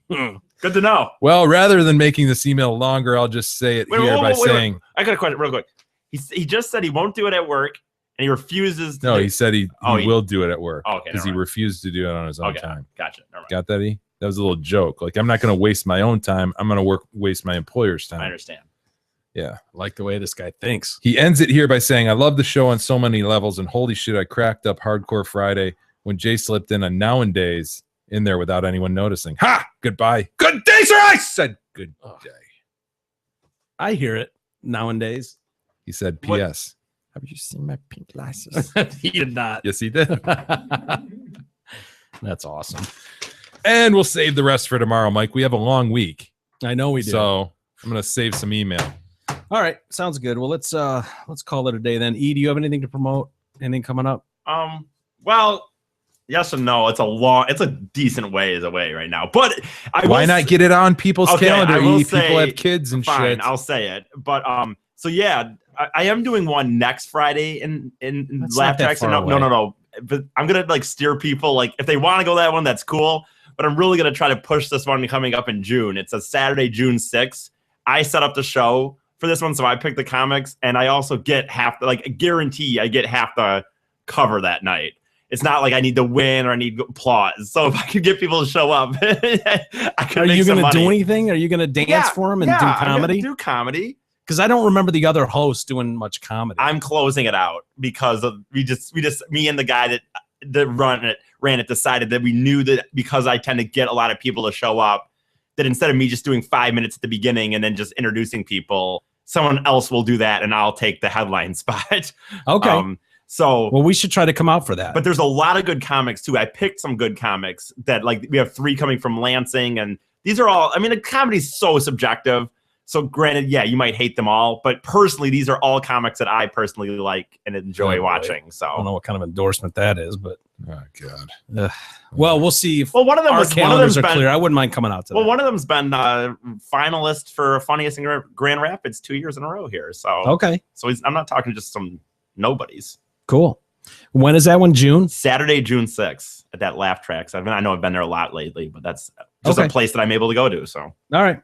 Good to know. Well, rather than making this email longer, I'll just say it Wait, here whoa, by whoa, wait, saying, I got a question real quick. He just said he won't do it at work, and he refuses. To no, do- he said he will do it at work Oh, okay, because he never mind. refused to do it on his own Okay, time. gotcha. Never mind. Got that, E? That was a little joke. Like, I'm not going to waste my own time. I'm going to waste my employer's time. I understand. Yeah. I like the way this guy thinks. He ends it here by saying, I love the show on so many levels, and holy shit, I cracked up Hardcore Friday when Jay slipped in a nowadays in there without anyone noticing. Ha! Goodbye. Good day, sir. I said good day. I hear it nowadays. He said, What- P.S. Have you seen my pink glasses? He did not. Yes, he did. That's awesome. And we'll save the rest for tomorrow, Mike. We have a long week. I know we do. So I'm going to save some email. All right, sounds good. Well, let's call it a day then. E, do you have anything to promote? Anything coming up? Well, yes and no. It's a decent ways away right now. But Why not get it on people's calendar? I will People say- have kids and fine, shit. I'll say it. But so yeah, I am doing one next Friday in That's Laugh not that Tracks. far No. But I'm gonna like steer people. Like if they want to go that one, that's cool. But I'm really gonna try to push this one coming up in June. It's a Saturday, June 6th. I set up the show for this one, so I picked the comics, and I also get half. Guarantee I get half the cover that night. It's not like I need to win or I need applause. So if I could get people to show up, I could Are make you some going to money. do anything? Are you going to dance for him and do I'm gonna comedy? do comedy. Because I don't remember the other hosts doing much comedy. I'm closing it out because of me and the guy that ran it decided that we knew that because I tend to get a lot of people to show up, that instead of me just doing 5 minutes at the beginning and then just introducing people, someone else will do that and I'll take the headline spot. Okay. So well, we should try to come out for that. but there's a lot of good comics too. I picked some good comics that we have 3 coming from Lansing, and these are all, the comedy's so subjective. So granted, yeah, you might hate them all, but personally, these are all comics that I personally like and enjoy watching. So I don't know what kind of endorsement that is, but oh god. Well, we'll see if one of them our was calendars are clear. I wouldn't mind coming out today. Well, one of them's been finalist for Funniest in Grand Rapids 2 years in a row here. So Okay. So I'm not talking just some nobodies. Cool. When is that one? June? Saturday, June 6th at that Laugh Tracks. I know I've been there a lot lately, but that's just Okay. a place that I'm able to go to. So All right.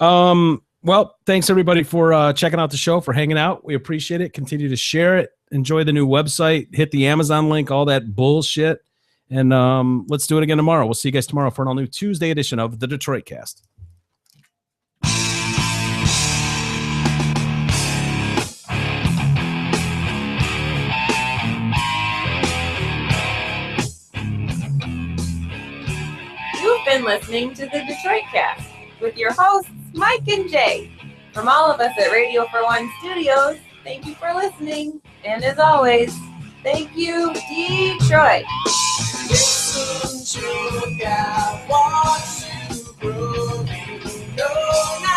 Well, thanks everybody for checking out the show, for hanging out. We appreciate it. Continue to share it. Enjoy the new website. Hit the Amazon link, all that bullshit. And let's do it again tomorrow. We'll see you guys tomorrow for an all-new Tuesday edition of the Detroit Cast. You've been listening to the Detroit Cast with your hosts, Mike and Jay. From all of us at Radio for One Studios, thank you for listening. And as always, thank you, Detroit. Listen to God, watch you grow, you know